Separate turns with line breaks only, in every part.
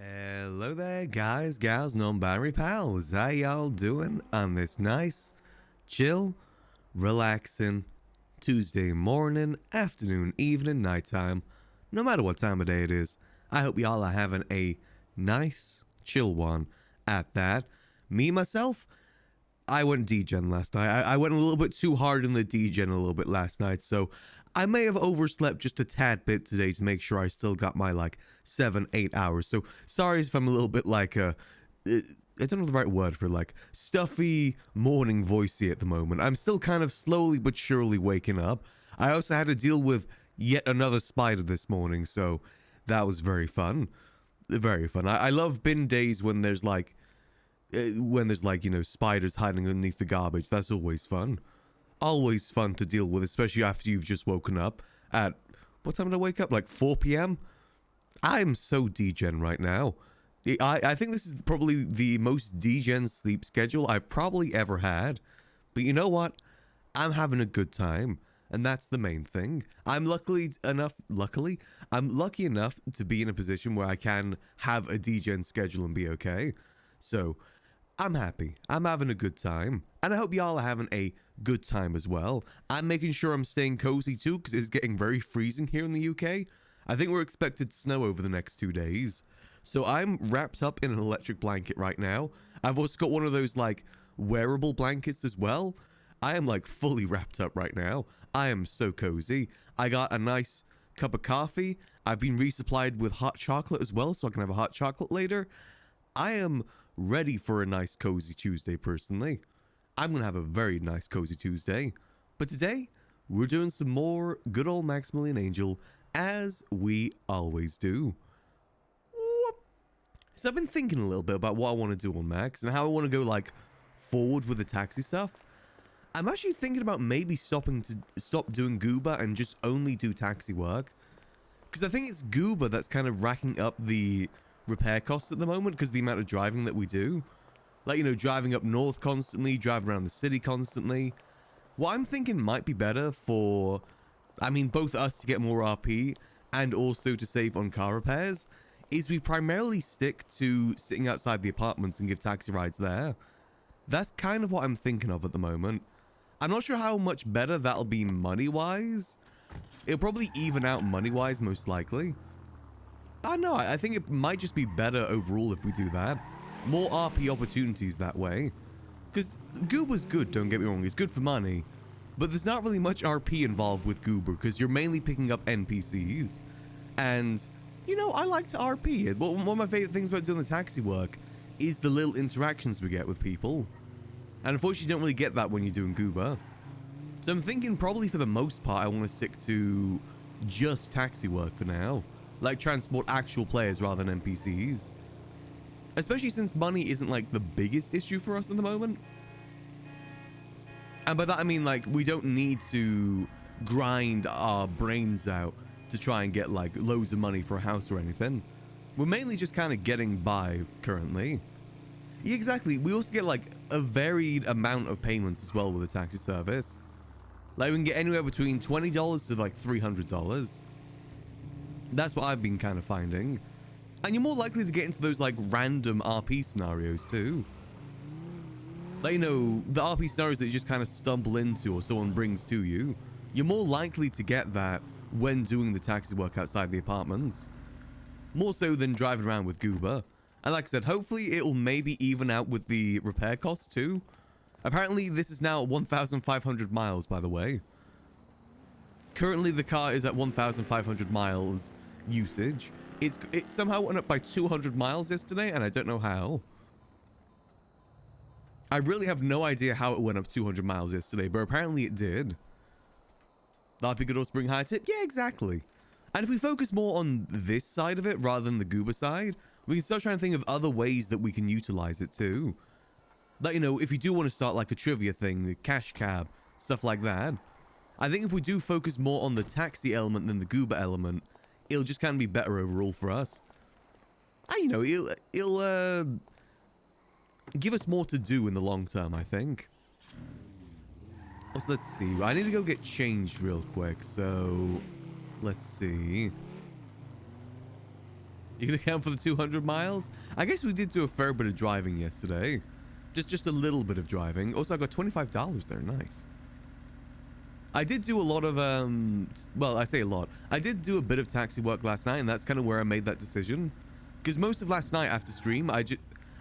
Hello there, guys, gals, non-binary pals. How y'all doing on this nice, chill, relaxing Tuesday morning, afternoon, evening, nighttime, no matter what time of day it is? I hope y'all are having a nice, chill one at that. Me, myself, I went degen last night. I went a little bit too hard in the degen a little bit last night, so I may have overslept just a tad bit today to make sure I still got my, 7-8 hours. So, sorry if I'm a little bit I don't know the right word for stuffy morning voicey at the moment. I'm still kind of slowly but surely waking up. I also had to deal with yet another spider this morning, so that was very fun. Very fun. I love bin days when there's spiders hiding underneath the garbage. That's always fun. Always fun to deal with, especially after you've just woken up at, what time did I wake up? 4 p.m.? I'm so degen right now. I think this is probably the most degen sleep schedule I've probably ever had. But you know what? I'm having a good time. And that's the main thing. I'm lucky enough to be in a position where I can have a degen schedule and be okay. So, I'm happy. I'm having a good time. And I hope y'all are having a good time as well. I'm making sure I'm staying cozy too, because it's getting very freezing here in the UK. I think we're expected snow over the next 2 days. So I'm wrapped up in an electric blanket right now. I've also got one of those wearable blankets as well. I am fully wrapped up right now. I am so cozy. I got a nice cup of coffee. I've been resupplied with hot chocolate as well, so I can have a hot chocolate later. I am ready for a nice cozy Tuesday personally. I'm gonna have a very nice cozy Tuesday. But today, we're doing some more good old Maximillian Angel, as we always do. Whoop. So I've been thinking a little bit about what I want to do on Max, and how I want to go forward with the taxi stuff. I'm actually thinking about maybe stop doing Goober and just only do taxi work. Because I think it's Goober that's kind of racking up the repair costs at the moment, because the amount of driving that we do. Driving up north constantly, driving around the city constantly. What I'm thinking might be better for, both us to get more RP and also to save on car repairs, is we primarily stick to sitting outside the apartments and give taxi rides there. That's kind of what I'm thinking of at the moment. I'm not sure how much better that'll be money-wise. It'll probably even out money-wise, most likely. I don't know, I think it might just be better overall if we do that. More RP opportunities that way. Because Goober's good, don't get me wrong, it's good for money. But there's not really much RP involved with Goober, because you're mainly picking up NPCs. And, I like to RP. One of my favorite things about doing the taxi work is the little interactions we get with people. And unfortunately, you don't really get that when you're doing Goober. So I'm thinking probably for the most part, I want to stick to just taxi work for now. Transport actual players rather than NPCs. Especially since money isn't the biggest issue for us at the moment. And by that I mean we don't need to grind our brains out to try and get loads of money for a house or anything. We're mainly just kind of getting by currently. Yeah, exactly. We also get a varied amount of payments as well with the taxi service. We can get anywhere between $20 to $300. That's what I've been kind of finding. And you're more likely to get into those random RP scenarios too. The RP scenarios that you just kind of stumble into or someone brings to you. You're more likely to get that when doing the taxi work outside the apartments. More so than driving around with Goober. And like I said, hopefully it'll maybe even out with the repair costs too. Apparently this is now 1,500 miles, by the way. Currently the car is at 1,500 miles usage. It somehow went up by 200 miles yesterday, and I don't know how. I really have no idea how it went up 200 miles yesterday, but apparently it did. That'd be good also bring high tip? Yeah, exactly. And if we focus more on this side of it rather than the Goober side, we can start trying to think of other ways that we can utilize it too. If you do want to start a trivia thing, the cash cab, stuff like that. I think if we do focus more on the taxi element than the Goober element, it'll just kind of be better overall for us. And, it'll give us more to do in the long term, I think. Also, let's see. I need to go get changed real quick, so let's see. You gonna count for the 200 miles? I guess we did do a fair bit of driving yesterday. Just a little bit of driving. Also, I got $25 there. Nice. I did do a lot of, well, I say a lot. I did do a bit of taxi work last night, and that's kind of where I made that decision. Because most of last night after stream, I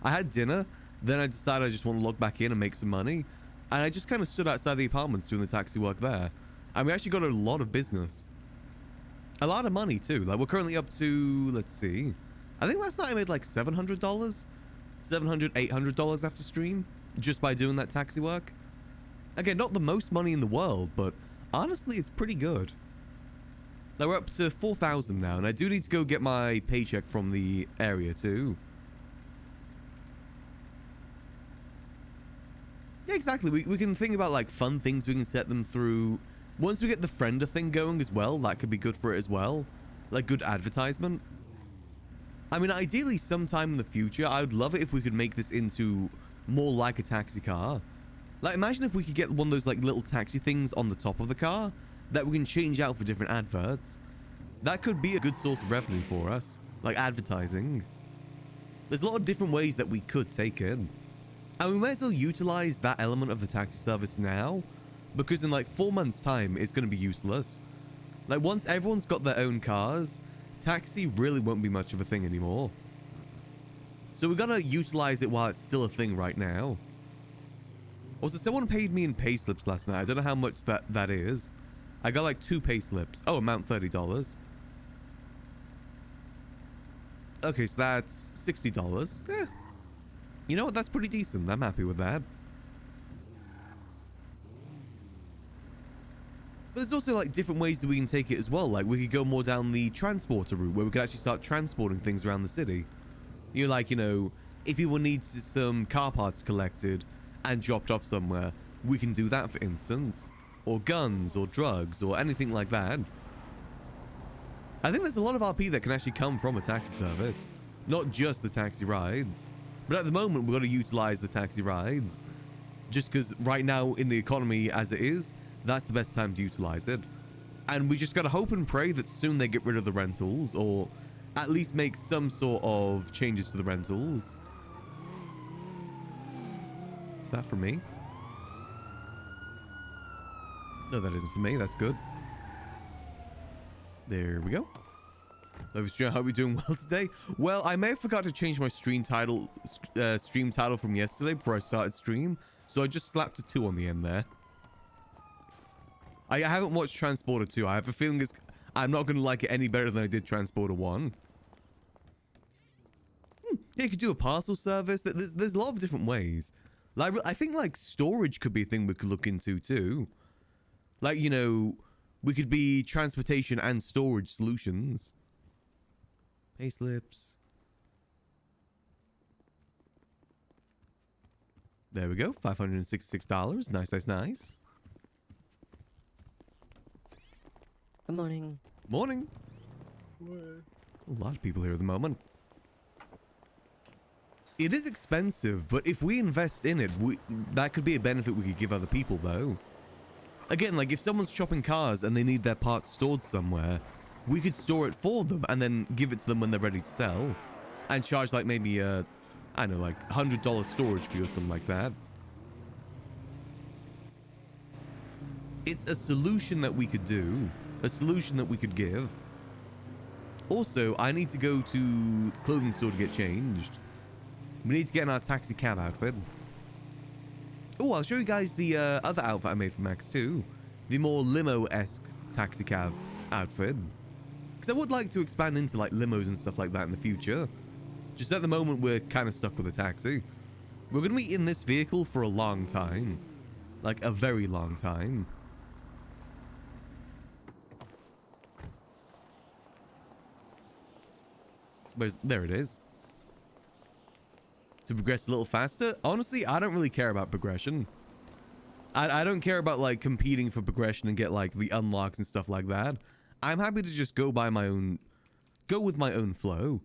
had dinner, then I decided I just want to log back in and make some money. And I just kind of stood outside the apartments doing the taxi work there. And we actually got a lot of business. A lot of money, too. Like, we're currently up to, let's see. I think last night I made like $700. $700, $800 after stream. Just by doing that taxi work. Again, not the most money in the world, but honestly, it's pretty good. Now, we're up to 4,000 now, and I do need to go get my paycheck from the area, too. Yeah, exactly. We can think about, like, fun things we can set them through. Once we get the friender thing going as well, that could be good for it as well. Like, good advertisement. I mean, ideally, sometime in the future, I would love it if we could make this into more like a taxi car. Like, imagine if we could get one of those, like, little taxi things on the top of the car that we can change out for different adverts. That could be a good source of revenue for us. Like, advertising. There's a lot of different ways that we could take it. And we might as well utilize that element of the taxi service now, because in, like, 4 months' time, it's going to be useless. Like, once everyone's got their own cars, taxi really won't be much of a thing anymore. So we got to utilize it while it's still a thing right now. Also, someone paid me in pay slips last night. I don't know how much that is. I got like 2 pay slips. Oh, amount $30. Okay, so that's $60. Yeah. You know what? That's pretty decent. I'm happy with that. But there's also like different ways that we can take it as well. Like we could go more down the transporter route where we could actually start transporting things around the city. You're like, you know, if people need some car parts collected and dropped off somewhere, we can do that, for instance. Or guns, or drugs, or anything like that. I think there's a lot of RP that can actually come from a taxi service. Not just the taxi rides. But at the moment, we've got to utilize the taxi rides. Just because right now, in the economy as it is, that's the best time to utilize it. And we just got to hope and pray that soon they get rid of the rentals, or at least make some sort of changes to the rentals. Is that for me? No, that isn't for me. That's good. There we go. How are we doing well today? Well, I may have forgot to change my stream title from yesterday before I started stream, so I just slapped a 2 on the end there. I haven't watched Transporter 2. I have a feeling I'm not going to like it any better than I did Transporter 1. Yeah, you could do a parcel service. There's a lot of different ways. Like, I think, like, storage could be a thing we could look into, too. Like, you know, we could be transportation and storage solutions. Payslips. There we go. $566. Nice, nice, nice.
Good morning.
Morning.
What?
A lot of people here at the moment. It is expensive, but if we invest in it, that could be a benefit we could give other people, though. Again, like, if someone's shopping cars and they need their parts stored somewhere, we could store it for them and then give it to them when they're ready to sell. And charge, like, maybe, I don't know, like, $100 storage fee or something like that. It's a solution that we could do. A solution that we could give. Also, I need to go to the clothing store to get changed. We need to get in our taxi cab outfit. Oh, I'll show you guys the other outfit I made for Max too. The more limo-esque taxi cab outfit. Because I would like to expand into like limos and stuff like that in the future. Just at the moment, we're kind of stuck with a taxi. We're going to be in this vehicle for a long time. Like a very long time. There it is. To progress a little faster? Honestly, I don't really care about progression. I don't care about, like, competing for progression and get, like, the unlocks and stuff like that. I'm happy to just go by my own... Go with my own flow.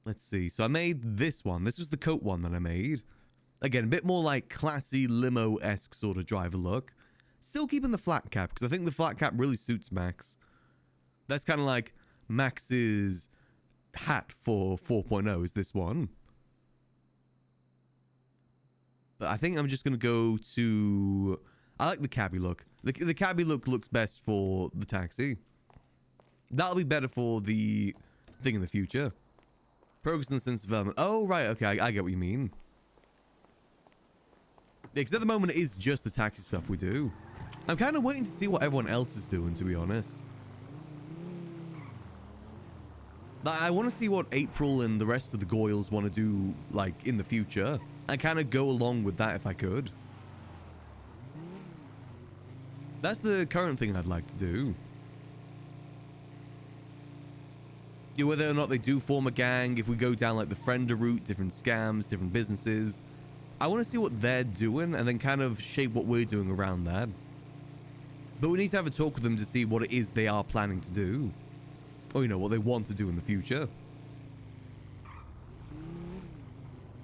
Let's see. So I made this one. This was the coat one that I made. Again, a bit more, like, classy, limo-esque sort of driver look. Still keeping the flat cap, because I think the flat cap really suits Max. That's kind of like Max's hat for 4.0 is this one. But I think I'm just going to go to... I like the cabbie look. The cabbie look looks best for the taxi. That'll be better for the thing in the future. Progress in the sense of development. Oh, right. Okay, I get what you mean. Yeah, because at the moment, it is just the taxi stuff we do. I'm kind of waiting to see what everyone else is doing, to be honest. Like, I want to see what April and the rest of the Goyles want to do, like, in the future. And kind of go along with that if I could. That's the current thing I'd like to do. Yeah, whether or not they do form a gang, if we go down, like, the friender route, different scams, different businesses. I want to see what they're doing and then kind of shape what we're doing around that. But we need to have a talk with them to see what it is they are planning to do. Or, you know, what they want to do in the future.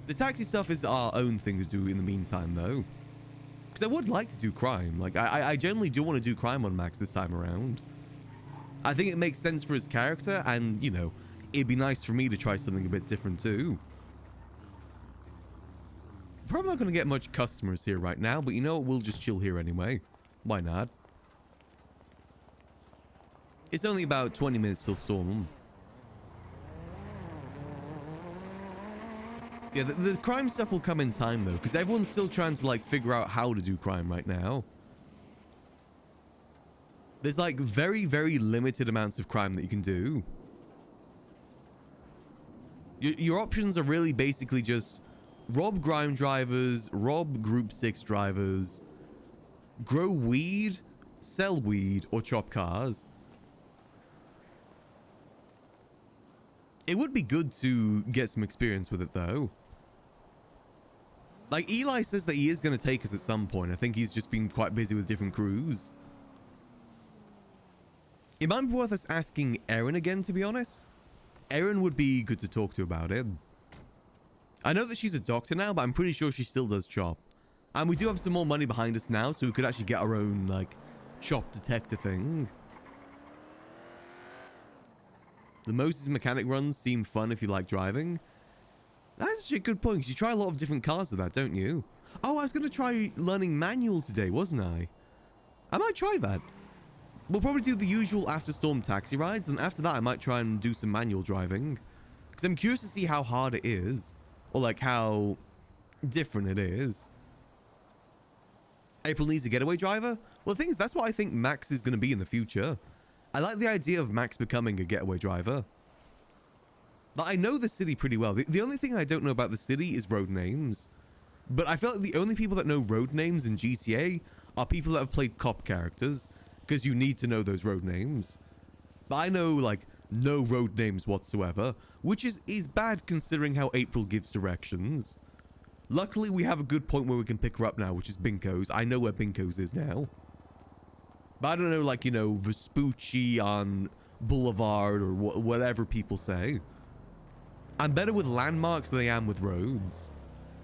The taxi stuff is our own thing to do in the meantime, though. Because I would like to do crime. Like, I generally do want to do crime on Max this time around. I think it makes sense for his character, and, you know, it'd be nice for me to try something a bit different, too. Probably not going to get much customers here right now, but you know what? We'll just chill here anyway. Why not? It's only about 20 minutes till Storm. Yeah, the crime stuff will come in time, though, because everyone's still trying to, like, figure out how to do crime right now. There's, like, very, very limited amounts of crime that you can do. Your options are really basically just rob grime drivers, rob Group 6 drivers, grow weed, sell weed, or chop cars. It would be good to get some experience with it, though. Like, Eli says that he is going to take us at some point. I think he's just been quite busy with different crews. It might be worth us asking Erin again, to be honest. Erin would be good to talk to about it. I know that she's a doctor now, but I'm pretty sure she still does chop. And we do have some more money behind us now, so we could actually get our own, like, chop detector thing. The Moses mechanic runs seem fun if you like driving. That's actually a good point, because you try a lot of different cars with that, don't you? Oh, I was going to try learning manual today, wasn't I? I might try that. We'll probably do the usual after Storm taxi rides, and after that I might try and do some manual driving. Because I'm curious to see how hard it is. Or, like, how different it is. April needs a getaway driver? Well, the thing is, that's what I think Max is going to be in the future. I like the idea of Max becoming a getaway driver. But I know the city pretty well. The only thing I don't know about the city is road names. But I feel like the only people that know road names in GTA are people that have played cop characters. Because you need to know those road names. But I know, like, no road names whatsoever. Which is bad considering how April gives directions. Luckily, we have a good point where we can pick her up now, which is Binko's. I know where Binko's is now. But I don't know, like, you know, Vespucci on Boulevard or whatever people say. I'm better with landmarks than I am with roads.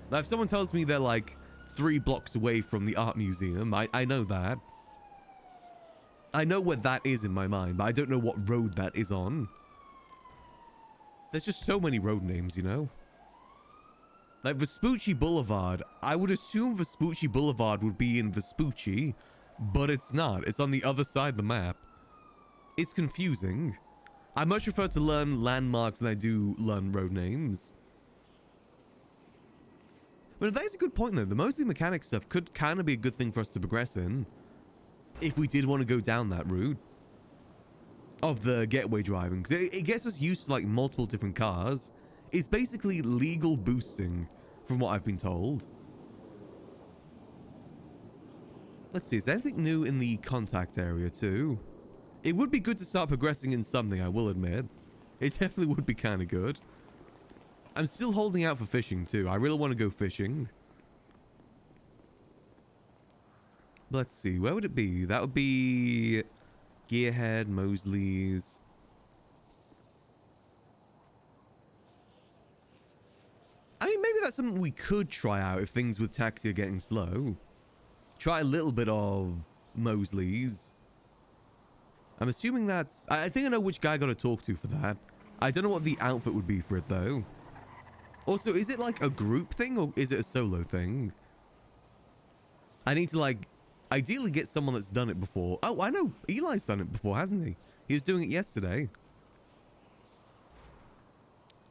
Now, if someone tells me they're, like, 3 blocks away from the art museum, I know that. I know where that is in my mind, but I don't know what road that is on. There's just so many road names, you know? Like Vespucci Boulevard, I would assume Vespucci Boulevard would be in Vespucci, but it's not. It's on the other side of the map. It's confusing. I much prefer to learn landmarks than I do learn road names. But that is a good point, though. The Mosley mechanic stuff could kind of be a good thing for us to progress in. If we did want to go down that route. Of the getaway driving. Because it gets us used to, like, multiple different cars. It's basically legal boosting, from what I've been told. Let's see, is there anything new in the contact area, too? It would be good to start progressing in something, I will admit. It definitely would be kind of good. I'm still holding out for fishing, too. I really want to go fishing. Let's see, where would it be? That would be Gearhead, Mosley's. I mean, maybe that's something we could try out if things with taxi are getting slow. Try a little bit of Mosley's. I'm assuming that's... I think I know which guy I got to talk to for that. I don't know what the outfit would be for it, though. Also, is it like a group thing or is it a solo thing? I need to, like, ideally get someone that's done it before. Oh, I know. Eli's done it before, hasn't he? He was doing it yesterday.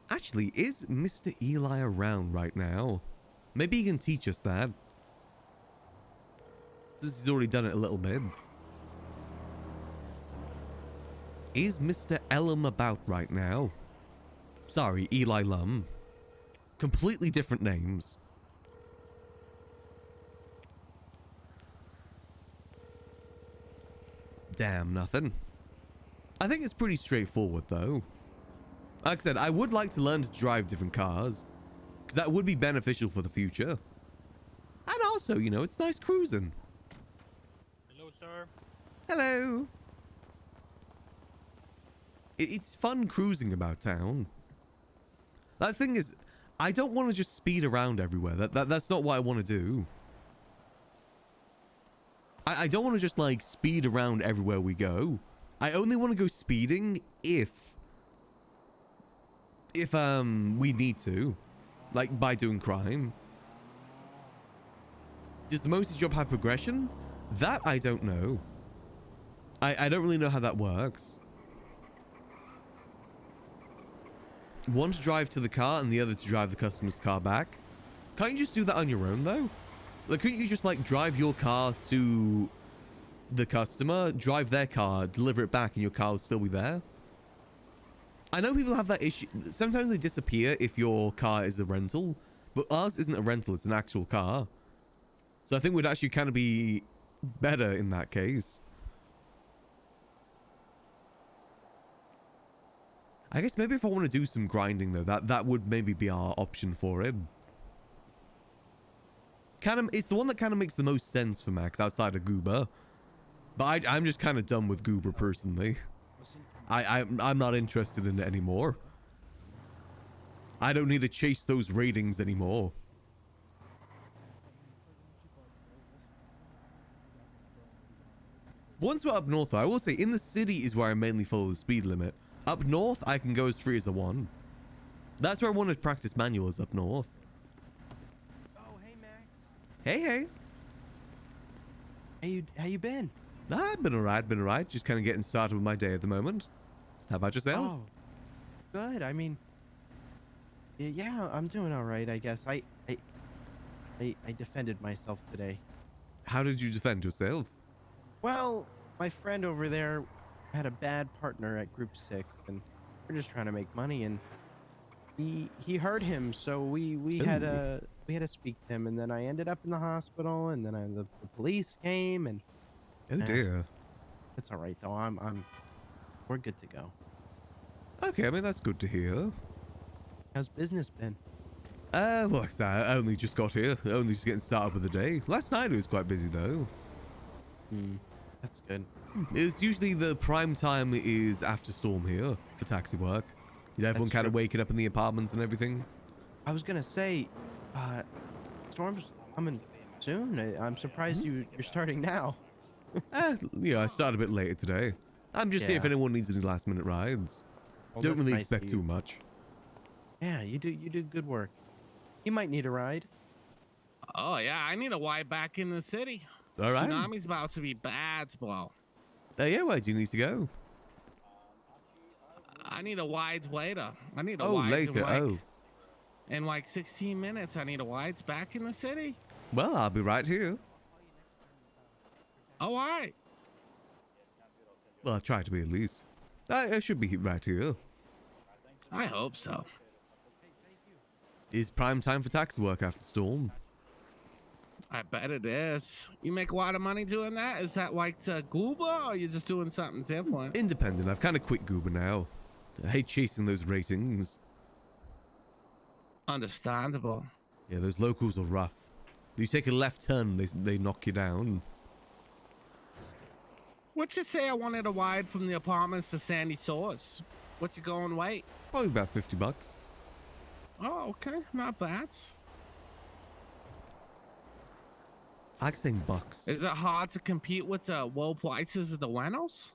Actually, is Mr. Eli around right now? Maybe he can teach us that. Since he's already done it a little bit. Is Mr. Ellum about right now? Sorry, Eli Lum. Completely different names. Damn, nothing. I think it's pretty straightforward, though. Like I said, I would like to learn to drive different cars. Because that would be beneficial for the future. And also, you know, it's nice cruising.
Hello, sir.
Hello. It's fun cruising about town. That thing is, I don't want to just speed around everywhere. That's not what I want to do. I don't want to just, like, speed around everywhere we go. I only want to go speeding if we need to. Like, by doing crime. Does the Moses job have progression? That I don't know. I don't really know how that works. One to drive to the car and the other to drive the customer's car back. Can't you just do that on your own, though? Like, couldn't you just, like, drive your car to the customer, drive their car, deliver it back, and your car will still be there? I know people have that issue. Sometimes they disappear if your car is a rental, but ours isn't a rental, it's an actual car. So I think we'd actually kind of be better in that case. I guess maybe if I want to do some grinding, though, that would maybe be our option for it. It's the one that kind of makes the most sense for Max outside of Goober. But I'm just kind of done with Goober personally. I'm not interested in it anymore. I don't need to chase those ratings anymore. Once we're up north, though, I will say in the city is where I mainly follow the speed limit. Up north, I can go as free as I want. That's where I want to practice manual, is up north.
Oh, hey, Max.
Hey.
How you been?
I've been alright. Just kind of getting started with my day at the moment. How about yourself?
Oh, good. I mean, yeah, I'm doing all right, I guess. I defended myself today.
How did you defend yourself?
Well, my friend over there had a bad partner at Group 6, and we're just trying to make money, and he hurt him, so we had to speak to him, and then I ended up in the hospital, and then the police came, and
Oh dear.
it's all right though. We're good to go.
Okay, I mean that's good to hear.
How's business been?
Well, like I said, I only just got here. Only just getting started with the day. Last night it was quite busy though.
That's good.
It's usually the prime time is after storm here for taxi work. You know, everyone
That's
kind of
true.
waking up in the apartments and everything.
I was gonna say, storm's coming soon. I'm surprised you're starting now.
Yeah, I started a bit later today. I'm just here if
Yeah.
anyone needs any last minute rides.
Well,
Don't
that's
really
nice of
expect
you.
too much.
Yeah, you do good work. You might need a ride.
Oh, yeah, I need a ride back in the city.
All right.
Tsunami's about to be bad, bro.
Yeah, where do you need to go?
I need a ride later. I need a
Oh,
ride
later.
in like 16 minutes. I need a ride back in the city.
Well, I'll be right here.
All right.
Well, I'll try to be at least. I should be right here.
I hope so.
Is prime time for taxi work after storm?
I bet it is. You make a lot of money doing that? Is that like to Gooba, or are you just doing something different?
Independent. I've kind of quit Goober now. I hate chasing those ratings.
Understandable.
Yeah, those locals are rough. You take a left turn, they knock you down.
What'd you say I wanted a ride from the apartments to Sandy Shores? What's your going rate?
Probably about $50.
Oh, okay. Not bad.
I like saying bucks.
Is it hard to compete with the low prices of the rentals?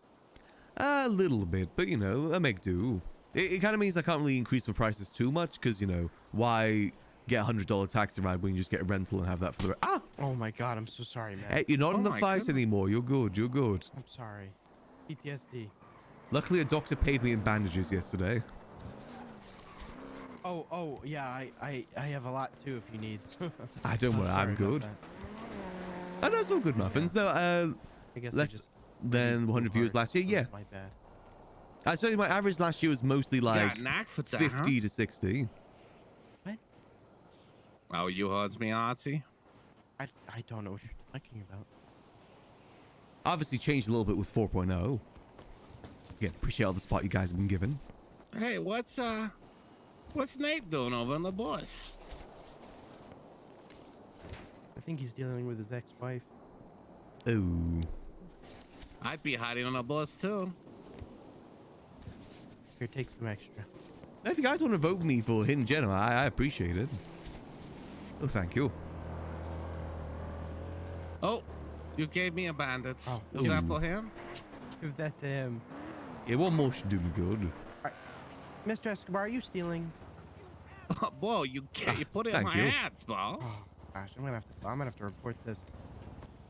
A little bit, but you know, I make do. It kind of means I can't really increase my prices too much because, you know, why get a $100 taxi ride when you just get a rental and have that for the... Ah!
Oh my god, I'm so sorry, man.
Hey, you're not
Oh
in the
my
fight
goodness.
anymore. You're good. You're good.
I'm sorry. PTSD.
Luckily, a doctor paid me in bandages yesterday.
Oh, yeah, I have a lot too if you need.
I don't worry.
sorry
I'm
about
good.
that.
Oh, no, it's all good, Muffins. No,
I guess
less
I just
than 100 viewers last year. Yeah.
My bad.
I tell you, my average last year was mostly like
got knack for that,
50 to 60.
Oh, you heard me, Artsy?
I don't know what you're talking about.
Obviously changed a little bit with 4.0. Yeah, appreciate all the spot you guys have been given.
Hey, what's Nate doing over in the bus?
I think he's dealing with his ex-wife.
Oh.
I'd be hiding on the bus too.
Here, take some extra.
If you guys want to vote me for Hidden Gem, I appreciate it. Oh, thank you.
Oh, you gave me a bandit.
Oh,
Was that
ooh.
for him?
Give that to him.
Yeah, one more should do me good.
Mr. Escobar, are you stealing?
Oh, Bo, you put it in
thank
my
you.
hands, Bo.
Oh gosh, I'm gonna have to report this.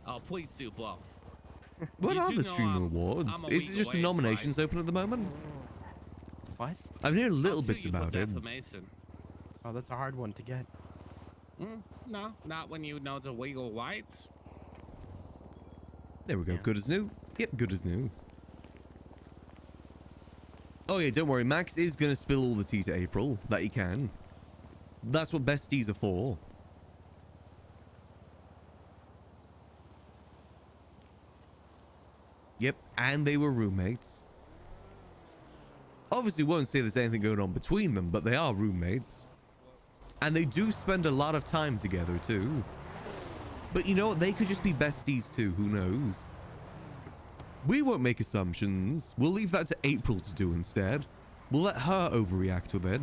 Oh, please do, Bo.
What
You
are
do
the
know
stream
I'm
rewards?
a
Is it
legal
just the
wage,
nominations open at the moment?
What?
I've heard little
I'll sue
bits
you for
about it.
defamation.
Oh, that's a hard one to get.
No, not when you know the legal rights.
There we go.
Yeah.
Good as new. Yep, good as new. Oh yeah, don't worry. Max is going to spill all the tea to April that he can. That's what besties are for. Yep, and they were roommates. Obviously won't say there's anything going on between them, but they are roommates. And they do spend a lot of time together too. But you know what? They could just be besties too. Who knows? We won't make assumptions. We'll leave that to April to do instead. We'll let her overreact with it.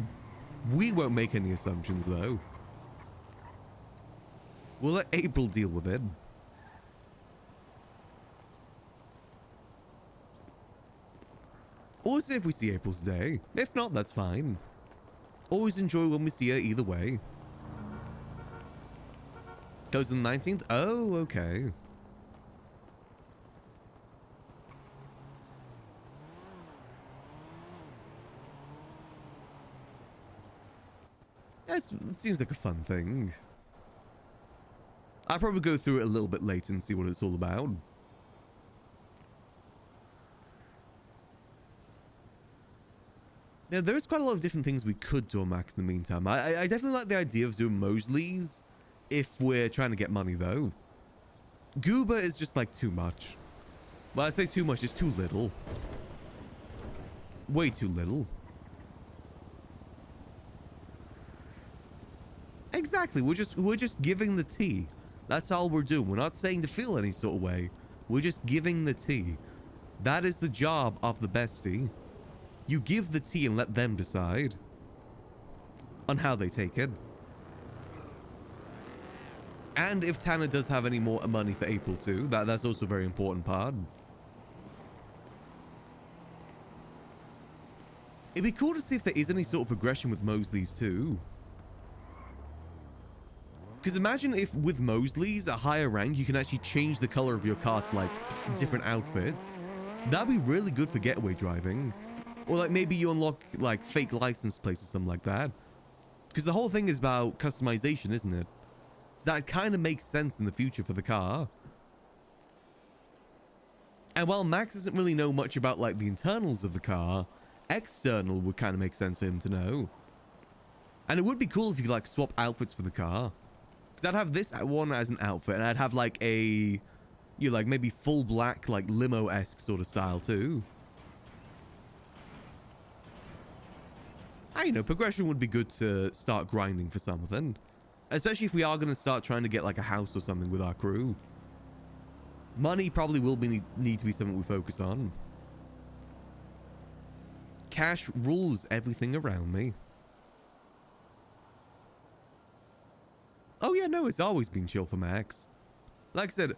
We won't make any assumptions though. We'll let April deal with it. Or see if we see April today. If not, that's fine. Always enjoy when we see her either way. Goes on the 19th? Oh, okay. It seems like a fun thing. I'll probably go through it a little bit later and see what it's all about. Yeah, there's quite a lot of different things we could do on Max in the meantime. I definitely like the idea of doing Mosley's if we're trying to get money, though. Goober is just, like, too much. Well, I say too much, it's too little. Way too little. Exactly, we're just giving the tea. That's all we're doing. We're not saying to feel any sort of way. We're just giving the tea. That is the job of the bestie. You give the tea and let them decide on how they take it. And if Tanner does have any more money for April too, that's also a very important part. It'd be cool to see if there is any sort of progression with Mosley's too. Because imagine if with Mosley's, a higher rank, you can actually change the color of your car to like different outfits. That'd be really good for getaway driving. Or like maybe you unlock like fake license plates or something like that. Because the whole thing is about customization, isn't it? So that kind of makes sense in the future for the car. And while Max doesn't really know much about like the internals of the car, external would kind of make sense for him to know. And it would be cool if you could like swap outfits for the car. Because I'd have this one as an outfit and I'd have like a, you know, like maybe full black, like limo-esque sort of style too. I know, progression would be good to start grinding for something. Especially if we are going to start trying to get like a house or something with our crew. Money probably will need to be something we focus on. Cash rules everything around me. Oh yeah, no, it's always been chill for Max. Like I said,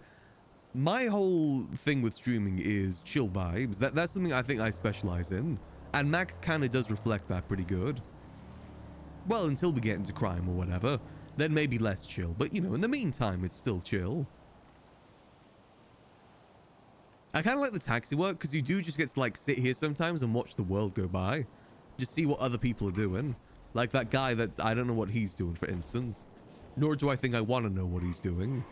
my whole thing with streaming is chill vibes. That's something I think I specialize in. And Max kind of does reflect that pretty good. Well, until we get into crime or whatever, then maybe less chill. But, you know, in the meantime, it's still chill. I kind of like the taxi work because you do just get to, like, sit here sometimes and watch the world go by. Just see what other people are doing. Like that guy that I don't know what he's doing, for instance. Nor do I think I want to know what he's doing.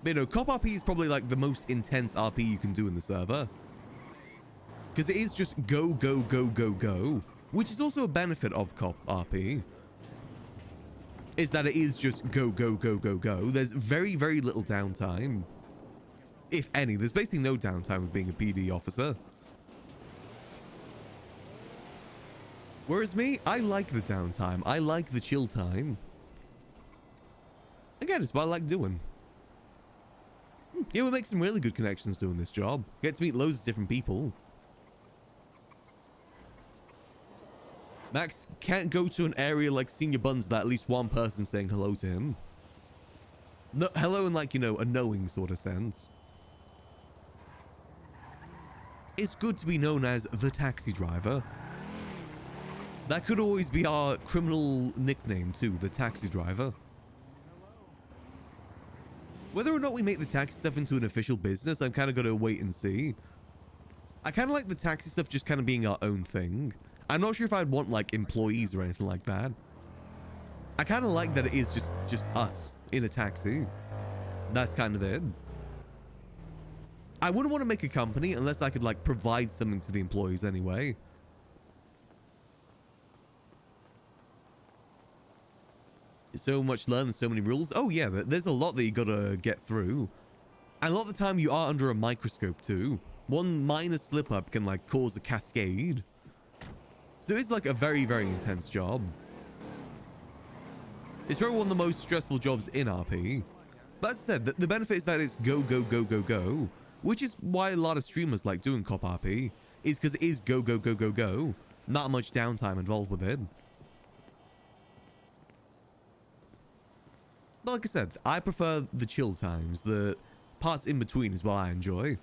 But, you know, Cop RP is probably, like, the most intense RP you can do in the server. Because it is just go, go, go, go, go. Which is also a benefit of Cop RP. Is that it is just go, go, go, go, go. There's very, very little downtime. If any. There's basically no downtime with being a PD officer. Whereas me, I like the downtime. I like the chill time. Again, it's what I like doing. Yeah, we make some really good connections doing this job. Get to meet loads of different people. Max can't go to an area like Senior Buns without at least one person saying hello to him. No, hello in, like, you know, a knowing sort of sense. It's good to be known as the taxi driver. That could always be our criminal nickname too, the taxi driver. Whether or not we make the taxi stuff into an official business, I'm kind of going to wait and see. I kind of like the taxi stuff just kind of being our own thing. I'm not sure if I'd want, like, employees or anything like that. I kind of like that it is just us in a taxi. That's kind of it. I wouldn't want to make a company unless I could, like, provide something to the employees anyway. So much learn, so many rules. Oh yeah, there's a lot that you gotta get through. And a lot of the time you are under a microscope too. One minor slip up can, like, cause a cascade. So it's, like, a very, very intense job. It's probably one of the most stressful jobs in RP. But as I said, the benefit is that it's go, go, go, go, go. Which is why a lot of streamers like doing Cop RP. Is because it is go, go, go, go, go. Not much downtime involved with it. But like I said, I prefer the chill times. The parts in between is what I enjoy.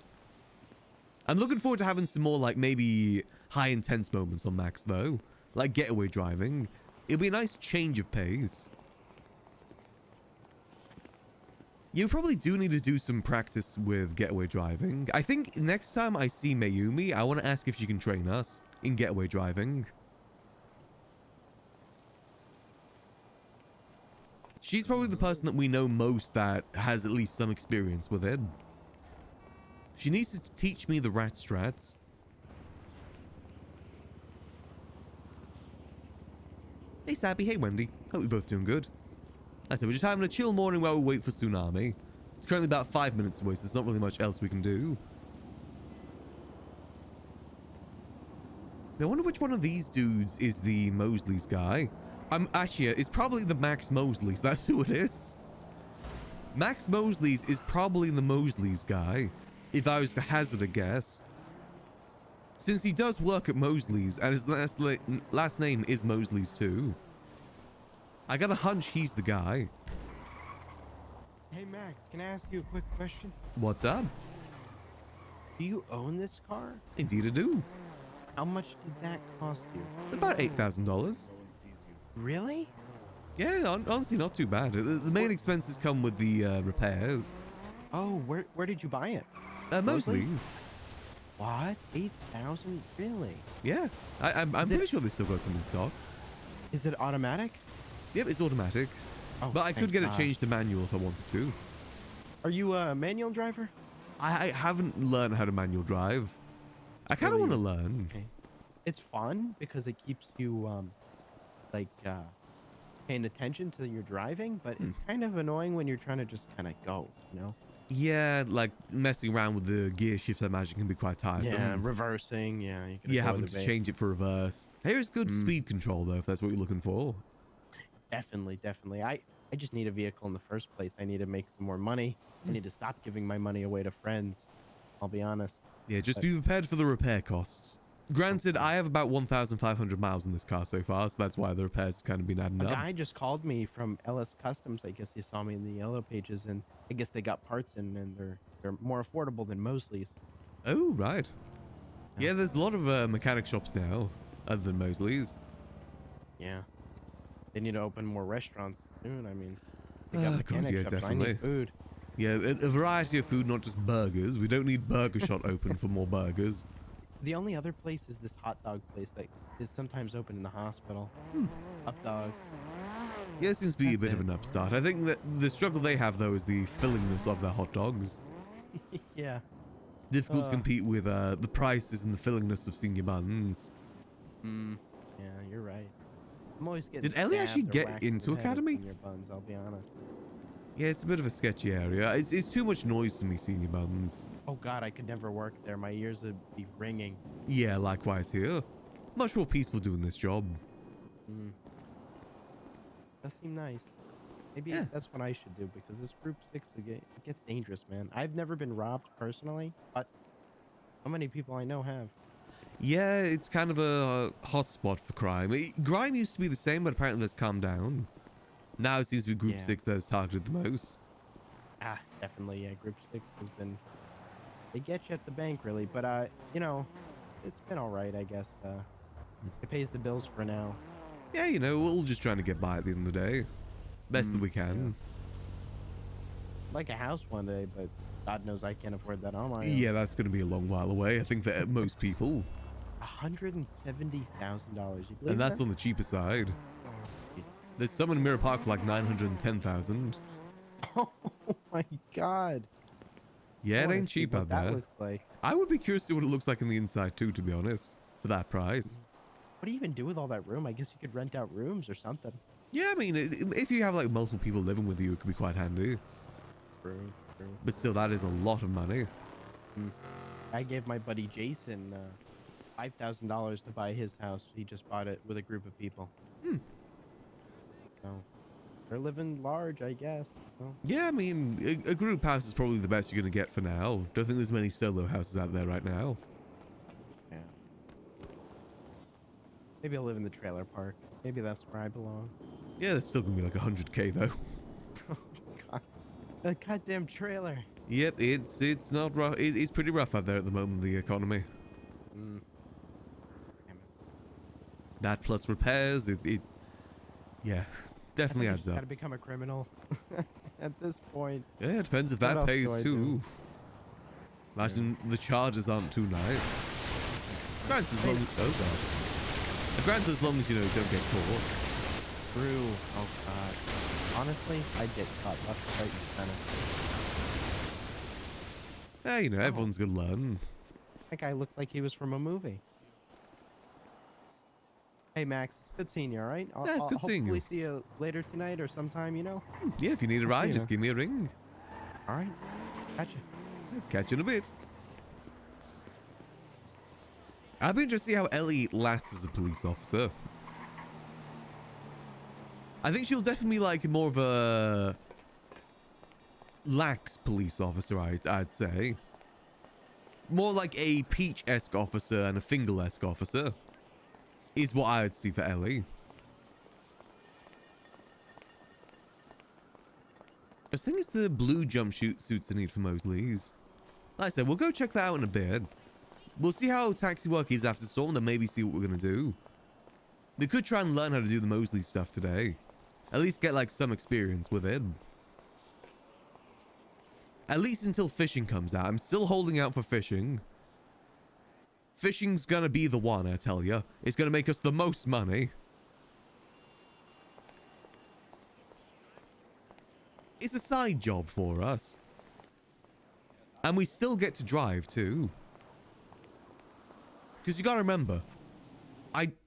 I'm looking forward to having some more, like, maybe high intense moments on Max though. Like getaway driving. It'll be a nice change of pace. You probably do need to do some practice with getaway driving. I think next time I see Mayumi, I want to ask if she can train us in getaway driving. She's probably the person that we know most that has at least some experience with it. She needs to teach me the rat strats. Hey Sabby, hey Wendy. Hope you're both doing good. I said we're just having a chill morning while we wait for Tsunami. It's currently about 5 minutes away, so there's not really much else we can do. Now, I wonder which one of these dudes is the Mosley's guy. Actually, it's probably the Max Mosley's. That's who it is. Max Mosley's is probably the Mosley's guy, if I was to hazard a guess. Since he does work at Mosley's, and his last name is Mosley's too. I got a hunch he's the guy.
Hey Max, can I ask you a quick question?
What's up?
Do you own this car?
Indeed I do.
How much did that cost you?
About $8,000.
Really?
Yeah, honestly, not too bad. The main expenses come with the repairs.
Oh, where did you buy it?
Mosley's.
What? 8,000? Really?
Yeah, I'm pretty sure they still got some in stock.
Is it automatic?
Yep, it's automatic.
Oh,
But I could
thank
get it
God.
changed to manual if I wanted to.
Are you a manual driver?
I haven't learned how to manual drive. I kind of want to learn.
Okay. It's fun because it keeps you paying attention to your driving, but it's kind of annoying when you're trying to just kind of go, you know?
Yeah, like messing around with the gear shifts, I imagine, can be quite tiresome.
Yeah, reversing. Yeah, you
Yeah, having to change it for reverse. Here's good speed control, though, if that's what you're looking for.
Definitely. I just need a vehicle in the first place. I need to make some more money. I need to stop giving my money away to friends. I'll be honest.
Yeah, just be prepared for the repair costs. Granted, I have about 1,500 miles in this car so far, so that's why the repairs have kind of been adding
A
up.
guy just called me from LS Customs. I guess he saw me in the yellow pages, and I guess they got parts in, and they're more affordable than Mosley's.
Oh, right. Yeah, there's a lot of mechanic shops now, other than Mosley's.
Yeah. They need to open more restaurants soon. I mean, they
Ah,
got
God,
mechanic
yeah,
shops. I
definitely.
need food.
Yeah, a variety of food, not just burgers. We don't need Burger Shot open for more burgers.
The only other place is this hot dog place that is sometimes open in the hospital. Hot dog.
Yeah, it seems to be a
That's
bit of
it.
an upstart. I think that the struggle they have, though, is the fillingness of their hot dogs.
Yeah.
Difficult to compete with the prices and the fillingness of senior buns.
Yeah, you're right. I'm always getting.
Did Ellie actually
stabbed or
get
whacked in
into
the head at
Academy?
Senior buns, I'll be honest.
Yeah, it's a bit of a sketchy area. It's too much noise to me, senior buns.
Oh God, I could never work there. My ears would be ringing.
Yeah, likewise here. Much more peaceful doing this job.
That seemed nice. Maybe
Yeah.
that's what I should do because this group 6 it gets dangerous, man. I've never been robbed personally, but how many people I know have?
Yeah, it's kind of a hot spot for crime. Crime used to be the same, but apparently that's calmed down. Now it seems to be Group
Yeah.
6 that's targeted the most.
Ah, definitely. Yeah, group 6 has been. They get you at the bank, really, but you know, it's been all right, I guess. It pays the bills for now.
Yeah, you know, we're all just trying to get by at the end of the day. Best that we can.
Like a house one day, but God knows I can't afford that on my own.
Yeah, that's going to be a long while away, I think, for most people.
$170,000. You believe
And that's
that?
on the cheaper side.
Jeez.
There's some in Mirror Park for like 910,000.
Oh my God.
Yeah,
I
it
wanna
ain't
see
cheap
what
out
that
there.
looks like.
I would be curious to see what it looks like in the inside too, to be honest, for that price.
What do you even do with all that room? I guess you could rent out rooms or something.
Yeah, I mean, if you have like multiple people living with you, it could be quite handy.
True.
But still, that is a lot of money.
I gave my buddy Jason $5,000 to buy his house. He just bought it with a group of people. So they're living large, I guess. Well,
Yeah, I mean, a group house is probably the best you're going to get for now. Don't think there's many solo houses out there right now.
yeah. Maybe I'll live in the trailer park. Maybe that's where I belong.
Yeah, that's still going to be like 100K though.
God. A goddamn trailer.
Yep, it's not rough. It's pretty rough out there at the moment, the economy.
Damn it.
That plus repairs, yeah, definitely
I
adds
just
up.
gotta become a criminal at this point.
Yeah, it depends if
What
that
else
pays
do I
too. Imagine the charges aren't too nice. Granted, as long as long as you know don't get caught.
True. Oh God. Honestly, I'd get caught left, right, and center.
Yeah, you know, everyone's gonna learn.
That guy looked like he was from a movie. Hey Max, it's good seeing you. All right.
Yeah, it's good seeing you.
Hopefully see you later tonight or sometime. You know.
Yeah, if you need a
I'll see
ride,
you
just
there.
give me a ring.
All right. Gotcha.
Catch you in a bit. I'd be interested to see how Ellie lasts as a police officer. I think she'll definitely be like more of a lax police officer, I'd say. More like a Peach-esque officer and a Fingal-esque officer is what I would see for Ellie. I think it's the blue jumpsuit suits they need for Mosley's. Like I said, we'll go check that out in a bit. We'll see how taxi work is after Storm, then maybe see what we're going to do. We could try and learn how to do the Mosley stuff today. At least get like some experience with it. At least until fishing comes out. I'm still holding out for fishing. Fishing's gonna be the one, I tell ya. It's gonna make us the most money. It's a side job for us. And we still get to drive too. Because you gotta remember,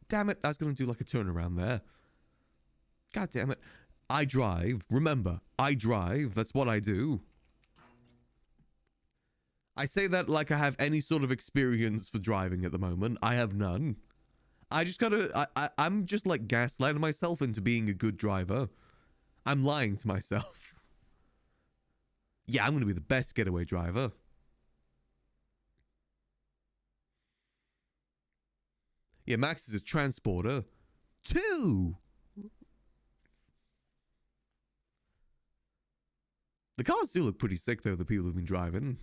damn it, I was gonna do like a turnaround there. God damn it. I drive. Remember, I drive. That's what I do. I say that like I have any sort of experience for driving at the moment. I have none. I just gotta... I'm just like gaslighting myself into being a good driver. I'm lying to myself. Yeah, I'm gonna be the best getaway driver. Yeah, Max is a transporter. 2! The cars do look pretty sick, though, the people who've been driving.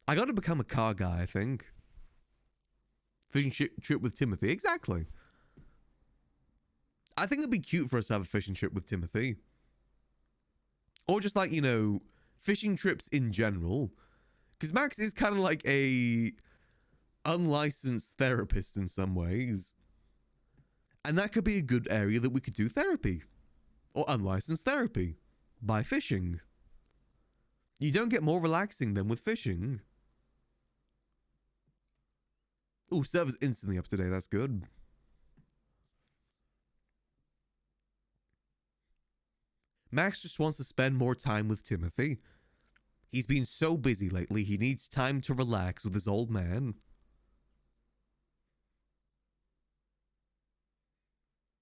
I gotta become a car guy, I think. Fishing trip with Timothy. Exactly. I think it'd be cute for us to have a fishing trip with Timothy. Or just like, you know, fishing trips in general. Because Max is kind of like a unlicensed therapist in some ways. And that could be a good area that we could do therapy. Or unlicensed therapy. By fishing. You don't get more relaxing than with fishing. Oh, server's instantly up today. That's good. Max just wants to spend more time with Timothy. He's been so busy lately, he needs time to relax with his old man.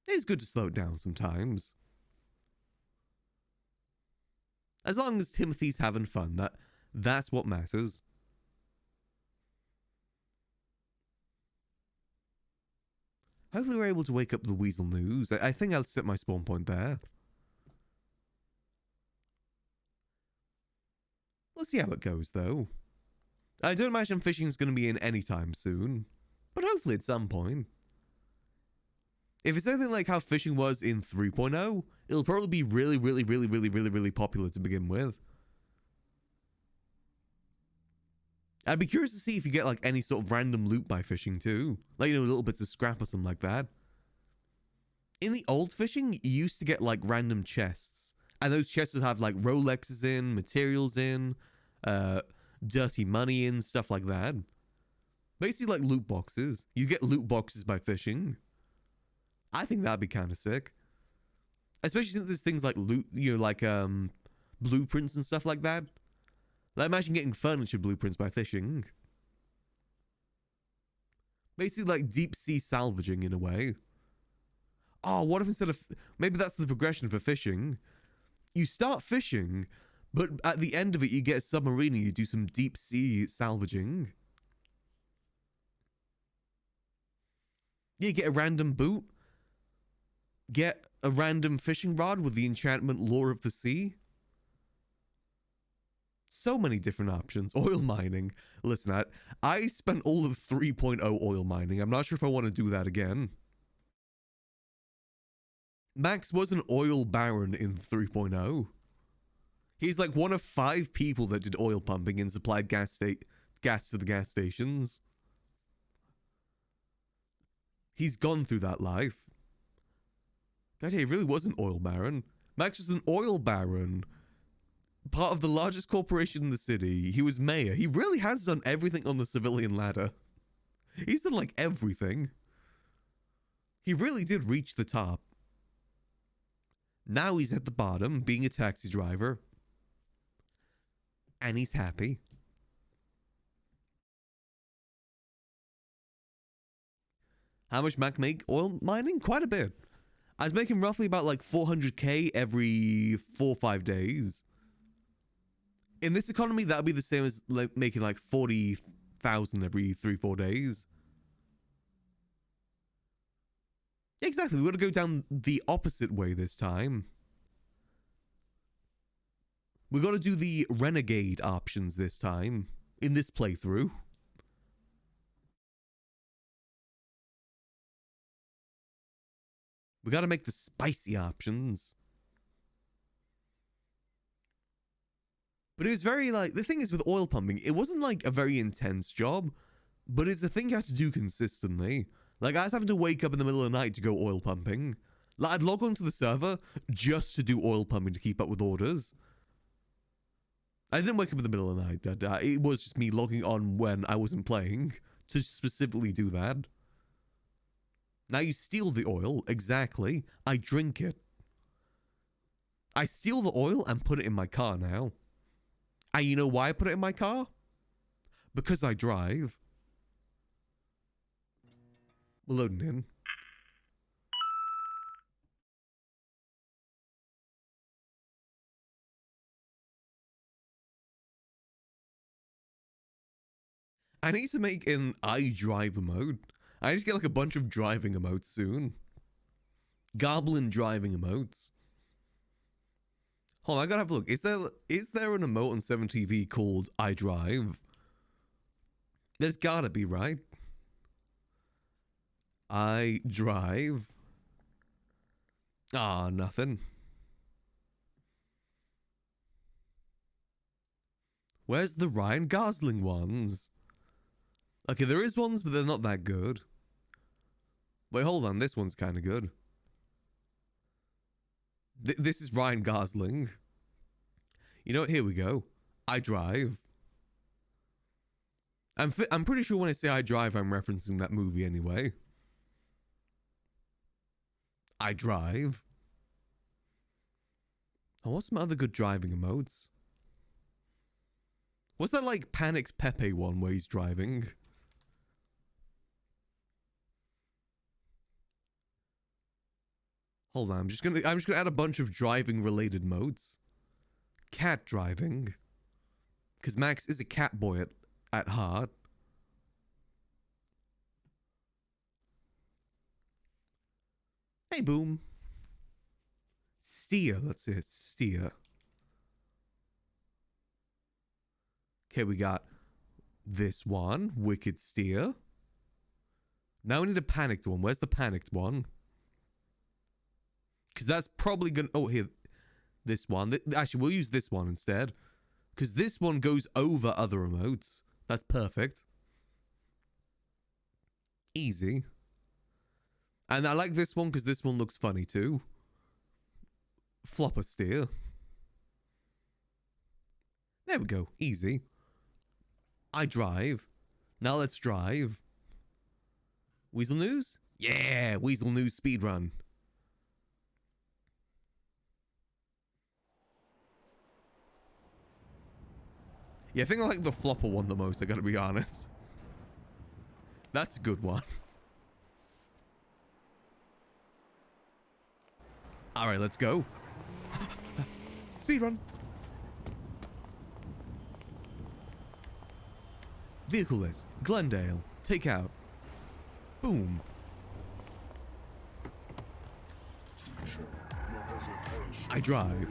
It's good to slow it down sometimes. As long as Timothy's having fun, that's what matters. Hopefully we're able to wake up the Weasel News. I think I'll set my spawn point there. We'll see how it goes, though. I don't imagine fishing's going to be in anytime soon. But hopefully at some point. If it's anything like how fishing was in 3.0, it'll probably be really popular to begin with. I'd be curious to see if you get like any sort of random loot by fishing too. Like, you know, little bits of scrap or something like that. In the old fishing, you used to get like random chests. And those chests would have like Rolexes in, materials in, dirty money in, stuff like that. Basically like loot boxes. You get loot boxes by fishing. I think that'd be kind of sick. Especially since there's things like loot, you know, like blueprints and stuff like that. Like imagine getting furniture blueprints by fishing. Basically like deep sea salvaging in a way. Oh, what if instead of... Maybe that's the progression for fishing. You start fishing, but at the end of it you get a submarine and you do some deep sea salvaging. You get a random boot. Get a random fishing rod with the enchantment lore of the sea. So many different options. Oil mining. Listen, I spent all of 3.0 oil mining. I'm not sure if I want to do that again. Max was an oil baron in 3.0. He's like one of 5 people that did oil pumping and supplied gas to the gas stations. He's gone through that life. God, he really was an oil baron. Max was an oil baron. Part of the largest corporation in the city. He was mayor. He really has done everything on the civilian ladder. He's done like everything. He really did reach the top. Now he's at the bottom, being a taxi driver. And he's happy. How much Mac make oil mining? Quite a bit. I was making roughly about like 400k every 4 or 5 days. In this economy, that would be the same as like making like 40,000 every 3-4 days. Exactly, we got to go down the opposite way this time. We got to do the renegade options this time in this playthrough. We got to make the spicy options. But it was very like, the thing is with oil pumping, it wasn't like a very intense job, but it's a thing you have to do consistently. Like I was having to wake up in the middle of the night to go oil pumping. Like I'd log onto the server just to do oil pumping to keep up with orders. I didn't wake up in the middle of the night. It was just me logging on when I wasn't playing to specifically do that. Now you steal the oil, exactly. I drink it. I steal the oil and put it in my car now. And you know why I put it in my car? Because I drive. We're loading in. I need to make an iDrive emote. I need to get like a bunch of driving emotes soon. Goblin driving emotes. Hold on, I gotta have a look. Is there an emote on 7TV called iDrive? There's gotta be, right? iDrive. Ah, nothing. Where's the Ryan Gosling ones? Okay, there is ones, but they're not that good. Wait, hold on. This one's kind of good. This is Ryan Gosling. You know what? Here we go. iDrive. I'm pretty sure when I say iDrive, I'm referencing that movie anyway. iDrive. Oh, what's some other good driving emotes? What's that like Panicked Pepe one where he's driving? Hold on, I'm just gonna add a bunch of driving related modes. Cat driving. Cause Max is a cat boy at heart. Hey boom. Steer, that's it, steer. Okay, we got this one, wicked steer. Now we need a panicked one. Where's the panicked one? Because that's probably gonna... Oh, here. This one. Actually, we'll use this one instead. Because this one goes over other emotes. That's perfect. Easy. And I like this one because this one looks funny too. Flopper steer. There we go. Easy. I drive. Now let's drive. Weasel News? Yeah, Weasel News speedrun. Yeah, I think I like the flopper one the most, I gotta be honest. That's a good one. Alright, let's go. Speedrun. Vehicle list. Glendale. Take out. Boom. I drive.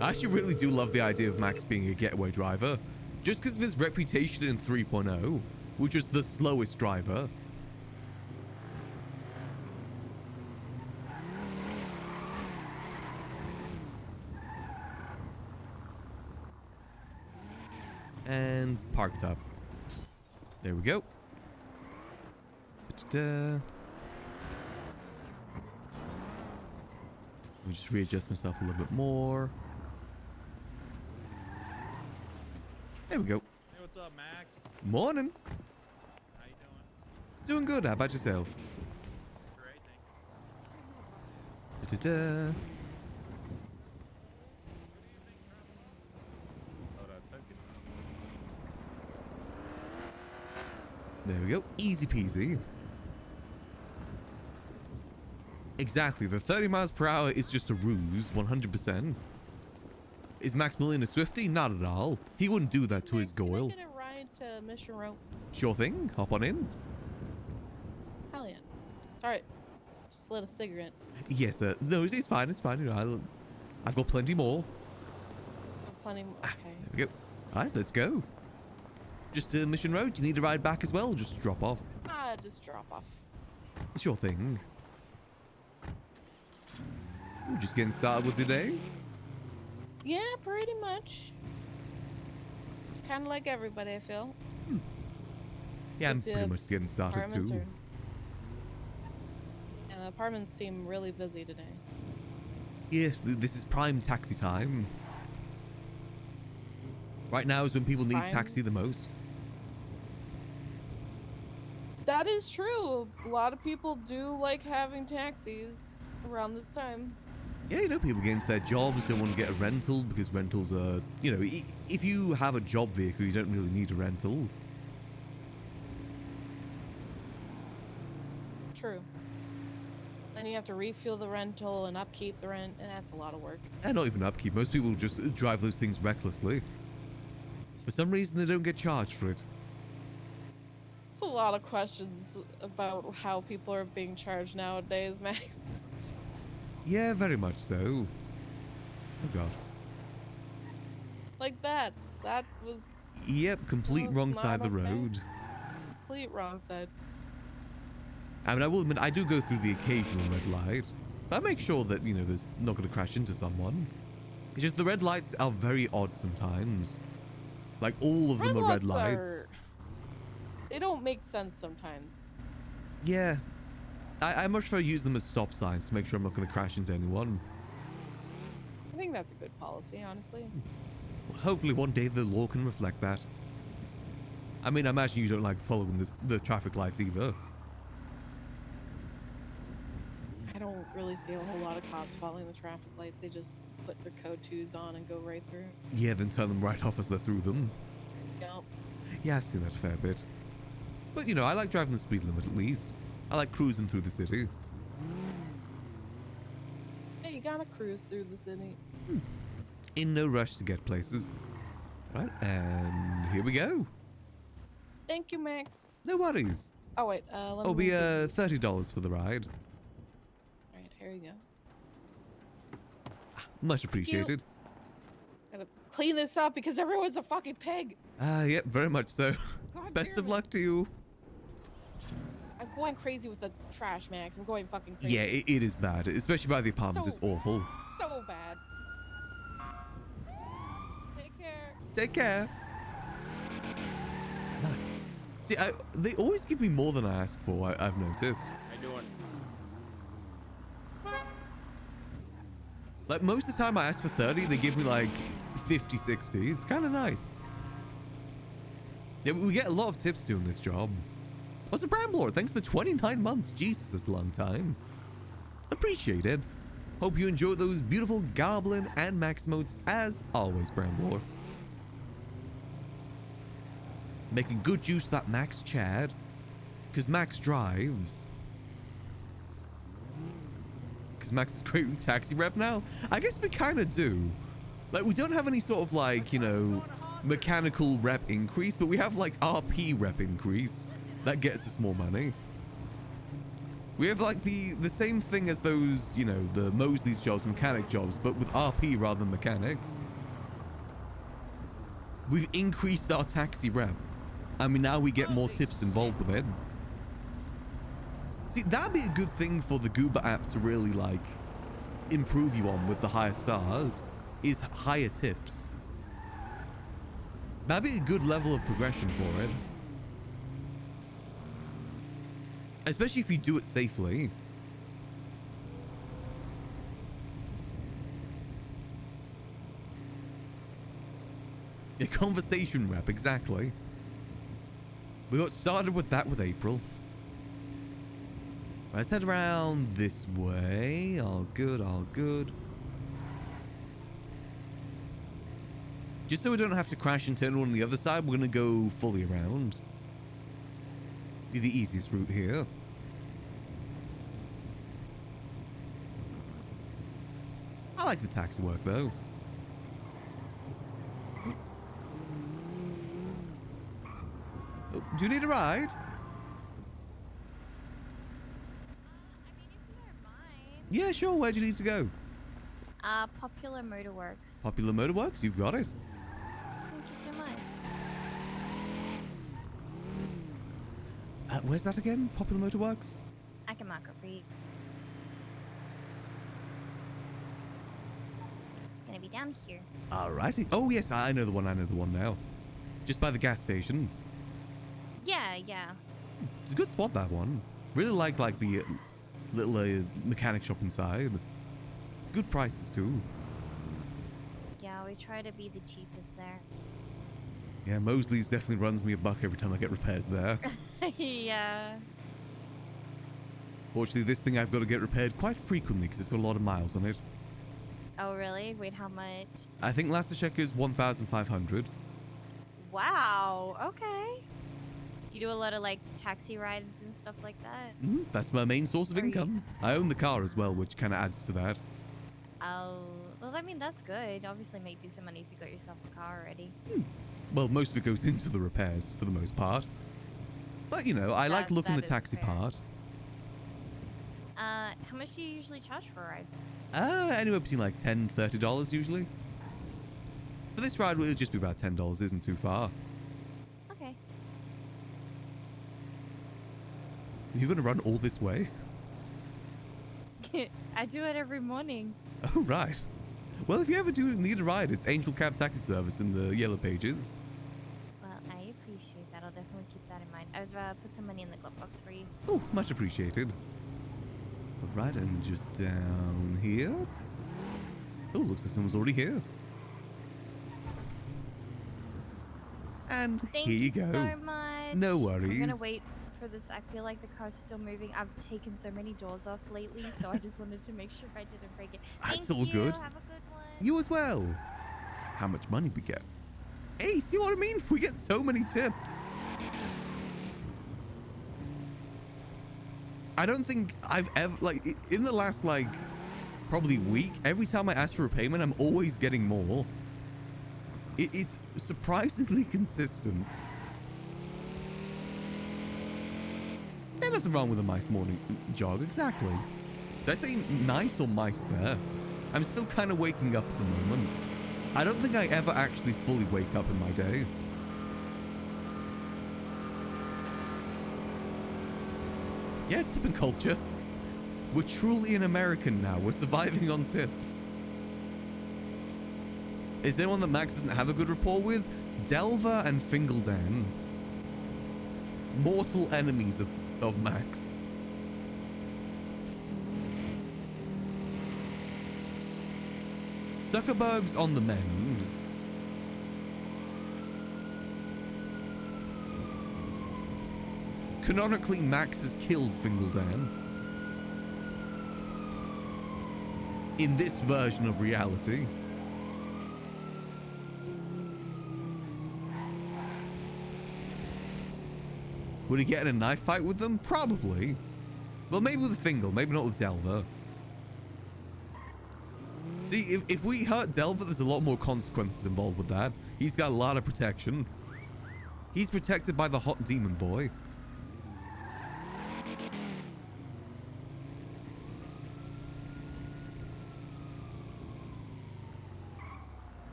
I actually really do love the idea of Max being a getaway driver. Just because of his reputation in 3.0, which was the slowest driver. And parked up. There we go. Da-da-da. Let me just readjust myself a little bit more. There we go.
Hey, what's up, Max?
Morning.
How you doing?
Doing good. How about yourself?
Great, thank you.
Da-da-da. There we go. Easy peasy. Exactly. The 30 miles per hour is just a ruse, 100%. Is Maximillian a Swiftie? Not at all. He wouldn't do that to his Goyle.
Can I get a ride to Mission Row?
Sure thing. Hop on in.
Hell yeah. Sorry. Just lit a cigarette.
Yes, no, it's fine. It's fine. You know, I've got plenty more.
Plenty more. Okay.
There we go. All right, let's go. Just to Mission Road. Do you need a ride back as well? Or just drop off?
Just drop off.
Sure thing. We're just getting started with the day.
Yeah, pretty much. Kind of like everybody, I feel.
Yeah, I'm
Just the
pretty much getting started
apartments
too.
Yeah, the apartments seem really busy today.
Yeah, this is prime taxi time. Right now is when people need
Prime?
taxi the most.
That is true. A lot of people do like having taxis around this time.
Yeah, you know, people get into their jobs, don't want to get a rental because rentals are, you know, if you have a job vehicle, you don't really need a rental.
True. Then you have to refuel the rental and upkeep the rent, and that's a lot of work.
And not even upkeep. Most people just drive those things recklessly. For some reason, they don't get charged for it.
It's a lot of questions about how people are being charged nowadays, Max.
Yeah, very much so. Oh god.
Like that. That was
Yep, complete
Well,
wrong
it's
side of the
not okay.
road.
complete wrong side.
I mean, I will admit, I do go through the occasional red light. But I make sure that, you know, there's not going to crash into someone. It's just the red lights are very odd sometimes. Like, all of them are red lights.
They don't make sense sometimes.
Yeah. I much prefer use them as stop signs to make sure I'm not going to crash into anyone.
I think that's a good policy, honestly.
Hopefully one day the law can reflect that. I mean, I imagine you don't like following the traffic lights either.
I don't really see a whole lot of cops following the traffic lights. They just put their code 2s on and go right through.
Yeah, then turn them right off as they're through them.
Yep.
Yeah, I've seen that a fair bit. But, you know, I like driving the speed limit at least. I like cruising through the city.
Hey, you gotta cruise through the city.
In no rush to get places. Right, and here we go.
Thank you, Max.
No worries.
Oh, wait. Let
It'll
me
be
move the-
$30 for the ride.
Alright, here you go.
Much appreciated.
Gotta clean this up because everyone's a fucking pig.
Yep, very much so.
God
Best
damn
of
it.
luck to you.
I'm going crazy with the trash, Max. I'm going fucking crazy.
Yeah, it is bad, especially by the apartments. It's awful.
So bad. Take care.
Take care. Nice. See, they always give me more than I ask for, I've noticed.
How you doing?
Like, most of the time I ask for 30, they give me like 50, 60. It's kind of nice. Yeah, we get a lot of tips doing this job. What's a Bramblor? Thanks for 29 months. Jesus, that's a long time. Appreciate it. Hope you enjoy those beautiful Goblin and Max modes as always, Bramblor. Making good use of that Max Chad. Because Max drives. Because Max is great with taxi rep now. I guess we kind of do. Like, we don't have any sort of like, you know, mechanical rep increase, but we have like RP rep increase. That gets us more money. We have like the same thing as those, you know, the Mosley's jobs, mechanic jobs, but with RP rather than mechanics. We've increased our taxi rep. I mean, now we get more tips involved with it. See, that'd be a good thing for the Goober app to really like improve you on with the higher stars, is higher tips. That'd be a good level of progression for it. Especially if you do it safely. A conversation rep, exactly. We got started with that with April. Let's head around this way. All good, all good. Just so we don't have to crash and turn on the other side, we're going to go fully around. Be the easiest route here. I like the taxi work though. Oh, do you need a ride?
I mean, if you don't mind.
Yeah, sure. Where do you need to go?
Popular Motorworks.
Popular Motorworks, you've got it.
Thank you so much.
Where's that again? Popular Motorworks?
I can mark it for you. It's gonna be down here.
Alrighty. Oh yes, I know the one. I know the one now. Just by the gas station.
Yeah, yeah.
It's a good spot, that one. Really like the little mechanic shop inside. Good prices too.
Yeah, we try to be the cheapest there.
Yeah, Mosley's definitely runs me a buck every time I get repairs there.
Yeah.
Fortunately, this thing I've got to get repaired quite frequently because it's got a lot of miles on it.
Oh, really? Wait, how much?
I think last check is 1,500.
Wow. Okay. You do a lot of like taxi rides and stuff like that.
That's my main source of
Are you-
income. I own the car as well, which kind of adds to that.
Oh, well, I mean, that's good. Obviously, make decent money if you got yourself a car already.
Well, most of it goes into the repairs for the most part. But, you know, I like looking the
that is
taxi
fair.
part.
How much do you usually charge for a ride?
Anywhere between like $10, $30 usually. For this ride, it'll just be about $10. Isn't too far.
Okay.
You're going to run all this way?
I do it every morning.
Oh, right. Well, if you ever do need a ride, it's Angel Cab Taxi Service in the yellow pages.
Well, I appreciate that. I'll definitely keep that in mind. I've put some money in the glove box for you.
Oh, much appreciated. Right, and just down here. Oh, looks like someone's already here. And
Thank
here you
you
go.
so much.
No
I'm
worries.
gonna wait for this. I feel like the car's still moving. I've taken so many doors off lately, so I just wanted to make sure I didn't break it.
That's
Thank
all
you.
good.
Have a good one.
You as well. How much money we get? Hey, see what I mean? We get so many tips. I don't think I've ever, like, in the last, like, probably week, every time I ask for a payment, I'm always getting more. It's surprisingly consistent. There's nothing wrong with a nice morning jog, exactly. Did I say nice or mice there? I'm still kind of waking up at the moment. I don't think I ever actually fully wake up in my day. Yeah, tipping culture. We're truly an American now. We're surviving on tips. Is there anyone that Max doesn't have a good rapport with? Delver and Fingaldan. Mortal enemies of Max. Zuckerberg's on the mend. Canonically, Max has killed Fingaldan. In this version of reality. Would he get in a knife fight with them? Probably. Well, maybe with Fingal, maybe not with Delver. See, if we hurt Delver, there's a lot more consequences involved with that. He's got a lot of protection. He's protected by the hot demon boy.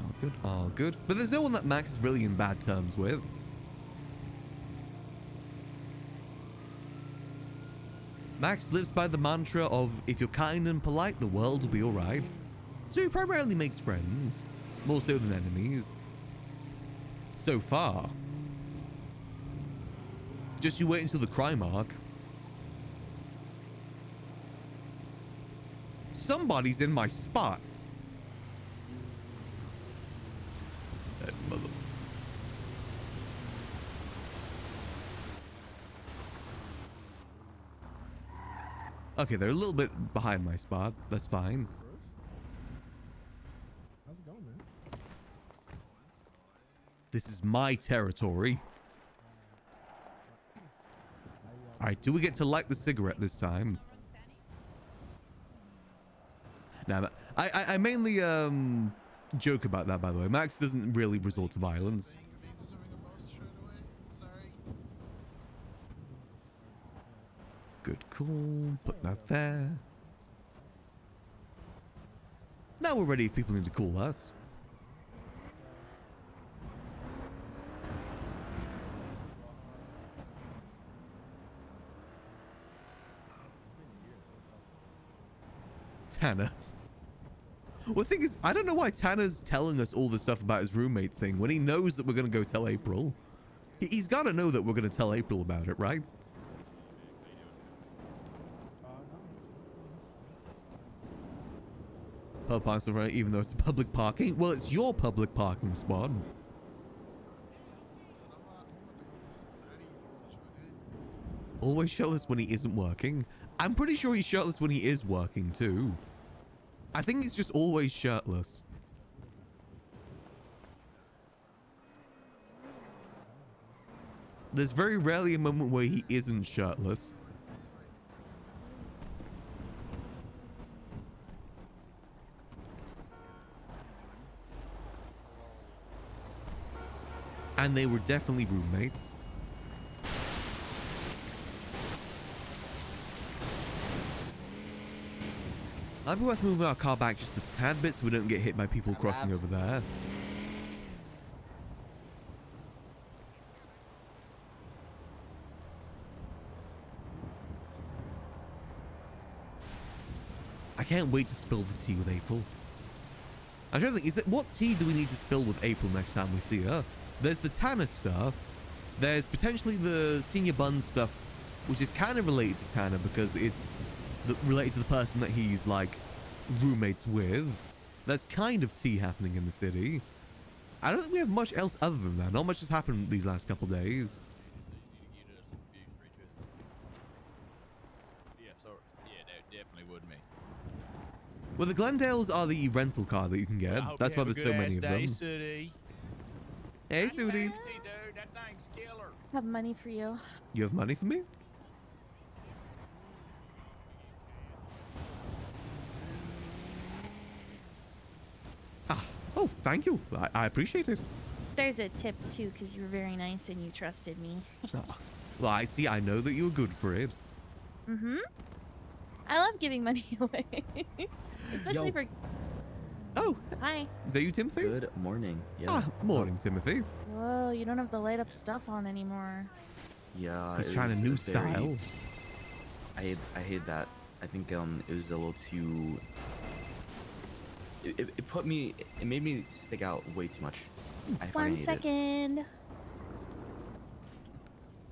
All good, all good. But there's no one that Max is really in bad terms with. Max lives by the mantra of, if you're kind and polite, the world will be alright. So he primarily makes friends, more so than enemies. So far. Just you wait until the crime arc. Somebody's in my spot. That mother... Okay, they're a little bit behind my spot. That's fine.
How's it going, man?
This is my territory. Alright, do we get to light the cigarette this time? Nah, I mainly joke about that, by the way. Max doesn't really resort to violence. Good call. Put that there. Now we're ready if people need to call us. Tanner. Well, the thing is, I don't know why Tanner's telling us all this stuff about his roommate thing when he knows that we're going to go tell April. He's got to know that we're going to tell April about it, right? Pub parking right, even though it's public parking. Well, it's your public parking spot. Always shirtless when he isn't working. I'm pretty sure he's shirtless when he is working too. I think he's just always shirtless. There's very rarely a moment where he isn't shirtless. And they were definitely roommates. Might be worth moving our car back just a tad bit so we don't get hit by people crossing over there. I can't wait to spill the tea with April. I'm trying to think, what tea do we need to spill with April next time we see her? There's the Tanner stuff. There's potentially the Senior Bun stuff, which is kind of related to Tanner because it's related to the person that he's like roommates with. There's kind of tea happening in the city. I don't think we have much else other than that. Not much has happened these last couple days.
Yeah, sorry. Yeah, no, definitely would me.
Well, the Glendales are the rental car that you can get. That's why there's so many of them.
Sooty.
Hey, Sudi.
Dude, that thing's killer.
Have money for you.
You have money for me? Ah, oh, thank you. I appreciate it.
There's a tip too, because you were very nice and you trusted me.
Well, I see. I know that you were good for it.
Mm-hmm. I love giving money away. Especially for...
Oh,
Hi.
is that you, Timothy?
Good morning. Yeah.
Ah, morning, Timothy.
Whoa, you don't have the light up stuff on anymore.
Yeah.
He's
it
trying a
was
new
very-
style.
I hate that. I think it was a little too. It made me stick out way too much. I finally
One
hate it.
second.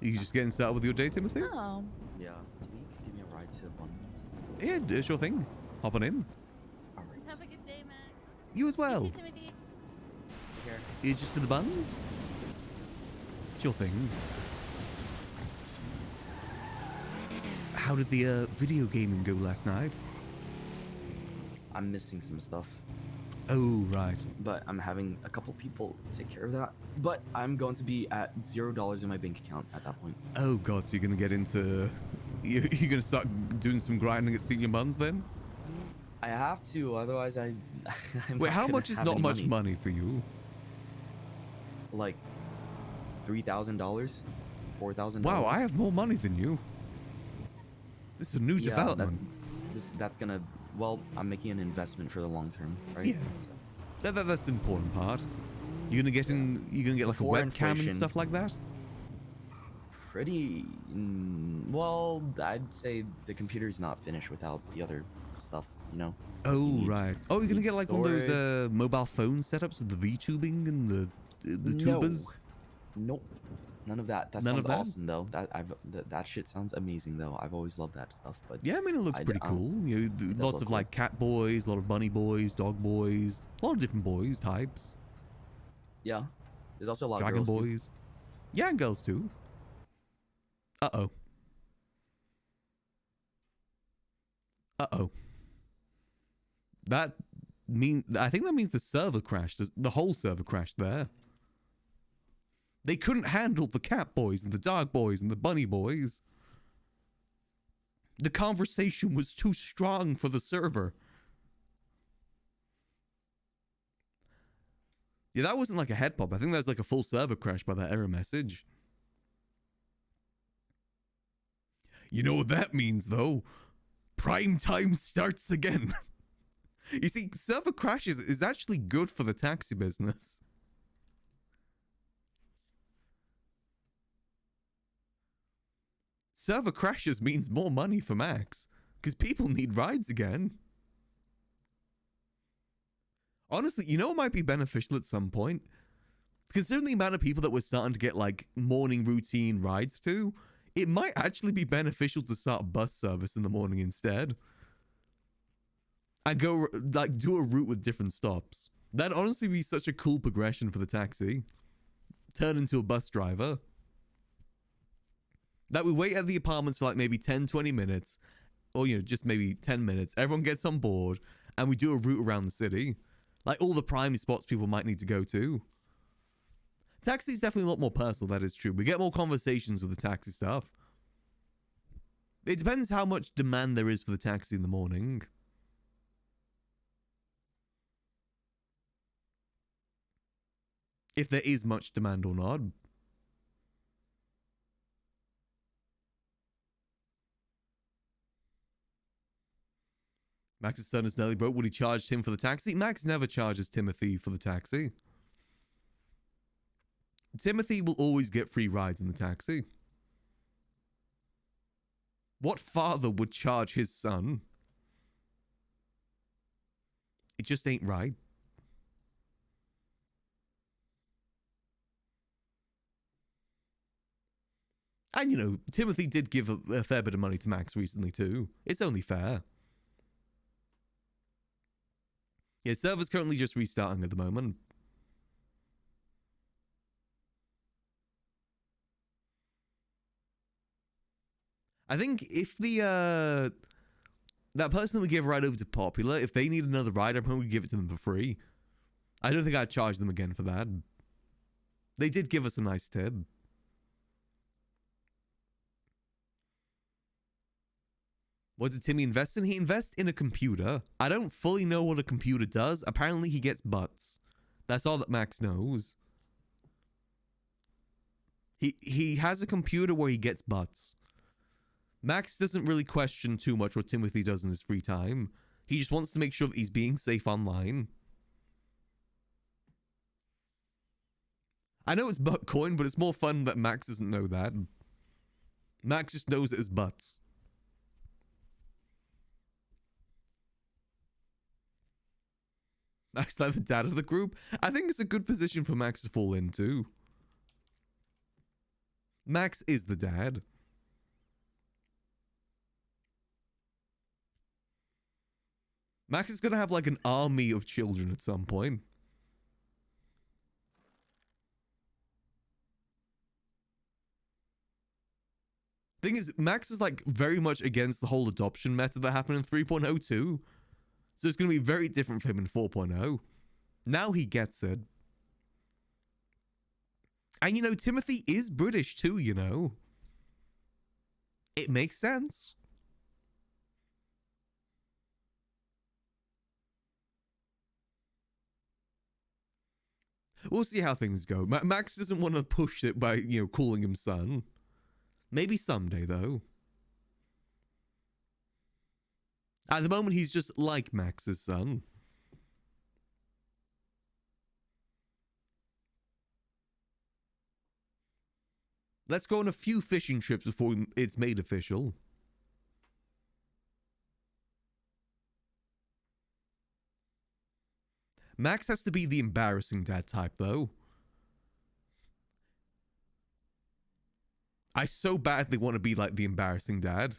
You just getting started with your day, Timothy?
Oh.
Yeah. Can you give me a ride to Abundance?
Yeah, sure thing. Hop on in.
All right.
Have a good day, Max.
You as well.
You too, Timothy.
Here.
You just to the buns? Sure thing. How did the video gaming go last night?
I'm missing some stuff,
Oh, right.
but I'm having a couple people take care of that. But I'm going to be at $0 in my bank account at that point.
Oh, God, so you're going to get into... You're going to start doing some grinding at Senior Buns then?
I have to, otherwise I'm
Wait,
not
how
gonna
much is
have
not
any
much money for you?
Like $3,000, $4,000.
Wow, I have more money than you. This is a new
Yeah,
development.
That's gonna. Well, I'm making an investment for the long term, right?
Yeah. That's the important part. You're gonna get in. You're gonna get like
Before
a webcam and
inflation.
stuff like that.
Pretty. Well, I'd say the computer's not finished without the other stuff. You know.
Oh,
need-
right. Oh, you're gonna
need
get like one of those
storage.
mobile phone setups with the V-tubing and the
No.
tubers.
Nope. None of that. That
None
sounds
of that?
awesome though. That shit sounds amazing though. I've always loved that stuff. But
Yeah, I mean it looks pretty cool. You know,
does
lots
look
of
cool.
like cat boys, a lot of bunny boys, dog boys, a lot of different boys types,
yeah, there's also a lot
dragon
of girls too.
boys. Yeah, and girls too. Uh-oh. Uh-oh. That I think that means the server crashed. The whole server crashed there. They couldn't handle the cat boys and the dog boys and the bunny boys. The conversation was too strong for the server. Yeah, that wasn't like a head pop. I think that's like a full server crash by that error message. You know what that means, though? Prime time starts again. You see, server crashes is actually good for the taxi business. Server crashes means more money for Max, because people need rides again. Honestly, you know what might be beneficial at some point? Considering the amount of people that we're starting to get, like, morning routine rides to, it might actually be beneficial to start bus service in the morning instead. And go, like, do a route with different stops. That'd honestly be such a cool progression for the taxi. Turn into a bus driver. That we wait at the apartments for like maybe 10, 20 minutes. Or, you know, just maybe 10 minutes. Everyone gets on board. And we do a route around the city. Like all the prime spots people might need to go to. Taxi's definitely a lot more personal, that is true. We get more conversations with the taxi stuff. It depends how much demand there is for the taxi in the morning. If there is much demand or not. Max's son is nearly broke. Would he charge him for the taxi? Max never charges Timothy for the taxi. Timothy will always get free rides in the taxi. What father would charge his son? It just ain't right. And, you know, Timothy did give a fair bit of money to Max recently, too. It's only fair. Yeah, server's currently just restarting at the moment. I think if the, that person that we gave a ride over to Popular, if they need another ride, I'm probably give it to them for free. I don't think I'd charge them again for that. They did give us a nice tip. What did Timmy invest in? He invests in a computer. I don't fully know what a computer does. Apparently he gets butts. That's all that Max knows. He has a computer where he gets butts. Max doesn't really question too much what Timothy does in his free time. He just wants to make sure that he's being safe online. I know it's Buttcoin, but it's more fun that Max doesn't know that. Max just knows it as butts. Max like the dad of the group. I think it's a good position for Max to fall into. Max is the dad. Max is gonna have like an army of children at some point. Thing is, Max is like very much against the whole adoption method that happened in 3.0 too. So it's going to be very different for him in 4.0. Now he gets it. And you know, Timothy is British too, you know. It makes sense. We'll see how things go. Max doesn't want to push it by, you know, calling him son. Maybe someday, though. At the moment, he's just like Max's son. Let's go on a few fishing trips before it's made official. Max has to be the embarrassing dad type, though. I so badly want to be like the embarrassing dad.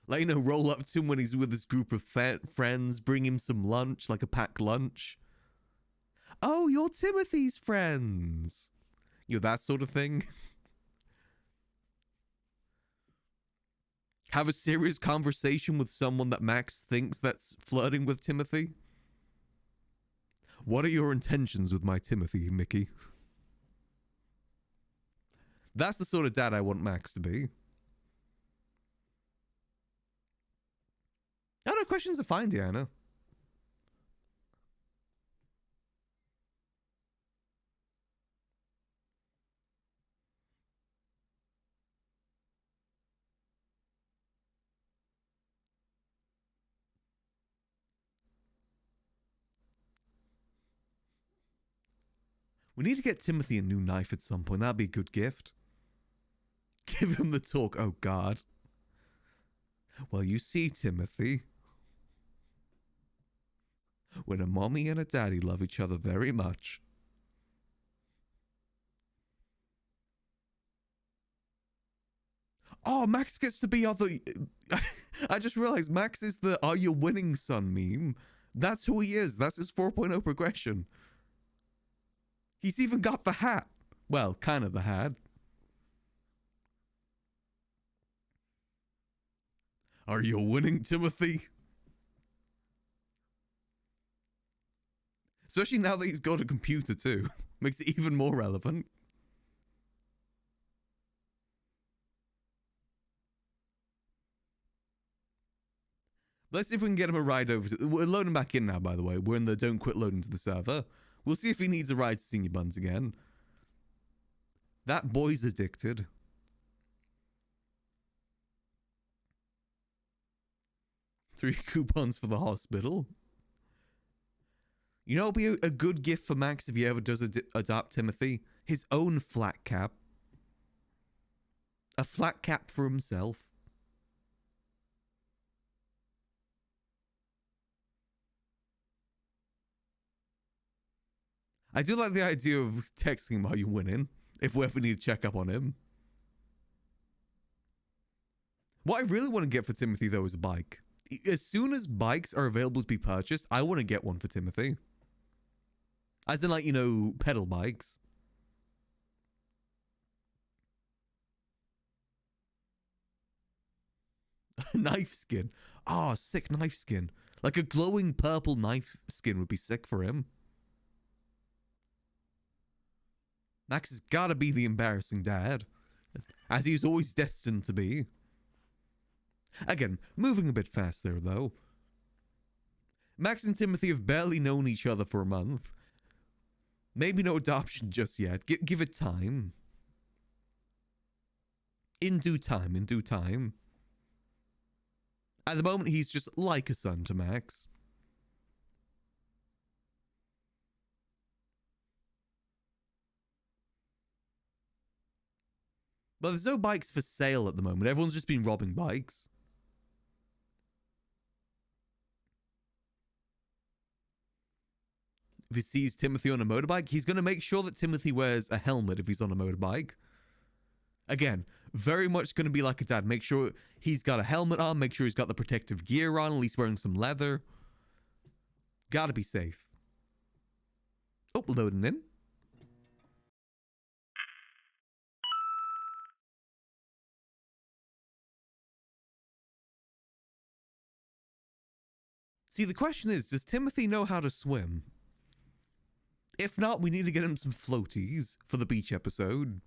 Like, you know, roll up to him when he's with his group of friends, bring him some lunch, like a packed lunch. Oh, you're Timothy's friends. You know, that sort of thing. Have a serious conversation with someone that Max thinks that's flirting with Timothy. What are your intentions with my Timothy, Mickey? That's the sort of dad I want Max to be. Oh, no, questions are fine, Deanna. We need to get Timothy a new knife at some point. That'd be a good gift. Give him the talk. Oh, God. Well, you see, Timothy. When a mommy and a daddy love each other very much. Oh, Max gets to be other... I just realized Max is the "Are you winning, son" meme. That's who he is. That's his 4.0 progression. He's even got the hat. Well, kind of the hat. Are you winning, Timothy? Especially now that he's got a computer too. Makes it even more relevant. Let's see if we can get him a ride over to... We're loading back in now, by the way. We're in the don't quit loading to the server. We'll see if he needs a ride to Senior Buns again. That boy's addicted. Three coupons for the hospital. You know, it'll be a good gift for Max if he ever does adopt Timothy. His own flat cap. A flat cap for himself. I do like the idea of texting him while you're winning, if we ever need to check up on him. What I really want to get for Timothy, though, is a bike. As soon as bikes are available to be purchased, I want to get one for Timothy. As in, like, you know, pedal bikes. Knife skin. Oh, sick knife skin. Like a glowing purple knife skin would be sick for him. Max has gotta be the embarrassing dad, as he's always destined to be. Again, moving a bit fast there, though. Max and Timothy have barely known each other for a month. Maybe no adoption just yet. Give it time. In due time, in due time. At the moment, he's just like a son to Max. But there's no bikes for sale at the moment. Everyone's just been robbing bikes. If he sees Timothy on a motorbike, he's going to make sure that Timothy wears a helmet if he's on a motorbike. Again, very much going to be like a dad. Make sure he's got a helmet on. Make sure he's got the protective gear on. At least wearing some leather. Gotta be safe. Oh, loading in. See, the question is, does Timothy know how to swim? If not, we need to get him some floaties for the beach episode.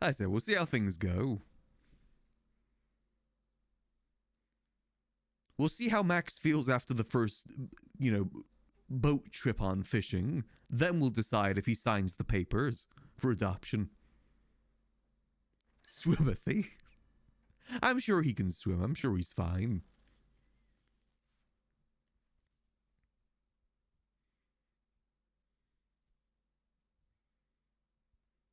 I said, we'll see how things go. We'll see how Max feels after the first, you know, boat trip on fishing. Then we'll decide if he signs the papers for adoption. Swimothy. I'm sure he can swim. I'm sure he's fine.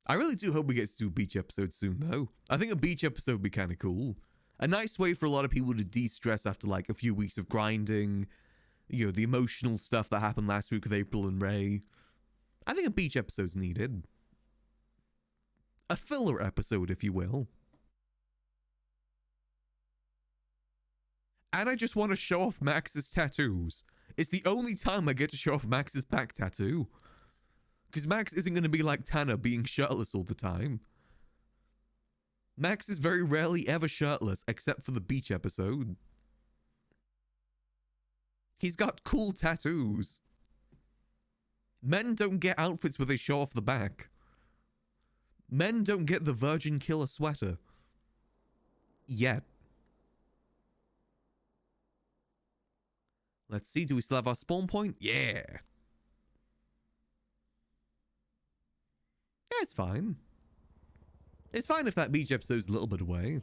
I really do hope we get to do a beach episode soon, though. I think a beach episode would be kind of cool. A nice way for a lot of people to de-stress after, like, a few weeks of grinding. You know, the emotional stuff that happened last week with April and Ray. I think a beach episode's needed. A filler episode, if you will. And I just want to show off Max's tattoos. It's the only time I get to show off Max's back tattoo. Because Max isn't going to be like Tanner, being shirtless all the time. Max is very rarely ever shirtless, except for the beach episode. He's got cool tattoos. Men don't get outfits where they show off the back. Men don't get the Virgin Killer sweater. Yet. Let's see, do we still have our spawn point? Yeah. Yeah, it's fine. It's fine if that beach episode's a little bit away.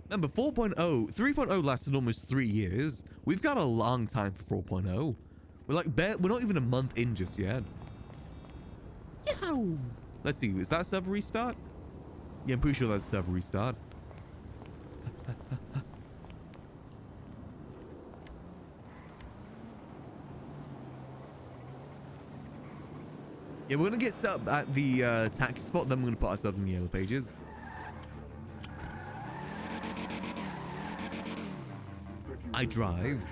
Remember, 4.0, 3.0 lasted almost 3 years. We've got a long time for 4.0. We're not even a month in just yet. Yow! Let's see, is that server restart? Yeah, I'm pretty sure that's server restart. Yeah, we're gonna get set up at the taxi spot, then we're gonna put ourselves in the yellow pages. I drive.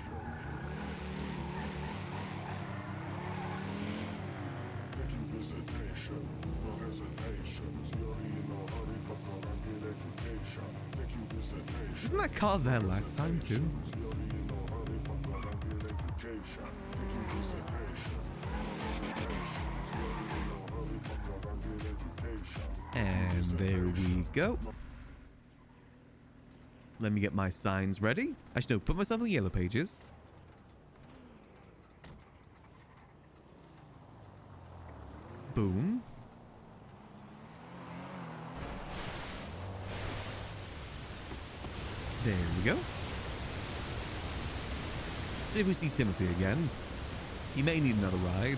Wasn't that car there last time too? And there we go. Let me get my signs ready. Actually, no, put myself in the yellow pages. Boom. There we go. See if we see Timothy again. He may need another ride.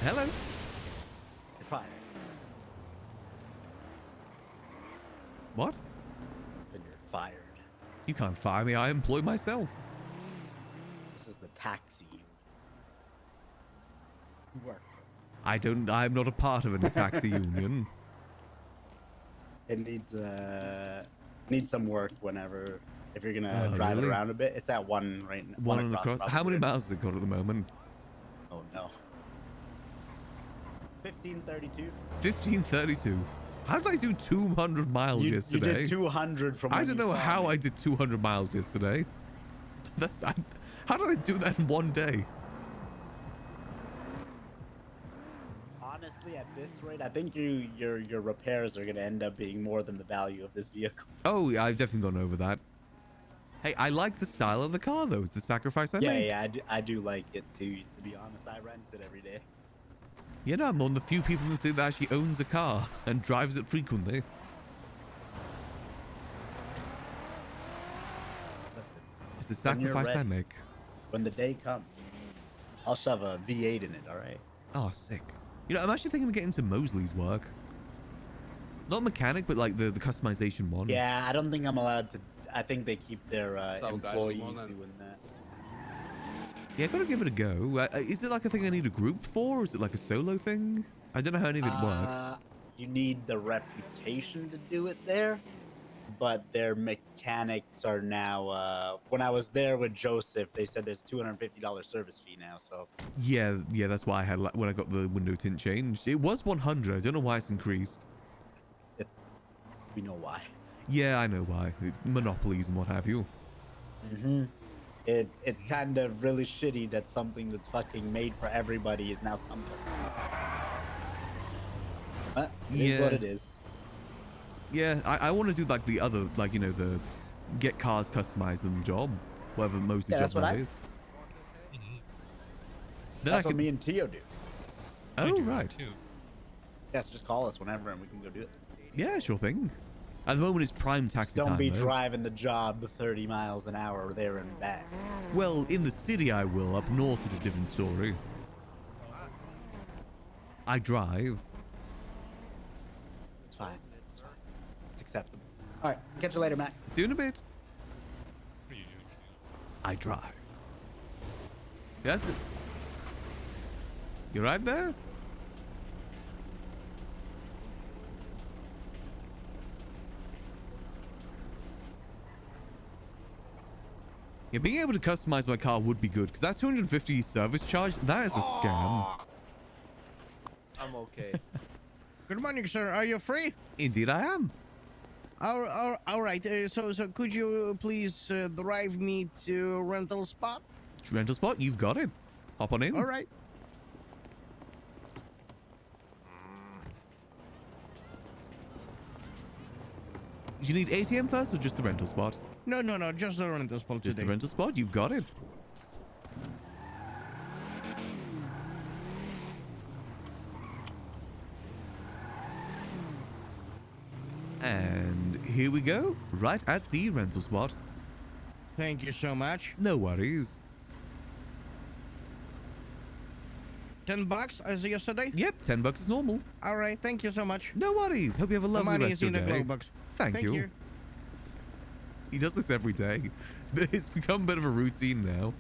Hello.
You're fired.
What?
Then you're fired.
You can't fire me. I employ myself.
This is the taxi union. You work.
I'm not a part of any taxi union.
It needs some work whenever if you're gonna drive
really?
it around a bit. It's at one right now.
One on the cross. How many miles has it got at the moment?
Oh no. 1532.
1532. How did I do 200 miles
You
yesterday?
did 200 from.
I
when
don't
you
know
saw
how
me.
I did 200 miles yesterday. How did I do that in one day?
Honestly, at this rate, I think your repairs are gonna end up being more than the value of this vehicle.
Oh, yeah, I've definitely gone over that. Hey, I like the style of the car, though. It's the sacrifice I make.
Yeah, I do like it too. To be honest, I rent it every day.
You know, I'm one of the few people in the city that actually owns a car and drives it frequently.
Listen,
It's the
when you're
sacrifice I
ready,
make.
when the day comes, I'll shove a V8 in it. All right.
Oh, sick. You know, I'm actually thinking of getting into Mosley's work. Not mechanic, but like the customization one.
Yeah, I don't think I'm allowed to. I think they keep their employees doing that.
Yeah, gotta give it a go. Is it like a thing I need a group for, or is it like a solo thing? I don't know how any of it works.
You need the reputation to do it there, but their mechanics are now. When I was there with Joseph, they said there's $250 service fee now. So
Yeah, that's why I had when I got the window tint changed. It was 100. I don't know why it's increased.
we know why.
Yeah, I know why. Monopolies and what have you.
It's kind of really shitty that something that's fucking made for everybody is now something. But it is what it is.
Yeah, I want to do like the other, like, you know, the get cars customized in the job, whatever most of the
Yeah,
job
that's what
that
I-
is. Then
That's
I
what
can.
me and Tio do.
Oh right.
Yeah, so just call us whenever and we can go do it.
Yeah, sure thing. At the moment, it's prime taxi
Don't
time.
be
though.
driving the job 30 miles an hour there and back.
Well, in the city I will. Up north is a different story. I drive.
It's fine. It's fine. It's acceptable. All right. Catch you later, Max.
See you in a bit. I drive. That's it. You right there? Yeah, being able to customize my car would be good, because that 250 service charge, that is a scam.
I'm okay.
Good morning, sir. Are you free?
Indeed I am.
All right. So could you please drive me to rental spot?
Rental spot, you've got it. Hop on in.
All right.
Do you need ATM first or just the rental spot?
No. Just the rental spot
Just
today.
the rental spot, you've got it. And here we go, right at the rental spot.
Thank you so much.
No worries.
$10 as yesterday.
Yep, $10 is normal.
All right. Thank you so much.
No worries. Hope you have a
The
lovely
money
rest
is
of
in
your
the
day.
glove box.
Thank you. He does this every day. It's become a bit of a routine now.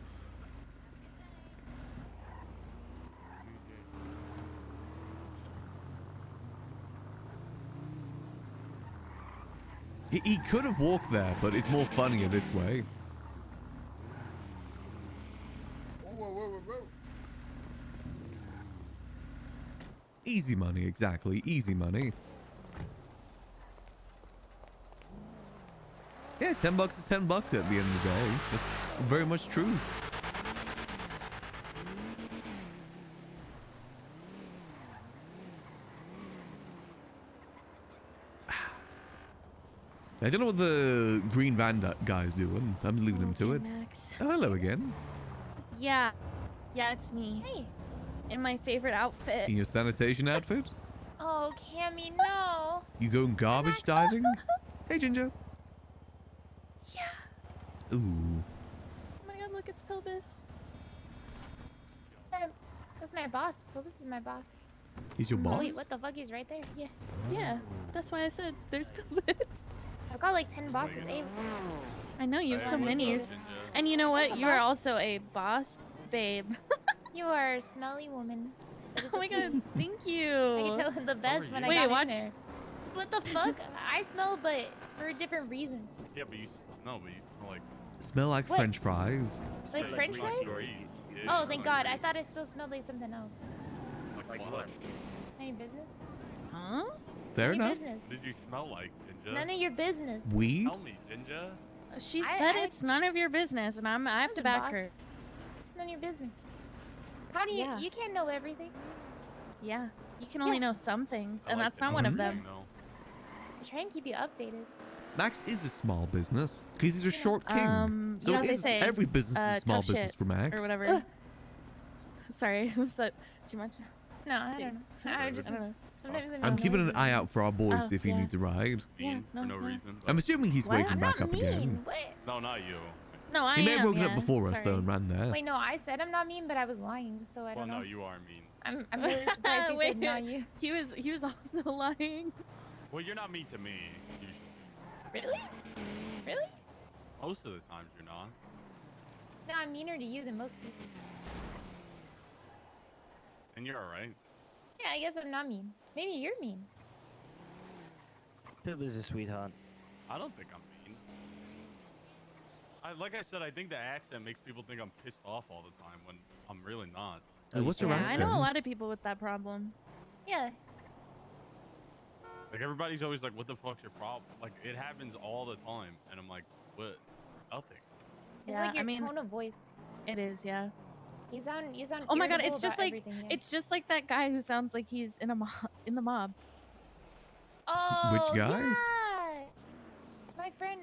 He could have walked there, but it's more funnier this way.
Whoa.
Easy money, exactly. Easy money. Yeah, $10 is $10 at the end of the day. That's very much true. I don't know what the green van guy's doing. I'm leaving him to it.
Max.
Oh, hello again.
Yeah. Yeah, it's me.
Hey.
In my favorite outfit.
In your sanitation outfit?
Oh, Cammy, no.
You going garbage diving? Hey, Ginger.
Yeah.
Ooh.
Oh my god, look, it's Pilbus.
That's my boss. Pilbus is my boss.
He's your boss?
Oh, wait, what the fuck? He's right there. Yeah.
Yeah, that's why I said there's Pilbus.
I've got like 10 bosses. Babe.
I know, you have so many.
Ninja.
And you know
What's
what?
a
You are
boss?
also a boss, babe.
You are a smelly woman. But it's
Oh my
okay.
god, thank you.
I can tell the best when I
Wait,
got
watch.
in there. What the fuck? I smell, but it's for a different reason.
Yeah, but you smell like
Smell like
What?
French fries.
Like French fries? Oh, thank God. I thought it still smelled like something else.
Like what?
None of your business?
Huh?
Fair
None of your
enough.
business.
Did you smell like, Ginger?
None of your business.
Weed?
Tell me, Ginger.
She
I-
said
I-
it's none of your business, and I have
I'm
to
the
back
boss.
her.
None of your business. How do you?
Yeah.
You can't know everything.
Yeah, you can only
Yeah.
know some things,
I
and
like
that's
to
not
know
one of
everything,
them.
though.
I try and keep you updated.
Max is a small business because he's a short king. So
you know
it
what they
is,
say,
every business is a small
tough shit,
business for Max.
or whatever. Sorry, was that too much?
No, I don't know. I just
I don't know.
sometimes
I'm keeping an eye out for our boys
Oh,
if he
yeah.
needs a ride.
Yeah,
Mean
no,
for no
yeah.
reason.
I'm
but-
assuming he's
What?
waking
I'm
back
not
up
mean.
again.
What?
No, not you.
No, I
He may have
am,
woken
yeah.
up before us though
Sorry.
and ran there.
Wait, no. I said I'm not mean, but I was lying, so I
Well,
don't
no,
know.
you are mean.
I'm really surprised you
Wait,
said not you.
He was also lying.
Well, you're not mean to me. Usually.
Really? Really?
Most of the times you're not.
No, I'm meaner to you than most people.
And you're alright.
Yeah, I guess I'm not mean. Maybe you're mean.
Pilbus is a sweetheart.
I don't think I'm mean. Like I said, I think the accent makes people think I'm pissed off all the time when I'm really not.
Hey, what's your
Yeah, I
accent?
know a lot of people with that problem.
Yeah.
Like everybody's always like, "What the fuck's your problem?" Like it happens all the time, and I'm like, "What? Nothing."
It's
Yeah,
like your
I mean,
tone of voice.
It is, yeah.
You sound.
Oh my god,
irritable
it's just
about
like
everything, yeah.
it's just like that guy who sounds like he's in the mob.
Oh,
guy?
Yeah. My friend,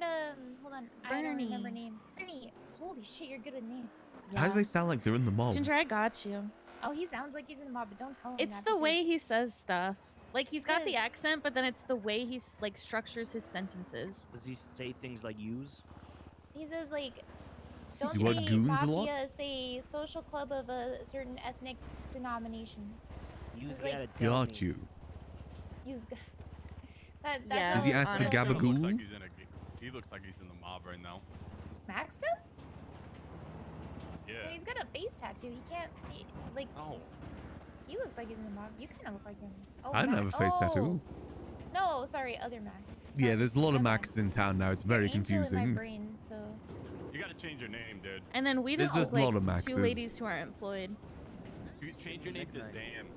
hold on. I don't remember
Bernie.
names. Bernie. Holy shit, you're good at names.
How do they sound like they're in the mob?
Ginger, I got you.
Oh, he sounds like he's in the mob, but don't tell him
It's
that
the
because-
way he says stuff. Like he's got the
Yes.
accent, but then it's the way he like structures his sentences.
Does he say things like use?
He says like, don't
he what,
say
goons a lot?
mafia, say social club of a certain ethnic denomination.
Use
It's like-
gotta tell
Got
me.
you.
Use. That's
Yeah.
Does he
all-
ask for
honestly.
He looks
gabagool?
like he's in a. He looks like he's in the mob right now.
Max does?
Yeah.
He's got a face tattoo. He can't. Like,
No.
he looks like he's in the mob. You kind of look like him. Oh,
I don't have a face tattoo.
No, sorry, other Max. It's
Yeah,
not-
there's a lot of
not that.
Maxes in town now. It's
You're
very
Angel in my
confusing.
brain, so.
You gotta change your name, dude.
And then we
There's
just
just
look
a
like
lot of Maxes.
two ladies who aren't employed.
You change your name to
Nickname.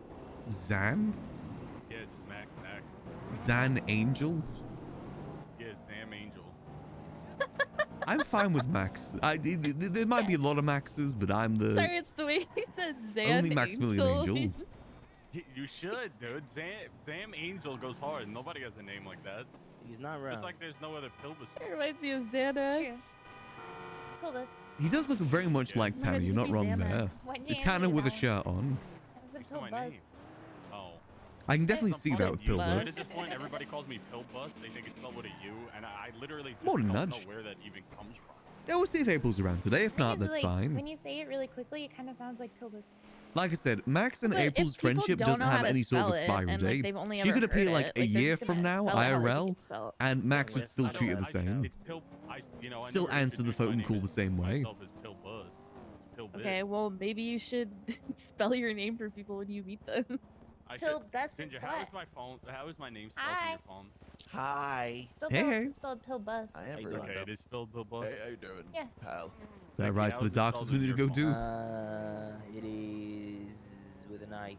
Zan.
Zan?
Yeah, just Max.
Zan Angel?
Yeah, Sam Angel.
I'm fine with Max. There might be a lot of Maxes, but I'm the
Sorry, it's the way he said Zan.
only Maximillian Angel.
You should, dude. Sam Angel goes hard. Nobody has a name like that.
He's not wrong.
Just like there's no other Pilbus.
It reminds me of
True.
Xanax.
Pilbus.
He does look very much like
Why
Tanner.
did
You're
he
not
be
wrong
Xanax?
there.
Why'd you
The
answer
Tanner with a
that one?
shirt on.
That's a
Next to
Pill
my
Buzz.
name. Oh.
I can definitely
Some
see that
fucking
with
user-
Pilbus.
At this point, everybody calls me Pilbus. They think it's spelled with a U, and I literally just
More than
don't
nudge.
know where that even comes from.
Yeah, we'll see if April's around today. If not,
Thing is,
that's
like,
fine.
When you say it really quickly, it kind of sounds like Pilbus.
Like I said, Max and
But if
April's
people
friendship
don't
doesn't
know how
have
to
any sort of
spell it,
expiry
and, like,
date.
they've only
She
ever
could appear
heard
like
it,
a
like, they're
year
just
from
gonna
now,
spell it how they
IRL,
can spell it.
and Max would
Yes,
still
I
treat her
don't
the
like
same.
It's Pil. I
Still
never
answer the
introduced my
phone
name
call
as
the same way.
Myself as Pilbus. It's Pilbus.
Okay, well maybe you should spell your name for people when you meet them.
I
Pill
should.
Bus and
Ginger, how is
Slut.
my phone? How is my name spelled
Hi.
on your phone?
Hi.
Still
Hey.
spelled Pill Buzz.
I am
Hey,
very
Okay, it is spelled Pilbus.
Hey, how you doing,
Yeah.
pal?
Is that
Vicky,
right
how
to the
is it
darkness
spelled
we need to
with
go
your
do?
It is with an I.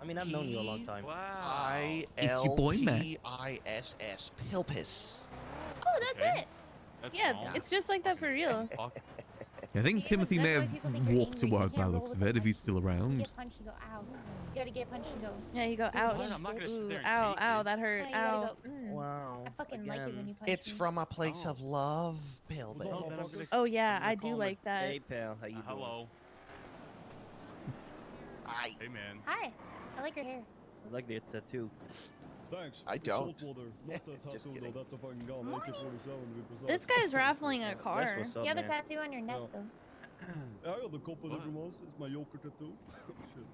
I mean, I've known you a long time.
Wow.
It's your boy, Max.
ILPISS. Pilpis.
Oh, that's
Okay.
it.
That's
Yeah,
wrong.
it's just like that for real.
Fuck.
I think Timothy may
That's why
have
people think you're
walked to
angry. You
work by
can't
the
roll
looks
with
of
a
it, if he's
punch.
still
You
around.
get punched, you go, ow. You gotta get punched and go.
Yeah, you go,
Dude,
ouch.
What? I'm not gonna sit there and
Ow,
take
ow,
it.
that hurt.
Yeah, you gotta
Ow.
go,
Wow.
I fucking like it when you punch
It's
me.
from a place
Oh.
of love, Pale
Well,
Bear.
then I'm gonna-
Oh yeah,
I'm gonna
I do
call him
like that.
Hey, pal, how you doing?
Hello. Hey, man.
Hi. I like your hair.
I like the tattoo.
Thanks.
I don't.
Just kidding. That's a fucking gun.
Morning.
AK-47 to be precise.
This guy's raffling a car.
That's what's up,
You have a
man.
tattoo on your neck,
Yeah.
though.
I got a couple different ones. It's my Joker tattoo. Shit.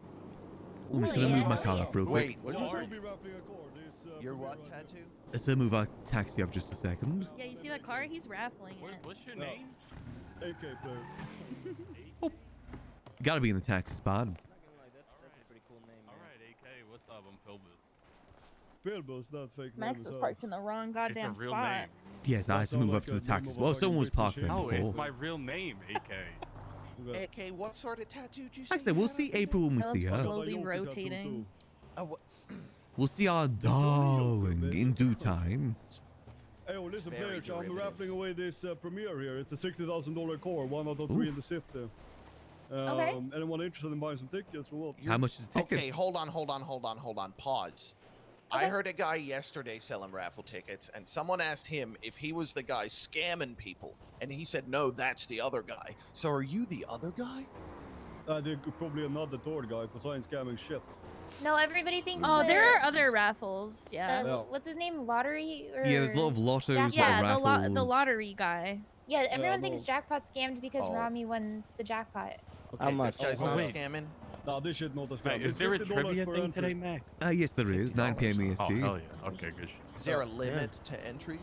I'm just
Oh,
gonna
yeah.
move my car up real quick.
Wait,
We're
What
just
are
gonna be raffling a car. This,
your
premiere
what
right now.
tattoo?
Let's move our taxi up just a second.
Yeah, you see that car? He's raffling it.
What's your
No.
name?
AK player.
Gotta be in the taxi spot.
That's a pretty cool name, man.
Alright, AK, what's up? I'm Pilbus.
Bilbo's that fake
Max
name
was
as
parked in the wrong goddamn
It's a real
spot.
name.
Yes, I had to
sound
move
like
up to
a
the taxi
name of
spot.
a
Someone was
fucking
parked there
British
No,
before.
it's my real name, AK.
Okay.
AK, what sort of tattoo did you say?
Like I said,
you
we'll
had
see
on
April when we
I
see
love
her.
slowly
Joker tattoo
rotating.
there? What?
We'll see our darling in due time.
Hey, oh, listen,
Very
players, I'm
derivative.
raffling away this premiere here. It's a $60,000 car, 1 out of 3 in the city.
Okay.
Anyone interested in buying some tickets or what?
How much is the ticket?
Okay, hold on. Pause. I heard a guy yesterday selling raffle tickets, and someone asked him if he was the guy scamming people, and he said, no, that's the other guy. So are you the other guy?
They're probably another tour guy, because I ain't scamming shit.
No, everybody thinks
Oh,
the,
there are other raffles. Yeah.
Yeah.
what's his name? Lottery? Or...
Yeah, there's a lot of lottos,
Jack-
Yeah,
lot of raffles.
the lottery guy.
Yeah, everyone
no.
thinks jackpot scammed because
Oh.
Rami won the jackpot.
Okay,
How much?
this guy's
Oh,
not
wait.
scamming?
Nah, this shit not a scam.
Mate, is
It's
there a
$50
trivia
per
thing
entry.
today, Mac?
Yes, there is. 9 p.m.
Oh,
EST.
hell yeah. Okay, good shit.
Is there a limit to entries?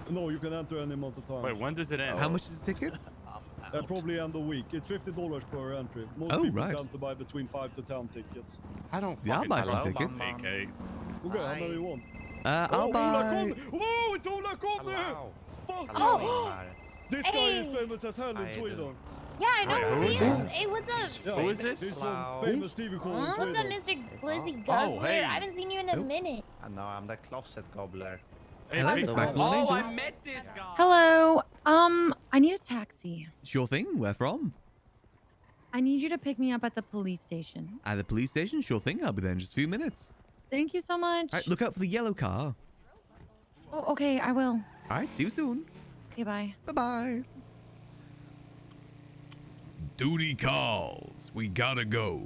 No, you can enter any amount of time.
Wait, when does it end?
How much is the ticket?
I'm out.
Probably end of week. It's $50 per entry. Most
Oh,
people
right.
tend to buy between 5 to 10 tickets.
I don't
Yeah, I'll
fucking
buy
know.
some tickets.
AK.
Okay, how many you want?
I'll
Ola
buy.
Conde! Whoa, it's Ola Conde! Fuck!
Oh!
This guy is
Hey!
famous as hell in Sweden.
Yeah, I know
Wait,
who
who
he
is
is.
this?
Hey, what's up?
Yeah,
Who is this?
He's from famous TV show in
What's up,
Sweden.
Mr. Glizzy
Oh,
Guzzler?
hey.
I haven't seen you in a
Oh.
minute.
No, I'm the closet gobbler.
Hey,
Hello,
Big
Miss
Bro.
Maximillian
Oh,
Angel.
I met this guy.
Hello. I need a taxi.
Sure thing. Where from?
I need you to pick me up at the police station.
At the police station? Sure thing. I'll be there in just a few minutes.
Thank you so much.
All right, look out for the yellow car.
Oh, okay, I will.
All right, see you soon.
Okay, bye.
Bye-bye. Duty calls. We gotta go.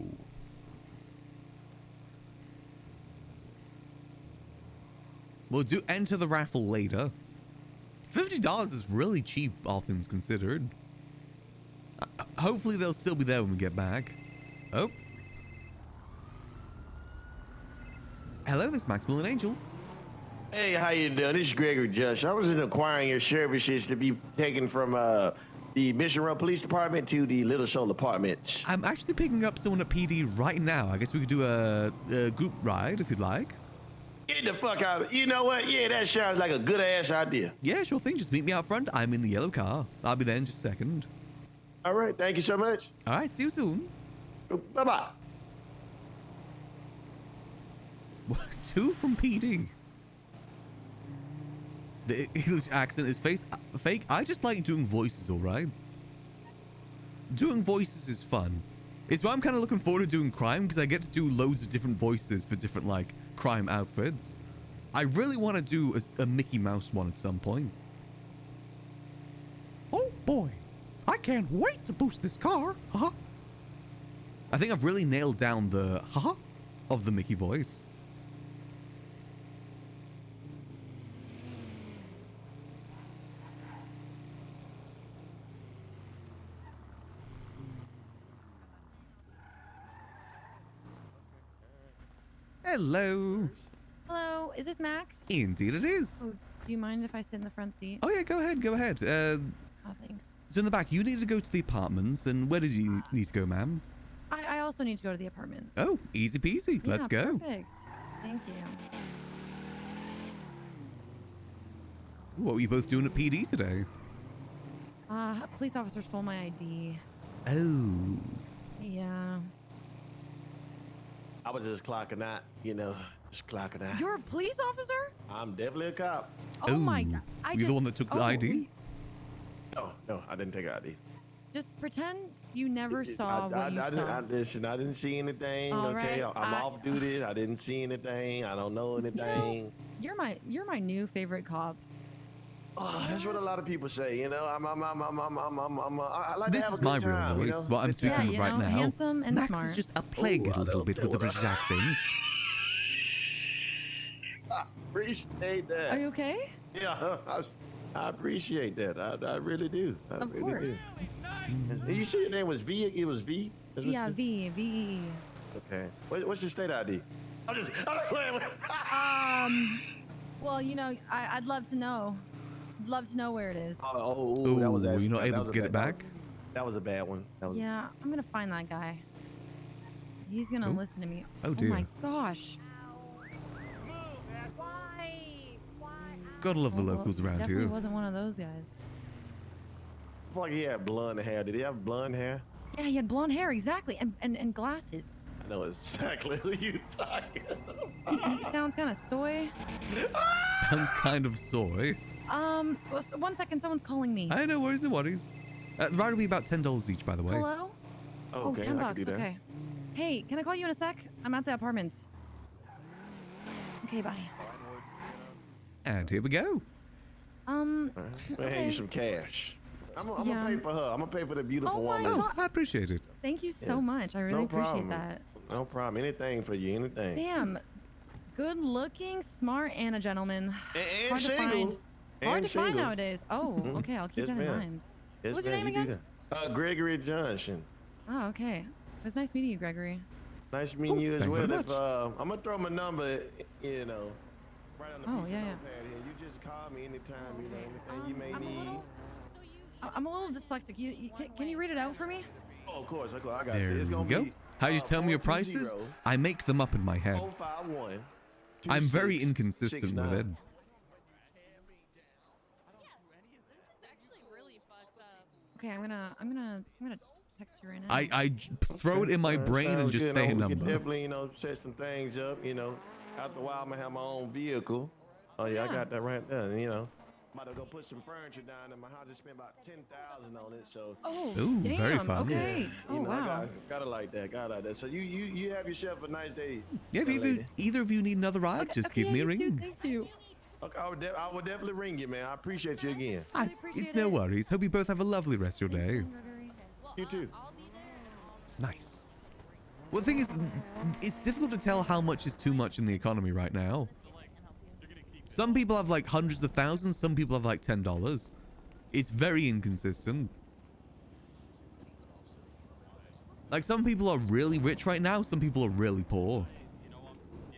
We'll do enter the raffle later. $50 is really cheap, all things considered. Hopefully they'll still be there when we get back. Oh. Hello, this is Maximillian Angel.
Hey, how you doing? This is Gregory Judge. I was inquiring your services to be taken from the Mission Row Police Department to the Little Soul Apartments.
I'm actually picking up someone at PD right now. I guess we could do a group ride if you'd like.
Get the fuck out. You know what? Yeah, that sounds like a good ass idea.
Yeah, sure thing. Just meet me out front. I'm in the yellow car. I'll be there in just a second.
All right. Thank you so much.
All right. See you soon.
Bye-bye.
2 from PD. The English accent is fake. I just like doing voices, all right? Doing voices is fun. It's why I'm kind of looking forward to doing crime, because I get to do loads of different voices for different, like, crime outfits. I really want to do a Mickey Mouse one at some point. Oh, boy. I can't wait to boost this car. Haha. I think I've really nailed down the haha of the Mickey voice. Hello.
Hello, is this Max?
Indeed it is.
Oh, do you mind if I sit in the front seat?
Oh yeah, go ahead, go ahead.
Oh, thanks.
So in the back, you need to go to the apartments, and where did you need to go, ma'am?
I also need to go to the apartment.
Oh, easy peasy. Let's
Yeah,
go.
Perfect. Thank you.
What were you both doing at PD today?
A police officer stole my ID.
Oh.
Yeah.
I was just clocking out, you know, just clocking out.
You're a police officer?
I'm definitely a cop.
Oh, my god.
You're the one that took the ID?
No, I didn't take an ID.
Just pretend you never saw what you
I
saw.
didn't see anything.
All
Okay,
right,
I'm off duty. I didn't see anything. I don't know anything.
You're my new favorite cop.
Oh, that's what a lot of people say. You know, I like
This
to have
is
a
my
good
real
time, you
voice.
know?
What I'm
Good
speaking
time.
with right now.
handsome and
Max
smart.
is just a plague a little bit with the British accent.
I appreciate that.
Are you okay?
Yeah, I appreciate that. I really do. I
Of
really
course.
do. You see your name was V? It was V? That's what
Yeah,
you-
V.
Okay. What's your state ID? I'm just playing with
Well, you know, I'd love to know. I'd love to know where it is.
Oh, that was
Ooh,
actually,
you're not
that
able
was
to
a
get it
bad-
back?
That was a bad one. That was
Yeah, I'm gonna find that guy. He's gonna
Ooh.
listen to me.
Oh,
Oh
dear.
my gosh.
Gotta love the
Oh, well,
locals around
definitely
here.
wasn't one of those guys.
It's like he had blonde hair. Did he have blonde hair?
Yeah, he had blonde hair, exactly, and glasses.
I know exactly who you talking about.
He sounds kind of soy.
Sounds kind of soy.
One second, someone's calling me.
I know, worries, no worries. The ride will be about $10 each, by the way.
Hello?
Oh,
Oh,
okay,
10
I can
bucks.
do that.
Okay. Hey, can I call you in a sec? I'm at the apartments. Okay, bye.
And here we go.
I'm gonna hand you
Okay.
some cash. I'm
Yeah.
gonna pay for her. I'm gonna pay for the beautiful
Oh my
woman.
God.
I appreciate it.
Thank you so
Yeah.
much. I really
No
appreciate
problem.
that.
No problem. Anything for you. Anything.
Damn. Good looking, smart, and a gentleman.
And
Hard to
single.
find. Hard
And
to find
single.
nowadays. Oh,
Mhm.
okay. I'll keep
Yes,
that in
ma'am.
mind.
Yes,
What's your
ma'am,
name
you do
again?
that. Gregory Johnson.
Oh, okay. It was nice meeting you, Gregory.
Nice meeting you as
thank you
well.
very
If,
much.
I'm gonna throw my number, you know, right on the
Oh,
piece
yeah,
of
yeah.
notepad here. You just call me anytime, you know, anything you may
I'm a
need.
little- I'm a little dyslexic. Can you read it out for me?
Oh, of course, I got
There
you. It's
we
gonna
go.
be,
How you tell me your prices? I make them up in my head.
451.
I'm very inconsistent with it.
2669.
Okay, I'm gonna text you right now.
I throw it in my brain and
Sounds
just
good.
say a
We can
number.
definitely, you know, set some things up. You know, after a while, I'm gonna have my own vehicle. Oh yeah, I
Yeah.
got that right there. You know, about to go put some furniture down in my house. I spent about 10,000 on it. So.
Oh,
Ooh,
damn.
very fun.
Okay.
You
Oh,
know,
wow.
Gotta like that. Gotta like that. So you have yourself a nice day.
Yeah, if
young lady.
either of you need another ride, just give me a
you too,
ring.
Thank you.
Okay, I will definitely ring you, man. I appreciate you again.
It's no worries. Hope you both have a lovely rest of your day.
You too.
Nice. Well, the thing is, it's difficult to tell how much is too much in the economy right now. Some people have like hundreds of thousands. Some people have like $10. It's very inconsistent. Like some people are really rich right now. Some people are really poor.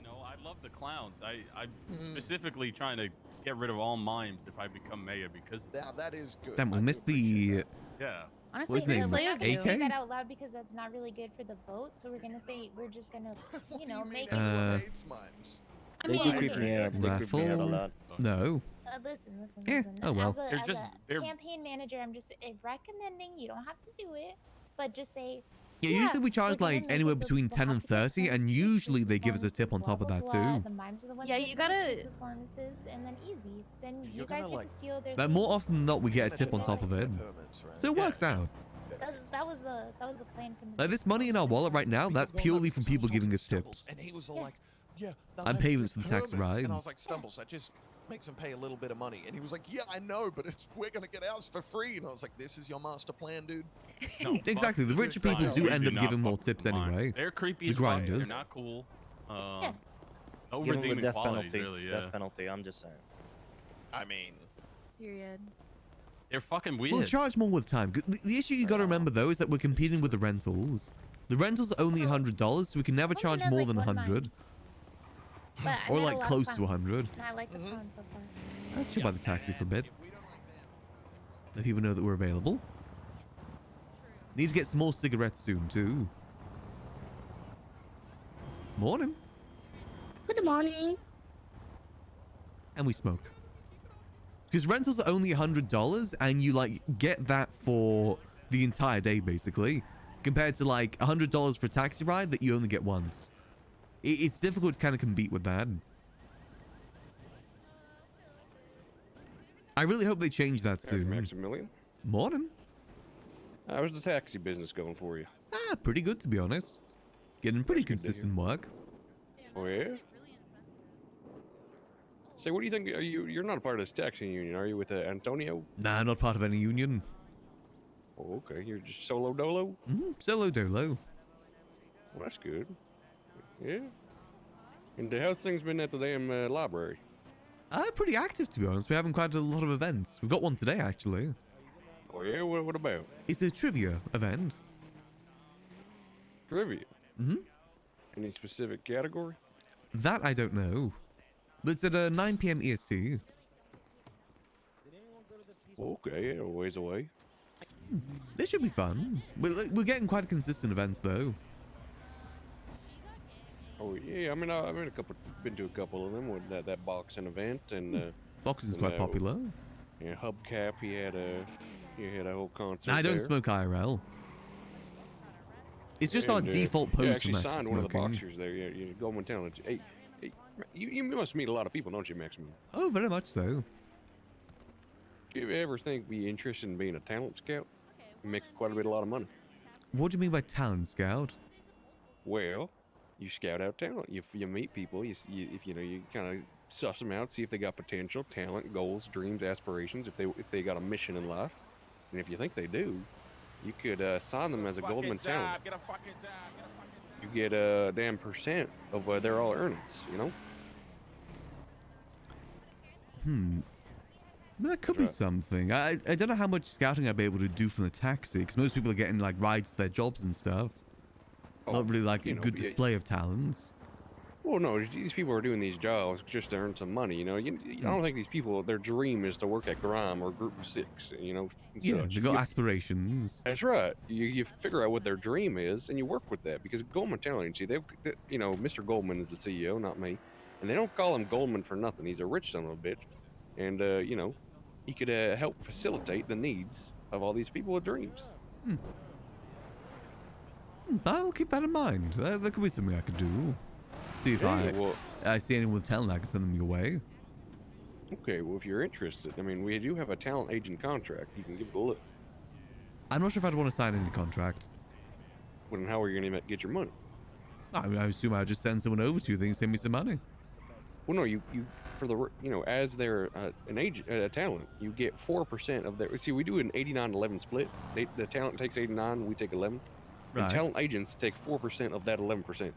I love the clowns. I'm specifically trying to get rid of all mimes if I become mayor because
Now that is good.
Damn, we missed the.
yeah.
Honestly,
What's his name?
we're not gonna
AK?
say that out loud because that's not really good for the vote. So we're gonna say we're just gonna, you know, make it.
AIDS mimes.
I
They
mean,
do creep me out. They creep me out a
Raffle?
lot.
No.
Listen.
Eh, oh well.
As a,
They're
as
just-
a
they're-
campaign manager, I'm just recommending. You don't have to do it, but just say.
Yeah, usually we charge
we're gonna
like
make
anywhere
it so
between
people
10
have
and
to get
30, and usually they give us a tip on top of that
blah,
too.
The mimes are the ones
Yeah,
who
you
have to
gotta-
do performances, and then easy. Then you
You're
guys
gonna,
get
like-
to steal their.
But
thing.
more often than not, we get a tip on top of it. So it works out.
That was the plan from the.
Like this money in our wallet right now, that's purely from people giving us tips.
And he was all like, "Yeah, they'll
And
have
payments for the taxi
permits." And I
rides.
was like, "Stumbles, that just makes them pay a little bit of money." And he was like, "Yeah, I know, but we're gonna get ours for free." And I was like, "This is your master plan, dude."
No,
Exactly, the richer people
fuck
do
them.
end up
not
giving more
fuck
tips
with mine.
anyway.
They're creepy
The
as fuck.
grinders.
They're not cool.
Yeah.
No
Give him the
redeeming
death
qualities,
penalty.
really. Yeah.
Death penalty. I'm just saying.
I mean,
Period.
They're fucking weird.
We'll charge more with time. The issue you gotta remember though is that we're competing with the rentals. The rentals are only $100, so we can never charge more than 100.
But I
Or
met a
like
lot of
close to
clowns,
100.
And I like the clowns so far.
Let's chill by the taxi for a bit. Let people know that we're available. Need to get some more cigarettes soon too. Morning.
Good morning.
And we smoke. Because rentals are only $100 and you like get that for the entire day basically. Compared to like $100 for a taxi ride that you only get once. It's difficult to kind of compete with that. I really hope they change that soon.
Maximillian?
Morning.
How's the taxi business going for you?
Pretty good to be honest. Getting pretty
That's good to
consistent work.
Oh yeah. Say, what do you think? You're not a part of this taxi union, are you? With Antonio?
Nah, not part of any union.
Oh, okay. You're just solo dolo.
Solo dolo.
Well, that's good. Yeah. And how's things been at the damn library?
Pretty active to be honest. We're having quite a lot of events. We've got one today actually.
Oh yeah. What about?
It's a trivia event.
Trivia.
Mm-hmm.
Any specific category?
That I don't know. But it's at 9 p.m. EST.
Okay, yeah, a ways away.
This should be fun. We're getting quite consistent events though.
Oh yeah, I mean I've been to a couple of them with that boxing event and.
Boxing is quite popular.
Yeah, Hubcap. He had a whole concert.
I don't
there.
smoke IRL. It's just our default post.
You actually
from
signed
after
one of the
smoking.
boxers there. Yeah, Goldman Talent. Hey, you must meet a lot of people, don't you, Maximillian?
Oh, very much so.
Do you ever think be interested in being a talent scout? You make quite a lot of money.
What do you mean by talent scout?
Well, you scout out talent. You meet people. You kind of suss them out, see if they got potential, talent, goals, dreams, aspirations. If they got a mission in life, and if you think they do, you could sign them as a Goldman Talent.
Get a fucking job.
You get a damn percent of their all earnings. You know.
That could be something. I don't know how much scouting I'd be able to do from the taxi, because most people are getting like rides to their jobs and stuff. Not really like a good display of talents.
Well, no, these people are doing these jobs just to earn some money. You know, I don't think these people, their dream is to work at Grime or Group 6. You know, and
Yeah,
such.
they got aspirations.
That's right. You figure out what their dream is, and you work with that. Because Goldman Talent, see, Mr. Goldman is the CEO, not me, and they don't call him Goldman for nothing. He's a rich son of a bitch, and he could help facilitate the needs of all these people with dreams.
I'll keep that in mind. That could be something I could do. See if I see anyone with talent, I can send them your way.
Okay, well, if you're interested, I mean, we do have a talent agent contract. You can give it a look.
I'm not sure if I'd want to sign any contract.
Well, then how are you going to get your money?
I mean, I assume I'd just send someone over to you, then send me some money.
Well, no, you for the as they're an agent, a talent, you get 4% of their. See, we do an 89-11 split. The talent takes 89, we take 11.
Right.
And talent agents take 4% of that 11%.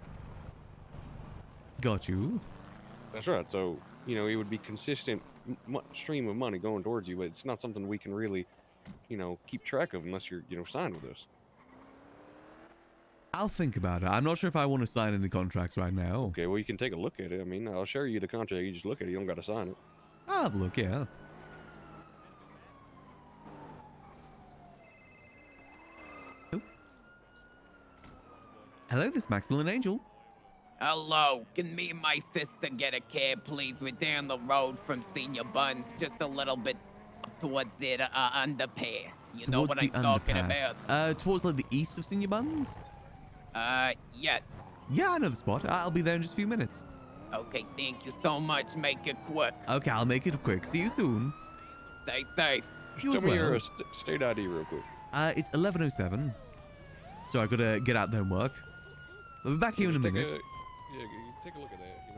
Got you.
That's right. So it would be consistent stream of money going towards you, but it's not something we can really, keep track of unless you're signed with us.
I'll think about it. I'm not sure if I want to sign any contracts right now.
Okay, well, you can take a look at it. I mean, I'll share you the contract. You just look at it. You don't got to sign it.
I'll have a look, yeah. Oh. Hello, this is Maximillian Angel.
Hello, can me and my sister get a cab, please? We're down the road from Senior Buns, just a little bit towards the underpass. You know what I'm talking about?
Towards like the east of Senior Buns?
Yes.
Yeah, I know the spot. I'll be there in just a few minutes.
Okay, thank you so much. Make it quick.
Okay, I'll make it quick. See you soon.
Stay safe.
Tell me your state ID real quick.
It's 11:07. So I gotta get out there and work. I'll be back here in a minute.
Take a look at that, and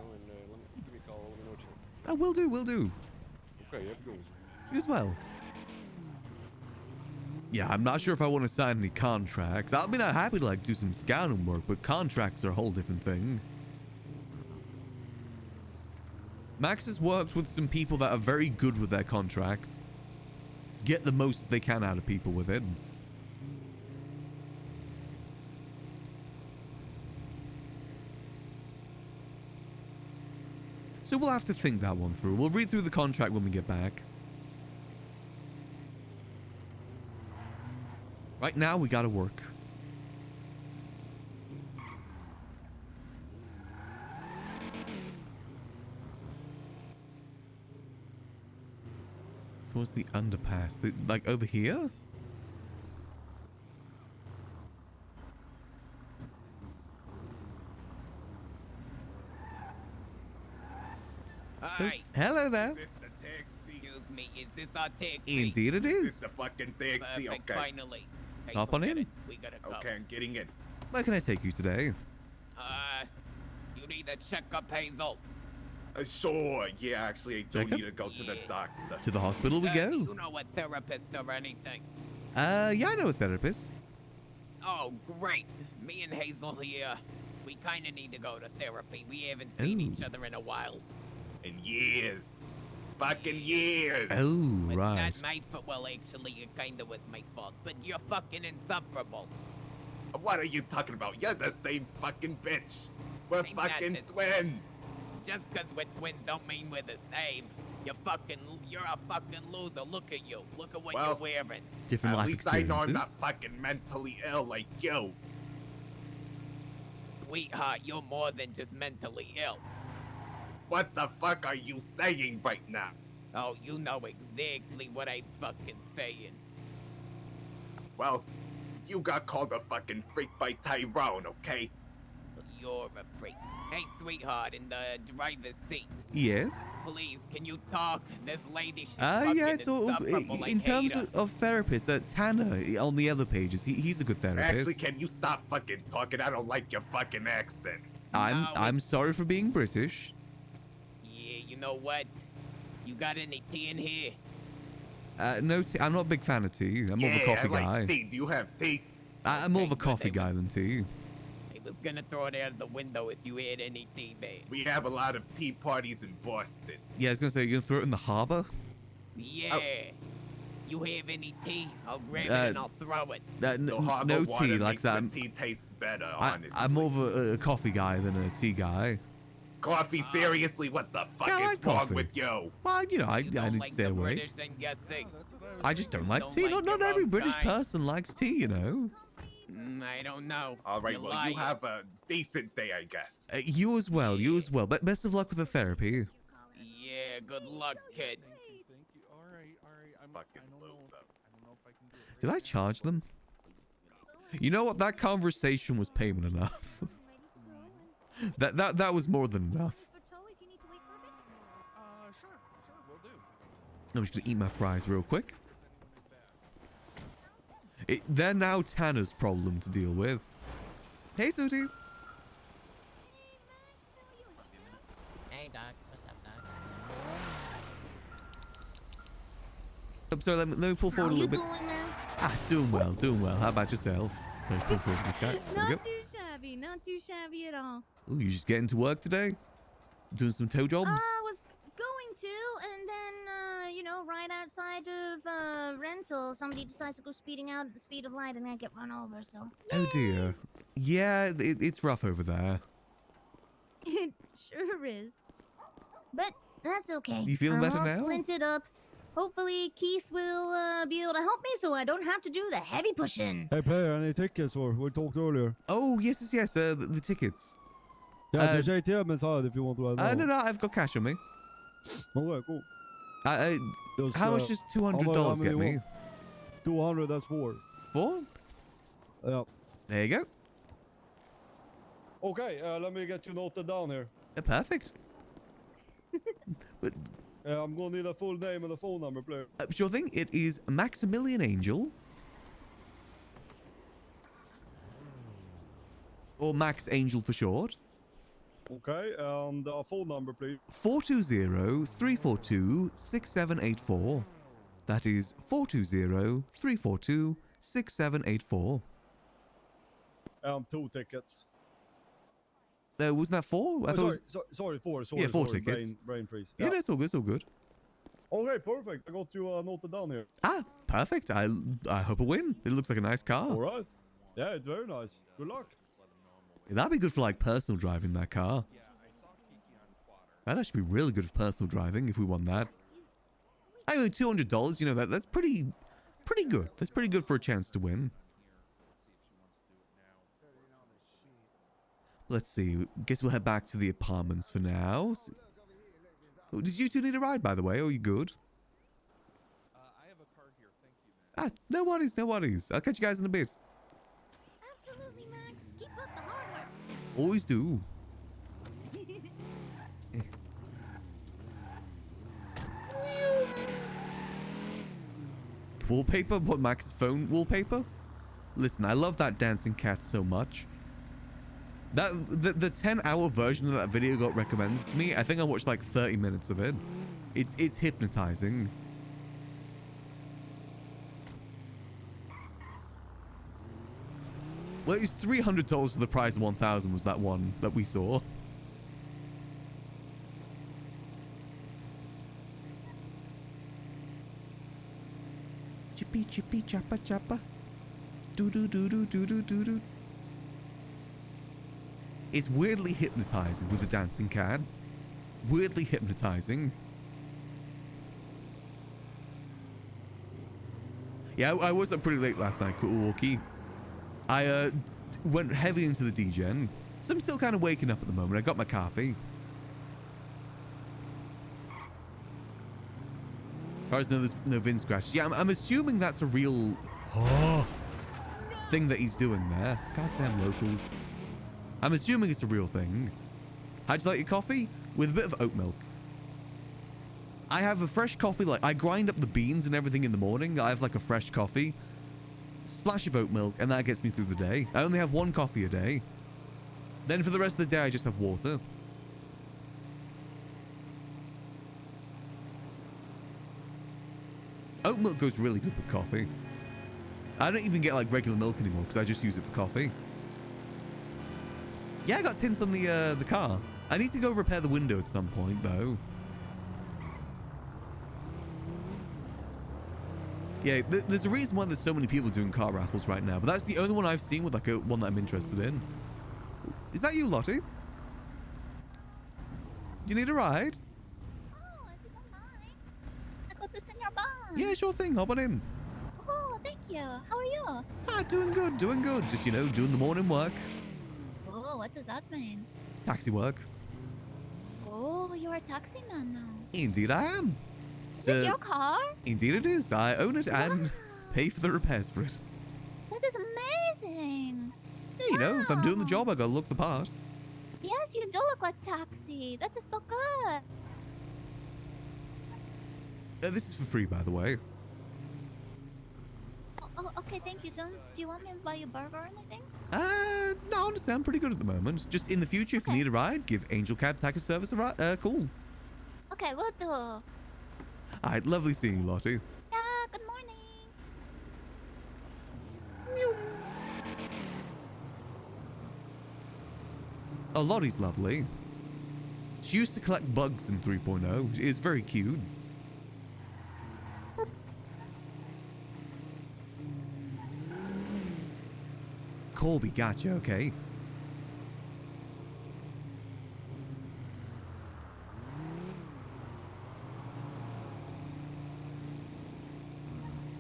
give me a call. Let me know what you think.
Oh, will do.
Okay, have a good one.
You as well. Yeah, I'm not sure if I want to sign any contracts. I mean, I'm happy to do some scouting work, but contracts are a whole different thing. Max has worked with some people that are very good with their contracts. Get the most they can out of people with it. So we'll have to think that one through. We'll read through the contract when we get back. Right now, we gotta work. Towards the underpass. Like over here?
Hi.
Hello there.
Excuse me. Is this our taxi?
Indeed it is.
It's the fucking taxi.
Perfect,
Okay.
finally. Hey,
Hop on
forget
in.
it. We gotta go.
Okay, I'm getting in.
Where can I take you today?
You need to check up Hazel.
Sure. Yeah, actually, I do
Jacob?
need to go to the doctor.
To the hospital we
Do
go.
you know a therapist or anything?
Yeah, I know a therapist.
Oh, great. Me and Hazel here. We kind of need to go to therapy. We haven't seen each other in a while.
In years. Fucking years.
Oh,
It's
right.
not my fault. Well, actually, it kind of was my fault. But you're fucking insufferable.
What are you talking about? You're the same fucking bitch. We're
I'm not
fucking
the-
twins.
Just because we're twins don't mean we're the same. You're a fucking loser. Look at you. Look at what
Well,
you're wearing.
Different
At
life
least I know I'm
experiences.
not fucking mentally ill like you.
Sweetheart, you're more than just mentally ill.
What the fuck are you saying right now?
Oh, you know exactly what I'm fucking saying.
Well, you got called a fucking freak by Tyrone, okay?
You're a freak. Hey, sweetheart, in the driver's seat.
Yes.
Please, can you talk? This lady, she's
Yeah,
fucking
it's all
insufferable. I
in terms
hate her.
of therapists. Tanner on the other pages, he's a good therapist.
Actually, can you stop fucking talking? I don't like your fucking accent.
I'm sorry for being British.
Yeah, you know what? You got any tea in here?
No tea. I'm not a big fan of tea. I'm more of a coffee
I like
guy.
tea. Do you have tea?
I'm more of a coffee guy than tea.
I was gonna throw it out of the window if you had any tea, man.
We have a lot of tea parties in Boston.
Yeah, I was gonna say, you're gonna throw it in the harbor?
Yeah. You have any tea? I'll grab it
Uh,
and I'll throw it.
No tea like that.
Tea tastes better, honestly.
I'm more of a coffee guy than a tea guy.
Coffee, seriously? What the fuck
Yeah, I
is
like
wrong
coffee.
with you?
Well, I need to
Like
stay
the
away.
British and guessing.
I just don't like
Don't
tea.
like
Not
your
every
own
British
kind.
person likes tea, you know.
I don't know.
All right,
You're
well,
lying.
you have a decent day, I guess.
You as well. You as well. But best of luck with the therapy.
Yeah, good luck, kid.
Fucking loser.
Did I charge them? You know what? That conversation was payment enough. that was more than enough. I'm just gonna eat my fries real quick. They're now Tanner's problem to deal with. Hey, Sooty.
Hey, Doc. What's up, Doc?
I'm sorry, let me pull forward a little bit. Doing well, doing well. How about yourself? Sorry, pull forward this guy. There we
Not
go.
too shabby. Not too shabby at all.
Ooh, you just getting to work today? Doing some toe jobs?
I was going to, and then, right outside of rental, somebody decides to go speeding out at the speed of light, and I get run over. So.
Oh dear. Yeah, it's rough over there.
It sure is. But that's okay.
You feeling better
I'm
now?
all splinted up. Hopefully, Keith will be able to help me, so I don't have to do the heavy pushing.
Hey, player, any tickets or we talked earlier?
Oh, yes. The tickets.
Yeah, just ATM inside if you want to ride
No, I've got cash on me.
Okay, cool.
How much does $200 get me?
200, that's 4.
4?
Yeah.
There you go.
Okay, let me get you noted down here.
Perfect.
I'm gonna need a full name and a phone number, player.
Sure thing. It is Maximillian Angel. Or Max Angel for short.
Okay, and a phone number, please.
420-342-6784. That is 420-342-6784.
2 tickets.
Wasn't that 4? I thought
Sorry, 4. Sorry,
yeah, 4
sorry.
tickets.
Brain freeze.
Yeah, no, it's all good. It's all good.
Okay, perfect. I got you noted down here.
Perfect. I hope I win. It looks like a nice car.
All right. Yeah, it's very nice. Good luck.
That'd be good for like personal driving, that car. That'd actually be really good for personal driving if we won that. I mean, $200, you know, that's pretty good. That's pretty good for a chance to win. Let's see. Guess we'll head back to the apartments for now. Did you two need a ride, by the way? Or are you good?
I have a car here. Thank you, man.
No worries, no worries. I'll catch you guys in a bit.
Absolutely, Max. Keep up the hard work.
Always do. wallpaper? What, Max's phone wallpaper? Listen, I love that dancing cat so much. The 10-hour version of that video got recommended to me. I think I watched like 30 minutes of it. It's hypnotizing. Well, it's $300 for the price of 1,000 was that one that we saw. Chippy chippy choppa choppa. Do do do do do do do do. It's weirdly hypnotizing with the dancing cat. Weirdly hypnotizing. Yeah, I was up pretty late last night, Walkie. I went heavy into the degen, so I'm still kind of waking up at the moment. I got my coffee. As far as there's no VIN scratches. Yeah, I'm assuming that's a real thing that he's doing there. Goddamn locals. I'm assuming it's a real thing. How'd you like your coffee? With a bit of oat milk. I have a fresh coffee, like I grind up the beans and everything in the morning. I have like a fresh coffee. Splash of oat milk, and that gets me through the day. I only have one coffee a day. Then for the rest of the day, I just have water. Oat milk goes really good with coffee. I don't even get like regular milk anymore because I just use it for coffee. Yeah, I got tints on the car. I need to go repair the window at some point though. Yeah, there's a reason why there's so many people doing car raffles right now, but that's the only one I've seen with like one that I'm interested in. Is that you, Lottie? Do you need a ride?
Oh, if you don't mind. I go to Senior Bond.
Yeah, sure thing. Hop on in.
Oh, thank you. How are you?
Ah, doing good, doing good. Just, you know, doing the morning work.
Oh, what does that mean?
Taxi work.
Oh, you're a taxi man now.
Indeed I am.
Is this your car?
Indeed it is. I own it and pay for the repairs for it.
That is amazing.
Yeah, you know, if I'm doing the job, I gotta look the part.
Yes, you do look like Taxi. That is so good.
This is for free, by the way.
Oh, okay, thank you. Do you want me to buy you a burger or anything?
No, honestly, I'm pretty good at the moment. Just in the future, if you need a ride, give Angel Cab Taxi Service a ride. Cool.
Okay, we'll do.
All right, lovely seeing you, Lottie.
Yeah, good morning.
Oh, Lottie's lovely. She used to collect bugs in 3.0. She is very cute. Colby, gotcha, okay.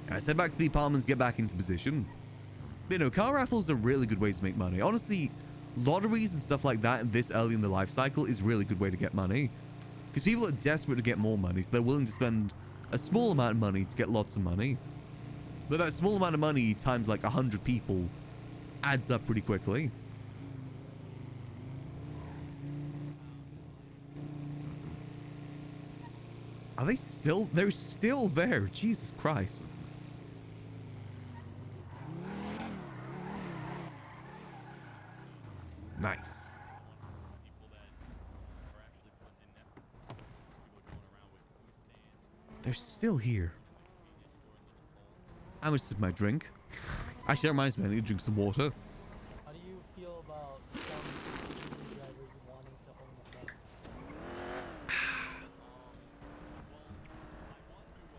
I step back to the apartments, get back into position. But, you know, car raffles are really good ways to make money. Honestly, lotteries and stuff like that this early in the life cycle is really good way to get money. Because people are desperate to get more money, so they're willing to spend a small amount of money to get lots of money. But that small amount of money times like 100 people adds up pretty quickly. Are they still? They're still there. Jesus Christ. Nice. They're still here. How much is my drink? Actually, that reminds me, I need to drink some water.
How do you feel about some Uber drivers wanting to own a bus?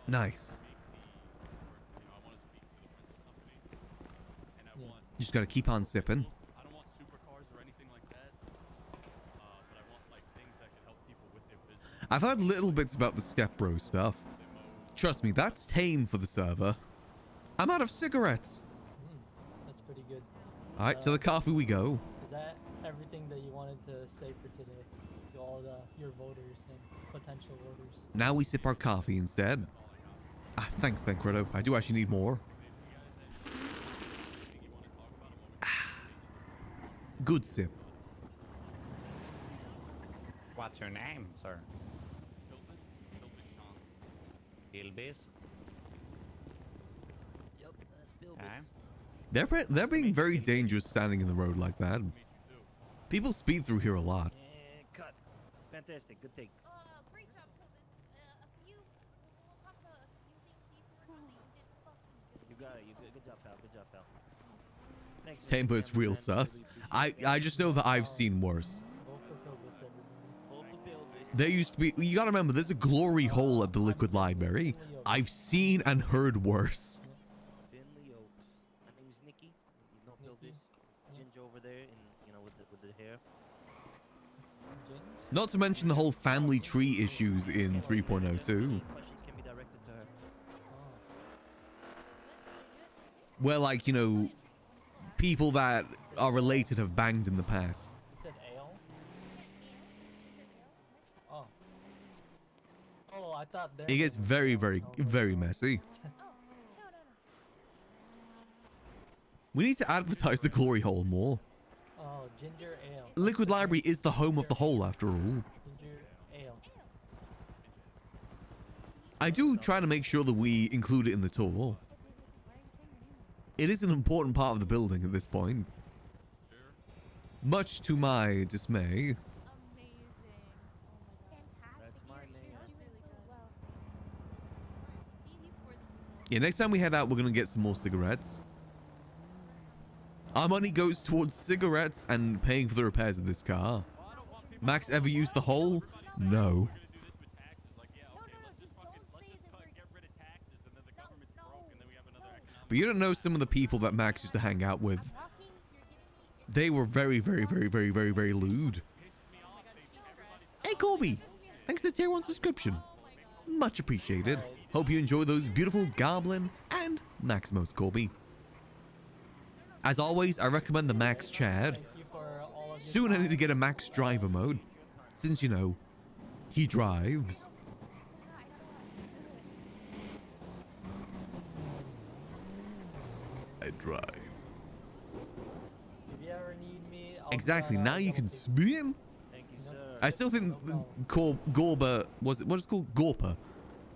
Nice. You just gotta keep on sipping.
I don't want supercars or anything like that, but I want like things that can help people with their business.
I've heard little bits about the Step Bro stuff. Trust me, that's tame for the server. I'm out of cigarettes.
That's pretty good.
All right, to the coffee we go.
Is that everything that you wanted to say for today to all your voters and potential voters?
Now we sip our coffee instead. Ah, thanks, Credo. I do actually need more. Good sip.
What's your name, sir? Ilbis?
They're being very dangerous standing in the road like that. People speed through here a lot.
Cut. Fantastic. Good take.
Great job, Cobus. We'll talk about a few things you were doing. You did fucking good.
You got it. You good job, pal. Good job, pal. Thanks,
Same, but it's real sus. I just know that I've seen worse. There used to be, you gotta remember, there's a glory hole at the Liquid Library. I've seen and heard worse.
Finley Oaks. My name's Nikki. You know, build this ginger over there, and you know, with the hair.
Not to mention the whole family tree issues in 3.0 too.
Questions can be directed to her.
Where, like, you know, people that are related have banged in the past.
He said ale? Oh. Oh, I thought that.
It gets very, very, very messy. We need to advertise the glory hole more.
Oh, ginger ale.
Liquid Library is the home of the hole, after all.
Ginger ale.
I do try to make sure that we include it in the tour. It is an important part of the building at this point. Much to my dismay.
That's my name.
Yeah, next time we head out, we're going to get some more cigarettes. Our money goes towards cigarettes and paying for the repairs of this car. Max ever used the hole? No. But you don't know some of the people that Max used to hang out with. They were very, very, very, very, very, very lewd. Hey, Colby! Thanks for the tier 1 subscription. Much appreciated. Hope you enjoy those beautiful Goblin and Maximos, Colby. As always, I recommend the Max Chad. Soon I need to get a Max Driver mode. Since, you know, he drives. I drive.
If you ever need me,
Exactly. Now you can spin. I still think Gorba was it? What is it called? Gorpa.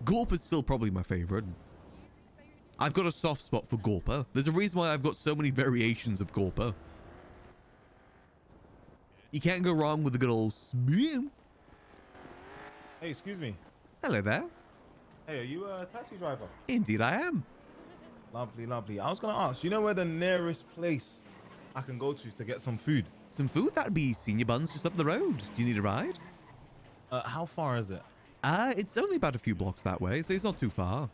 Gorpa's still probably my favorite. I've got a soft spot for Gorpa. There's a reason why I've got so many variations of Gorpa. You can't go wrong with a good old spin.
Hey, excuse me.
Hello there.
Hey, are you a taxi driver?
Indeed, I am.
Lovely, lovely. I was gonna ask, you know where the nearest place I can go to get some food?
Some food? That'd be Senior Buns just up the road. Do you need a ride?
How far is it?
It's only about a few blocks that way, so it's not too far.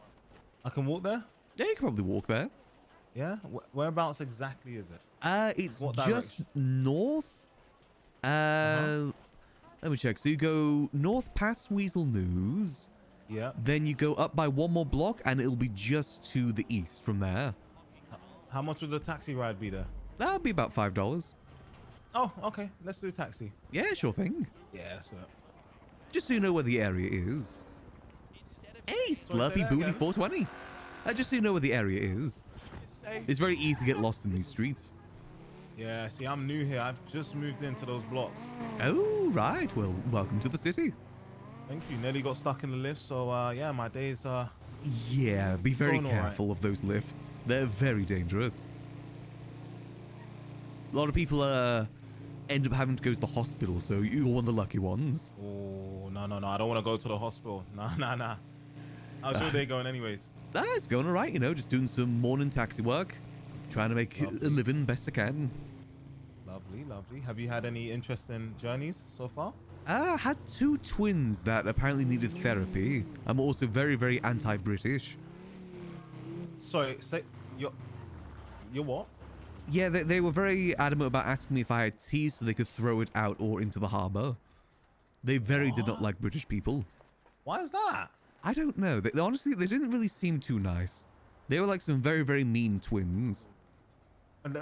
I can walk there?
Yeah, you can probably walk there.
Yeah? Whereabouts exactly is it?
It's
What
just
direction?
north. Let me check. So you go north past Weasel News.
Yeah.
Then you go up by one more block, and it'll be just to the east from there.
How much would the taxi ride be there?
That'll be about $5.
Oh, okay. Let's do taxi.
Yeah, sure thing.
Yeah, that's it.
Just so you know where the area is. Hey, Slurpy Booty 420. Just so you know where the area is. It's very easy to get lost in these streets.
Yeah, see, I'm new here. I've just moved into those blocks.
Oh, right. Well, welcome to the city.
Thank you. Nearly got stuck in the lift, so yeah, my days are...
Yeah, be very
going all right.
careful of those lifts. They're very dangerous. A lot of people end up having to go to the hospital, so you're one of the lucky ones.
Oh, no. I don't want to go to the hospital. Nah. How's your day going anyways?
It's going all right, you know, just doing some morning taxi work. Trying to make a living best I can.
Lovely. Have you had any interesting journeys so far?
I had 2 twins that apparently needed therapy. I'm also very, very anti-British.
Sorry, say... You're what?
Yeah, they were very adamant about asking me if I had tea so they could throw it out or into the harbour. They very did not like British people.
Why is that?
I don't know. Honestly, they didn't really seem too nice. They were like some very, very mean twins.
And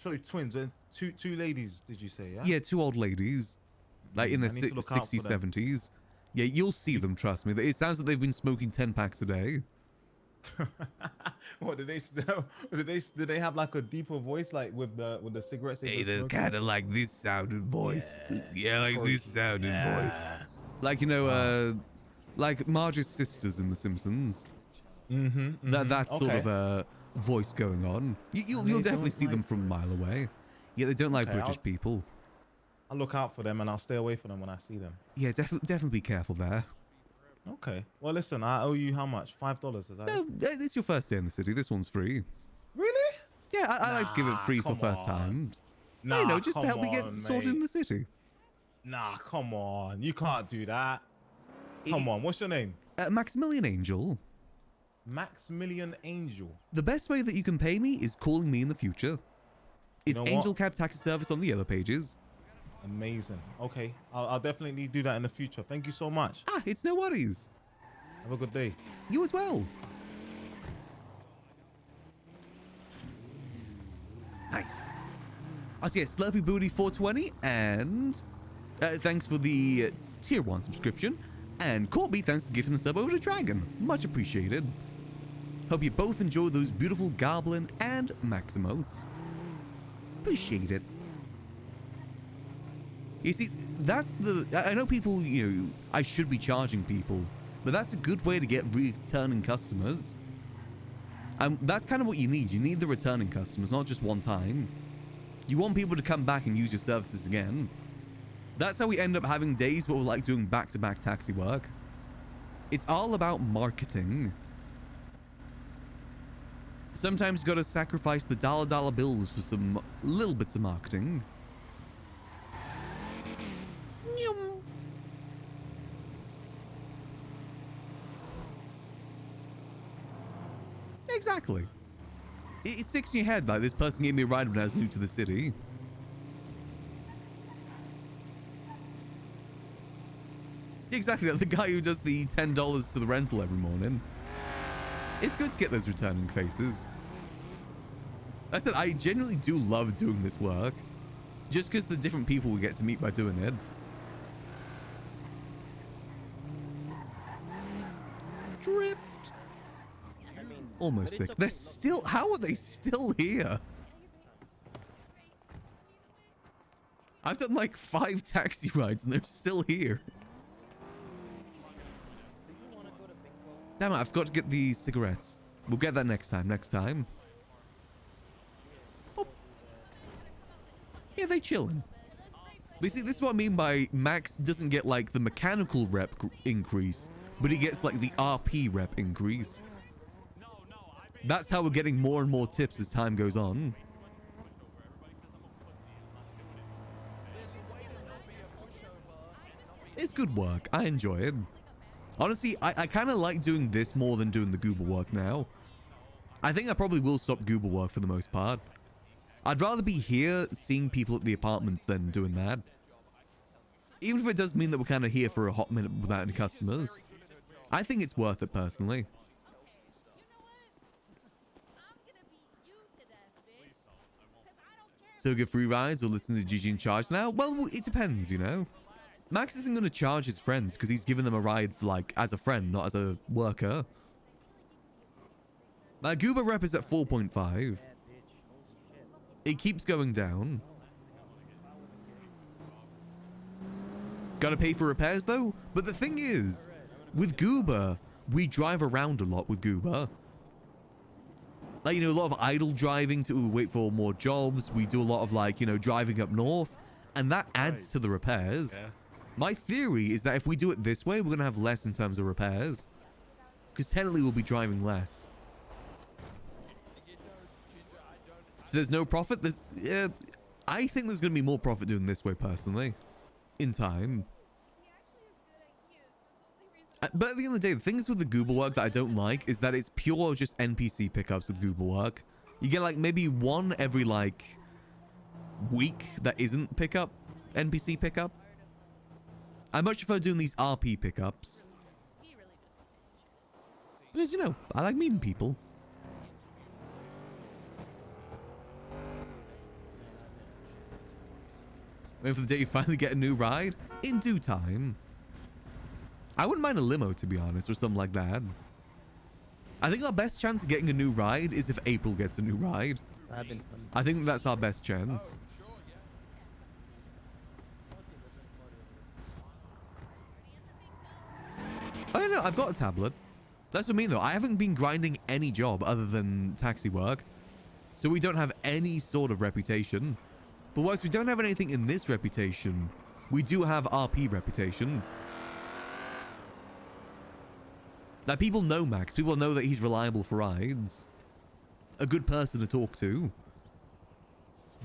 sorry, twins. Two ladies, did you say? Yeah.
Yeah, 2 old ladies, like in their
I need to look out for
60s,
them.
70s. Yeah, you'll see them. Trust me. It sounds like they've been smoking 10 packs a day.
What did they have like a deeper voice, like with the cigarettes?
Hey, they're kind of like this sounding voice. Yeah, like this sounding voice. Like, you know, like Marge's sisters in The Simpsons. That sort of voice going on. You'll
They
definitely
don't
see them
like
from a mile away. Yeah, they don't like
Okay,
British people.
I'll look out for them and I'll stay away from them when I see them.
Yeah, definitely be careful there.
Okay. Well, listen, I owe you how much? $5, is that
No, it's your first day in the city. This one's free.
Really?
Yeah, I like to give it free for
come
first
on.
times.
Nah,
you know, just to
come
help me get
on,
sorted in
mate.
the city.
Nah, come on. You can't do that. Come on. What's your name?
Maximillian Angel.
Maximillian Angel.
The best way that you can pay me is calling me in the future. It's
know what?
Angel Cab Taxi Service on the Yellow Pages.
Amazing. Okay. I'll definitely do that in the future. Thank you so much.
Ah, it's no worries.
Have a good day.
You as well. Nice. Oh, so yeah, Slurpy Booty 420, and thanks for the tier 1 subscription. And Corby, thanks for giving the sub over to Dragon. Much appreciated. Hope you both enjoy those beautiful Goblin and Max emotes. Appreciate it. You see, that's the... I know people, you know, I should be charging people, but that's a good way to get returning customers. That's kind of what you need. You need the returning customers, not just one time. You want people to come back and use your services again. That's how we end up having days where we're like doing back-to-back taxi work. It's all about marketing. Sometimes you gotta sacrifice the dollar bills for some little bits of marketing. Exactly. It sticks in your head like this person gave me a ride when I was new to the city. Exactly, the guy who does the $10 to the rental every morning. It's good to get those returning faces. I said, I genuinely do love doing this work. Just because the different people we get to meet by doing it. Drift. Almost sick. They're still... How are they still here? I've done like 5 taxi rides and they're still here. Damn it, I've got to get the cigarettes. We'll get that next time. Oh. Yeah, they chillin'. But you see, this is what I mean by Max doesn't get like the mechanical rep increase, but he gets like the RP rep increase. That's how we're getting more and more tips as time goes on. It's good work. I enjoy it. Honestly, I kind of like doing this more than doing the Goober work now. I think I probably will stop Goober work for the most part. I'd rather be here seeing people at the apartments than doing that. Even if it does mean that we're kind of here for a hot minute without any customers. I think it's worth it personally. So get free rides or listen to GG in charge now? Well, it depends, you know. Max isn't going to charge his friends because he's giving them a ride like as a friend, not as a worker. My Goober rep is at 4.5. It keeps going down. Gotta pay for repairs though? But the thing is, with Goober, we drive around a lot with Goober. Like, you know, a lot of idle driving to wait for more jobs. We do a lot of like, you know, driving up north. And that adds to the repairs.
Yes.
My theory is that if we do it this way, we're going to have less in terms of repairs. Because technically we'll be driving less. So there's no profit? I think there's going to be more profit doing this way, personally. In time. But at the end of the day, the things with the Goober work that I don't like is that it's pure just NPC pickups with Goober work. You get like maybe one every like week that isn't pickup, NPC pickup. I much prefer doing these RP pickups. Because, you know, I like meeting people. Wait for the day you finally get a new ride? In due time. I wouldn't mind a limo, to be honest, or something like that. I think our best chance of getting a new ride is if April gets a new ride. I think that's our best chance. Oh, no, I've got a tablet. That's what I mean, though. I haven't been grinding any job other than taxi work. So we don't have any sort of reputation. But whilst we don't have anything in this reputation, we do have RP reputation. Like, people know Max. People know that he's reliable for rides. A good person to talk to.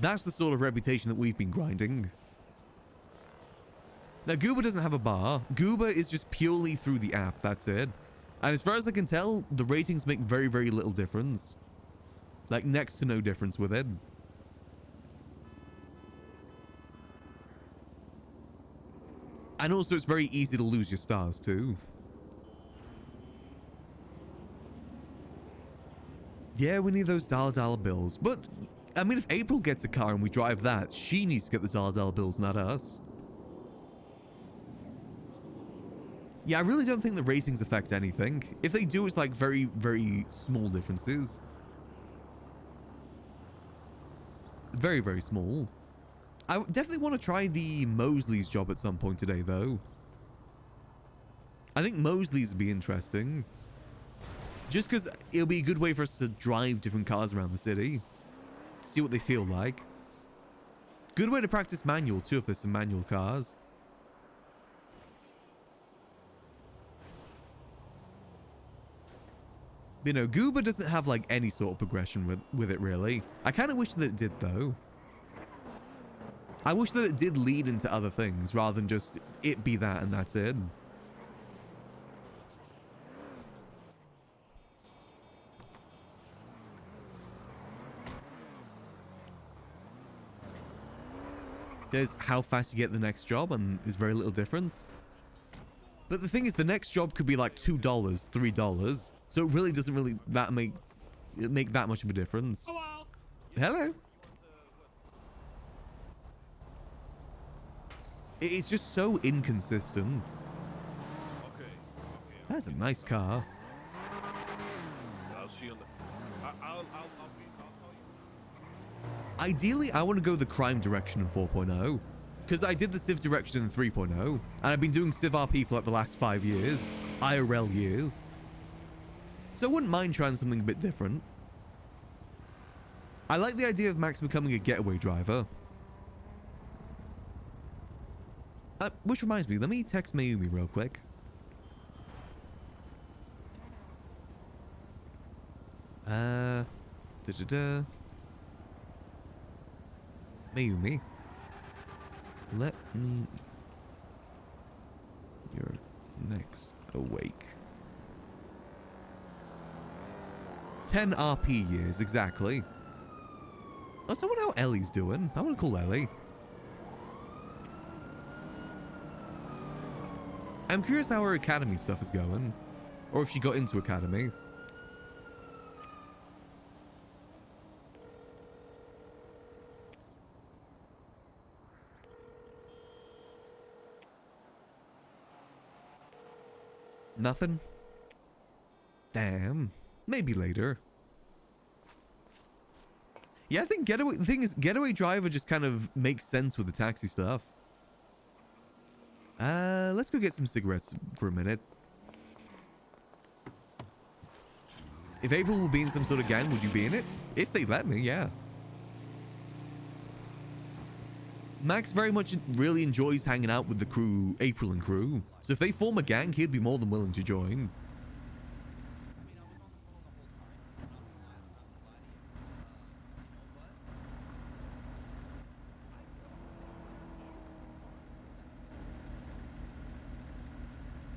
That's the sort of reputation that we've been grinding. Now, Goober doesn't have a bar. Goober is just purely through the app. That's it. And as far as I can tell, the ratings make very, very little difference. Like, next to no difference with it. And also, it's very easy to lose your stars, too. Yeah, we need those dollar bills. But, I mean, if April gets a car and we drive that, she needs to get the dollar bills, not us. Yeah, I really don't think the ratings affect anything. If they do, it's like very, very small differences. Very, very small. I definitely want to try the Mosley's job at some point today, though. I think Mosley's would be interesting. Just because it'll be a good way for us to drive different cars around the city. See what they feel like. Good way to practice manual, too, if there's some manual cars. You know, Goober doesn't have, like, any sort of progression with it, really. I kind of wish that it did, though. I wish that it did lead into other things, rather than just it be that and that's it. There's how fast you get the next job, and there's very little difference. But the thing is, the next job could be like $2, $3. So it really doesn't really make that much of a difference. Hello. It's just so inconsistent. That's a nice car.
I'll see you on the... I'll call you.
Ideally, I want to go the crime direction in 4.0. Because I did the Civ direction in 3.0. And I've been doing Civ RP for like the last 5 years. IRL years. So I wouldn't mind trying something a bit different. I like the idea of Max becoming a getaway driver. Which reminds me, let me text Mayumi real quick. Mayumi. Let me... You're next awake. 10 RP years, exactly. Oh, so I wonder how Ellie's doing. I want to call Ellie. I'm curious how her academy stuff is going. Or if she got into academy. Nothing? Damn. Maybe later. Yeah, I think the thing is, getaway driver just kind of makes sense with the taxi stuff. Let's go get some cigarettes for a minute. If April will be in some sort of gang, would you be in it? If they let me, yeah. Max very much really enjoys hanging out with the crew, April and crew. So if they form a gang, he'd be more than willing to join.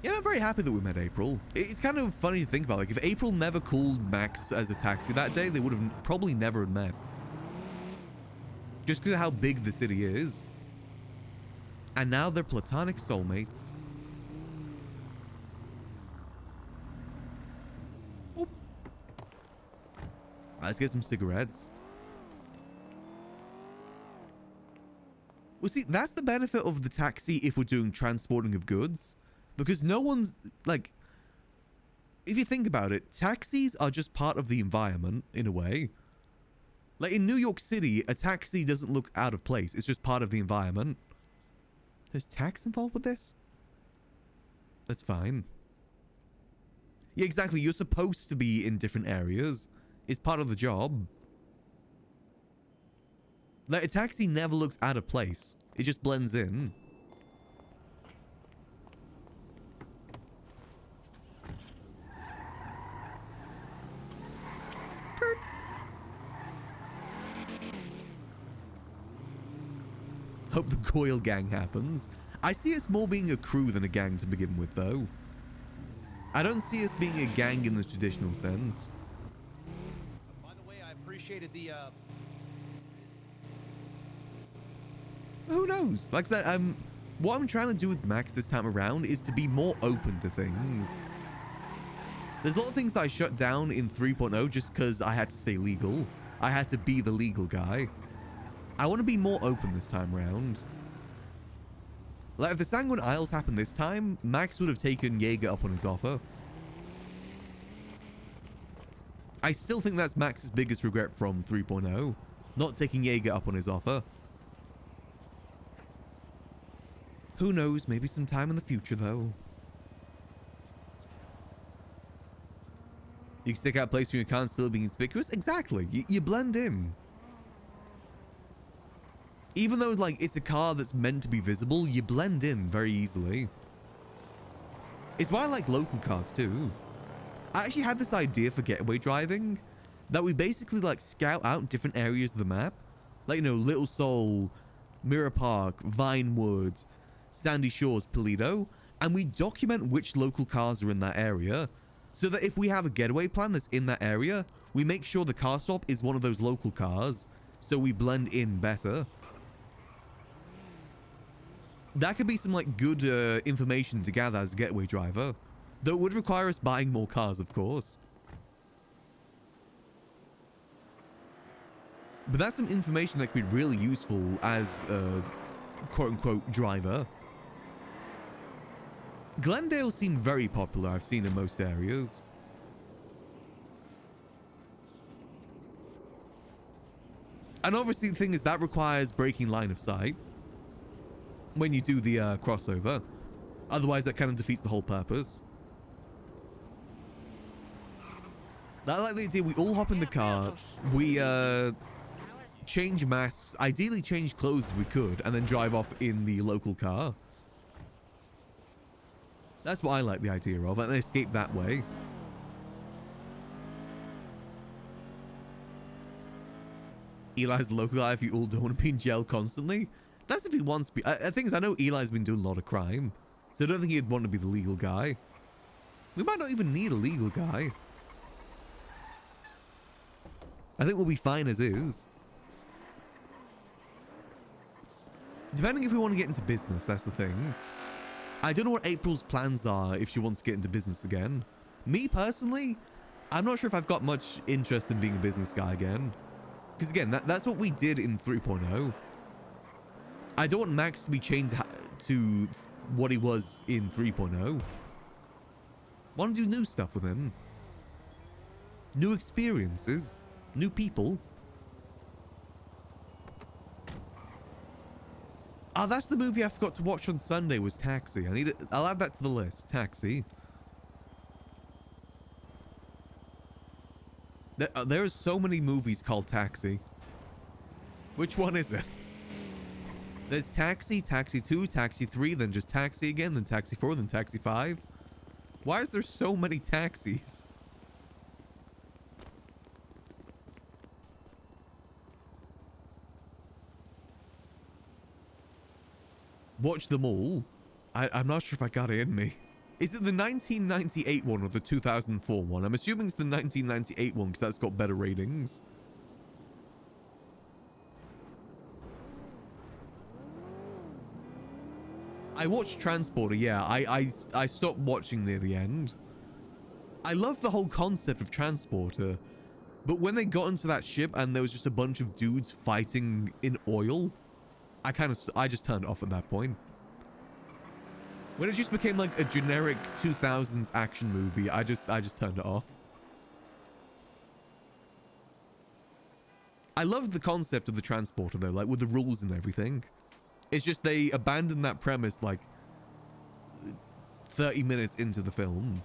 Yeah, I'm very happy that we met April. It's kind of funny to think about. Like, if April never called Max as a taxi that day, they would have probably never met. Just because of how big the city is. And now they're platonic soulmates. Oop. Let's get some cigarettes. Well, see, that's the benefit of the taxi if we're doing transporting of goods. Because no one's, like... If you think about it, taxis are just part of the environment, in a way. Like, in New York City, a taxi doesn't look out of place. It's just part of the environment. There's tax involved with this? That's fine. Yeah, exactly. You're supposed to be in different areas. It's part of the job. Like, a taxi never looks out of place. It just blends in. Skirt. Hope the Coil gang happens. I see us more being a crew than a gang to begin with, though. I don't see us being a gang in the traditional sense.
By the way, I appreciated the
Who knows? Like I said, what I'm trying to do with Max this time around is to be more open to things. There's a lot of things that I shut down in 3.0 just because I had to stay legal. I had to be the legal guy. I want to be more open this time around. Like, if the Sanguine Isles happened this time, Max would have taken Jaeger up on his offer. I still think that's Max's biggest regret from 3.0. Not taking Jaeger up on his offer. Who knows? Maybe sometime in the future, though. You can stick out a place where you can't still be conspicuous? Exactly. You blend in. Even though, like, it's a car that's meant to be visible, you blend in very easily. It's why I like local cars, too. I actually had this idea for getaway driving, that we basically, like, scout out different areas of the map. Like, you know, Little Seoul, Mirror Park, Vinewood, Sandy Shores, Toledo, and we document which local cars are in that area, so that if we have a getaway plan that's in that area, we make sure the car stop is one of those local cars, so we blend in better. That could be some, like, good information to gather as a getaway driver. Though it would require us buying more cars, of course. But that's some information that could be really useful as a quote-unquote driver. Glendale seemed very popular, I've seen in most areas. And obviously the thing is that requires breaking line of sight when you do the crossover. Otherwise, that kind of defeats the whole purpose. I like the idea we all hop in the car, we change masks, ideally change clothes if we could, and then drive off in the local car. That's what I like the idea of, and then escape that way. Eli's the local guy if you all don't want to be in jail constantly. That's if he wants to be. The thing is, I know Eli's been doing a lot of crime, so I don't think he'd want to be the legal guy. We might not even need a legal guy. I think we'll be fine as is. Depending if we want to get into business, that's the thing. I don't know what April's plans are if she wants to get into business again. Me, personally, I'm not sure if I've got much interest in being a business guy again. Because again, that's what we did in 3.0. I don't want Max to be chained to what he was in 3.0. Want to do new stuff with him. New experiences. New people. Oh, that's the movie I forgot to watch on Sunday was Taxi. I'll add that to the list. Taxi. There are so many movies called Taxi. Which one is it? There's Taxi, Taxi 2, Taxi 3, then just Taxi again, then Taxi 4, then Taxi 5. Why is there so many taxis? Watch them all? I'm not sure if I got it in me. Is it the 1998 one or the 2004 one? I'm assuming it's the 1998 one because that's got better ratings. I watched Transporter, yeah. I stopped watching near the end. I love the whole concept of Transporter, but when they got into that ship and there was just a bunch of dudes fighting in oil, I just turned it off at that point. When it just became like a generic 2000s action movie, I just turned it off. I love the concept of the Transporter though, like with the rules and everything. It's just they abandoned that premise like 30 minutes into the film.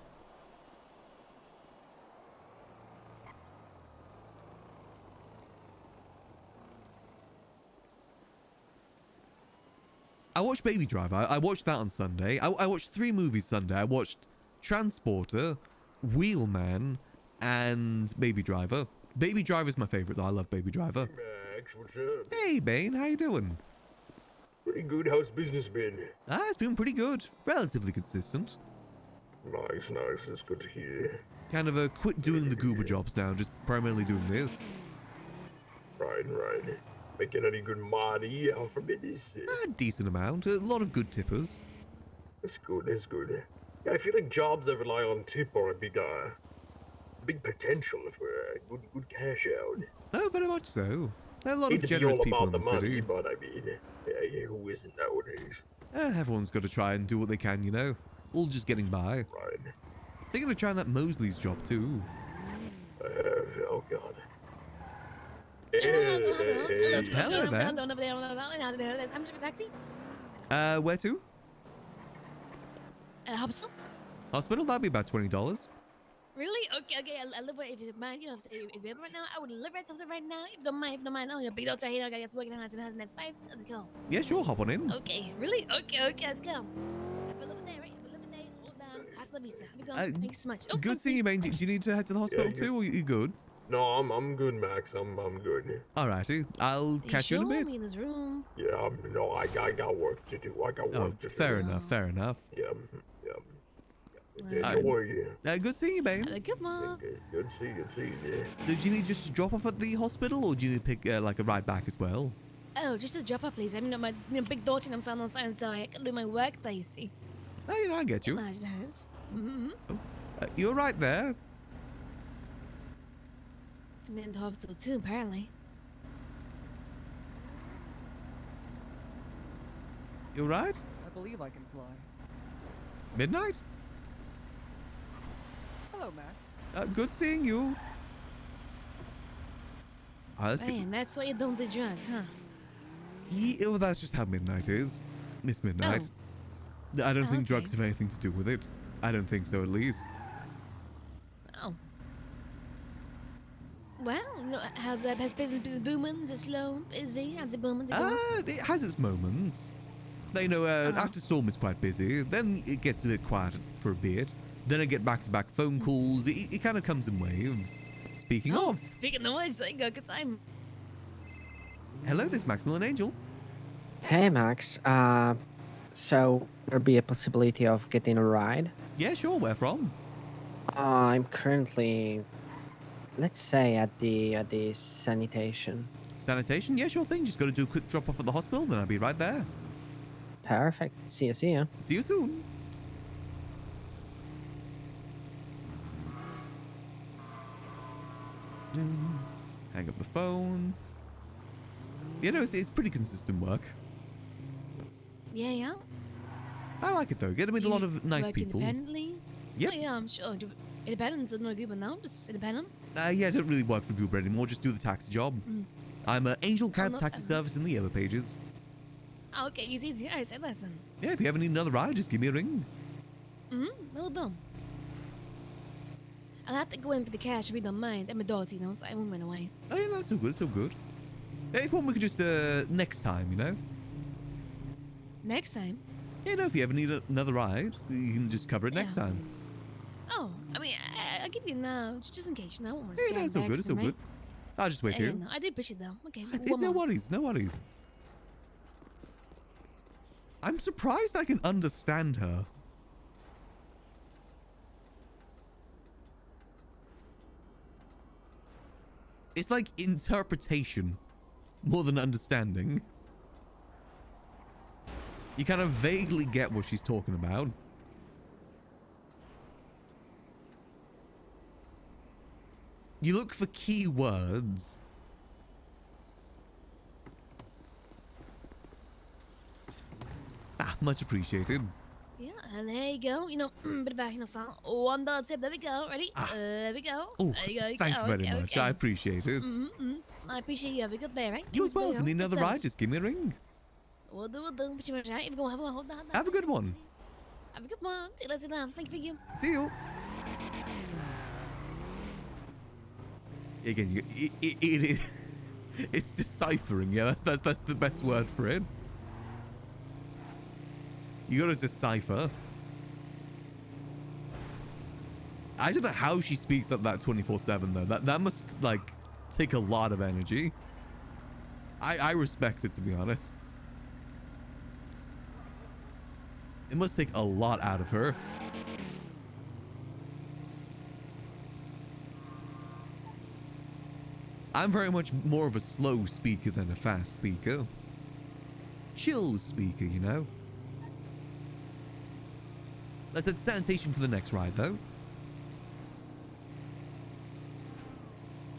I watched Baby Driver. I watched that on Sunday. I watched 3 movies Sunday. I watched Transporter, Wheelman, and Baby Driver. Baby Driver's my favorite, though. I love Baby Driver.
Max, what's up?
Hey, Bane. How you doing?
Pretty good. How's business been?
It's been pretty good. Relatively consistent.
Nice, nice. That's good to hear.
Kind of quit doing the goober jobs now, just primarily doing this.
Right. Making any good money out from it?
A decent amount. A lot of good tippers.
That's good. Yeah, I feel like jobs that rely on tip are a big potential for good cash out.
Oh, very much so. There are a lot
Hate
of
to be
generous
all
people in
about
the
the
city.
money, but I mean, yeah, who isn't nowadays?
Everyone's got to try and do what they can, you know. All just getting by.
Right.
They're going to try that Mosley's job, too.
Oh, God.
Hello there.
I'm for taxi.
Where to?
Hospital.
Hospital? That'd be about $20.
Really? Okay. I live right, if you don't mind, you know, if you right now, I would live right close right now. If you don't mind, oh, you know, beat out your head, I gotta get to work in the next 5. Let's go.
Yeah, sure, hop on in.
Okay, really? Okay, let's go. We're living there, right? We're living there. Hold down. Hasta la vista. Have a good one. Thanks so much. Oh,
Good seeing you, man. Do you need to head to the hospital too, or you good?
No, I'm good, Max. I'm good.
Alrighty, I'll catch you in a bit.
Me in this room?
Yeah, no, I got work to do.
Fair enough.
Yeah.
Uh,
Enjoy.
Good seeing you, babe.
Good mom.
Good seeing you. Yeah.
So do you need just to drop off at the hospital, or do you need to pick like a ride back as well?
Oh, just a drop off, please. I'm my big daughter and I'm standing on the side, so I can do my work there, you see.
Oh, you know, I get you.
Mm-hmm.
You're right there.
And then the hospital too, apparently.
You're right.
I believe I can fly.
Midnight.
Hello, Mac.
Good seeing you. Let's get...
Man, that's why you don't do drugs, huh?
Well, that's just how midnight is. Miss Midnight. I don't think drugs have anything to do with it. I don't think so, at least.
Oh. Well, you know, how's that? Has business booming? Is it slow? Busy? How's it booming?
It has its moments. You know, after Storm is quite busy. Then it gets a bit quiet for a bit. Then I get back-to-back phone calls. It kind of comes in waves. Speaking of...
Speaking of which, I got good time.
Hello, this is Maximillian Angel.
Hey, Max. So there'd be a possibility of getting a ride?
Yeah, sure. Where from?
I'm currently, let's say, at the sanitation.
Sanitation? Yeah, sure thing. Just got to do a quick drop off at the hospital, then I'll be right there.
Perfect. See ya.
See you soon. Hang up the phone. You know, it's pretty consistent work.
Yeah.
I like it though. Get to meet a lot of nice
work
people.
Independently?
Yep.
Oh, yeah, I'm sure. Independent, not good, but now just independent.
Yeah, I don't really work for Goober anymore. Just do the taxi job. I'm an Angel Cab taxi service in the Yellow Pages.
Oh, okay, easy. I said listen.
Yeah, if you ever need another ride, just give me a ring.
Well done. I'll have to go in for the cash if you don't mind. I'm a daughter, you know, so I won't run away.
Oh yeah, that's so good, so good. Yeah, if you want, we could just next time, you know.
Next time?
Yeah, no, if you ever need another ride, you can just cover it next time.
Oh, I mean, I'll give you now, just in case. No,
Yeah, no, it's all good, it's all good. I'll just wait here.
No, I do appreciate it though. Okay,
No worries. I'm surprised I can understand her. It's like interpretation more than understanding. You kind of vaguely get what she's talking about. You look for key words. Much appreciated.
Yeah, and there you go. You know, bit of back, so $1 tip. There we go. Ready? There we go.
Oh,
there you go.
thank you very much. I appreciate it.
I appreciate you. Have a good day, right?
You as well. If you need another
Good
ride,
service.
just give me a ring.
We'll do. But you right? Have a
Have a good one.
Have a good one. Take it down. Thank you.
See you. Again, it's deciphering. Yeah, that's the best word for it. You gotta decipher. I don't know how she speaks up that 24/7 though. That must like take a lot of energy. I respect it, to be honest. It must take a lot out of her. I'm very much more of a slow speaker than a fast speaker. Chill speaker, you know. Let's set sanitation for the next ride, though.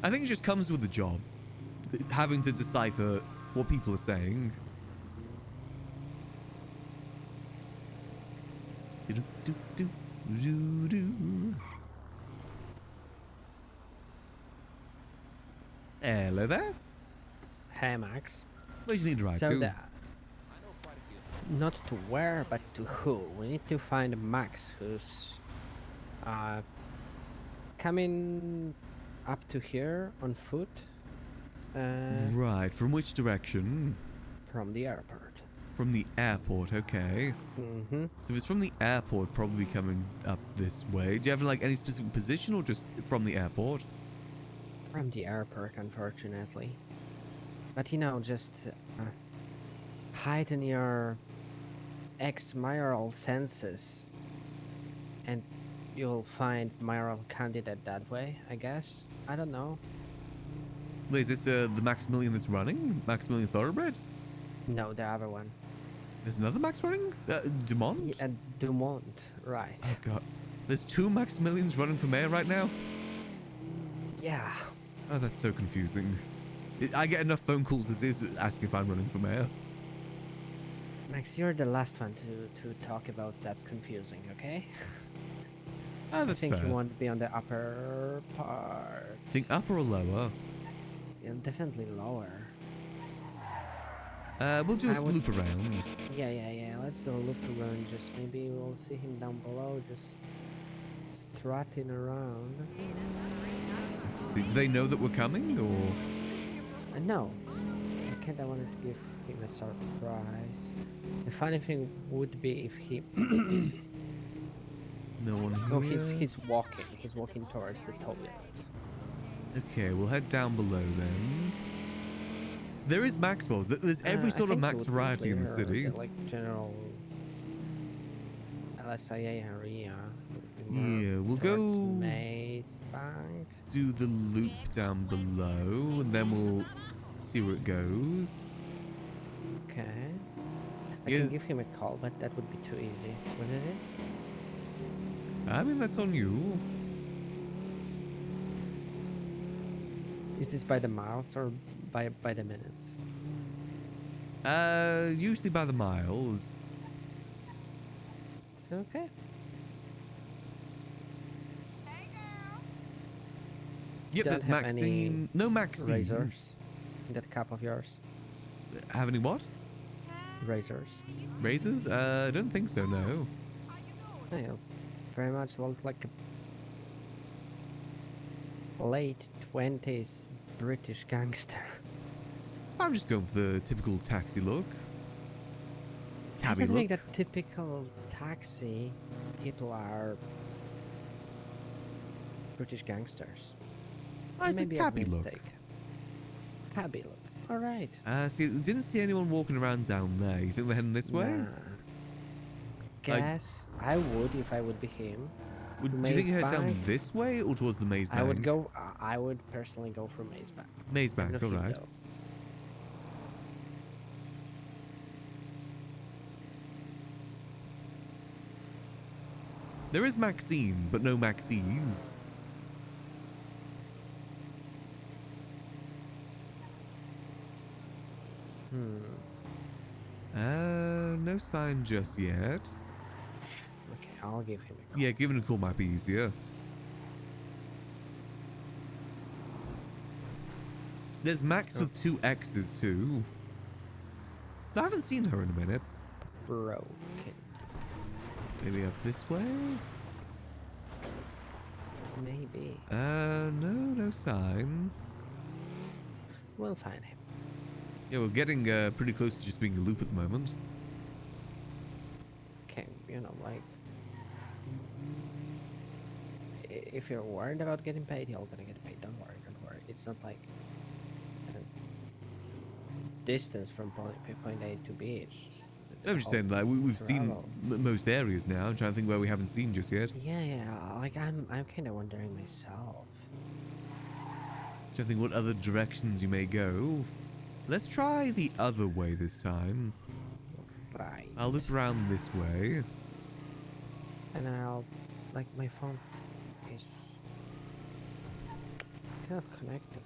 I think it just comes with the job. Having to decipher what people are saying. Hello there.
Hey, Max.
Where do you need to ride
so
to?
Not to where, but to who. We need to find Max, who's coming up to here on foot.
Right, from which direction?
From the airport.
From the airport, okay.
Mm-hmm.
So if it's from the airport, probably coming up this way. Do you have like any specific position or just from the airport?
From the airport, unfortunately. But you know, just heighten your ex-mayoral senses and you'll find mayoral candidate that way, I guess. I don't know.
Wait, is this the Maximillian that's running? Maximillian Thoroughbred?
No, the other one.
There's another Max running? Dumont?
Yeah, Dumont, right.
Oh god. There's 2 Maximillians running for mayor right now?
Yeah.
Oh, that's so confusing. I get enough phone calls as is asking if I'm running for mayor.
Max, you're the last one to talk about that's confusing, okay?
Ah, that's
I think
fair.
you want to be on the upper part.
Think upper or lower?
Yeah, definitely lower.
We'll do a
I would-
loop around.
Yeah. Let's do a loop around. Just maybe we'll see him down below, just strutting around.
Let's see. Do they know that we're coming, or?
No. I kinda wanted to give him a surprise. The funny thing would be if he.
No one here?
Oh, he's walking. He's walking towards the toilet.
Okay, we'll head down below then. There is Maxwell's. There's every
I
sort of
think it
Max
would be
variety in the
clearer,
city.
Like general LSIA area.
Yeah, we'll
towards
go
Maze Bank.
do the loop down below, and then we'll see where it goes.
Okay. I
Is-
can give him a call, but that would be too easy, wouldn't it?
I mean, that's on you.
Is this by the miles or by the minutes?
Usually by the miles.
It's okay.
Yep,
Don't
there's
have any
Maxine. No Maxines.
razors in that cup of yours.
Have any what?
Razors.
Razors? I don't think so, no.
Oh, you very much look like a late 20s British gangster.
I'm just going for the typical taxi look.
I
Cabby
don't think
look.
that typical taxi people are British gangsters.
I said
Maybe
cabby
a
look.
mistake. Cabby look. All right.
See, didn't see anyone walking around down there. You think they're heading this way?
Nah. Guess I would if I would be him.
Do you
Maze
think you head down
Bank.
this way or towards the maze bank?
I would go. I would personally go for Maze Bank.
Maze bank,
Even if
all
he'd
right.
go.
There is Maxine, but no Maxines. No sign just yet.
Okay, I'll give him a call.
Yeah, giving a call might be easier. There's Max with 2 X's too. I haven't seen her in a minute.
Broken.
Maybe up this way?
Maybe.
No sign.
We'll find him.
Yeah, we're getting pretty close to just being a loop at the moment.
you know, like, if you're worried about getting paid, you're gonna get paid. Don't worry, don't worry. It's not like distance from point A to B. It's just
I'm just saying, like, we've seen
travel.
most areas now. I'm trying to think where we haven't seen just yet.
Yeah, like I'm kind of wondering myself.
Trying to think what other directions you may go. Let's try the other way this time.
Right.
I'll loop around this way.
And I'll, like, my phone is kind of connected.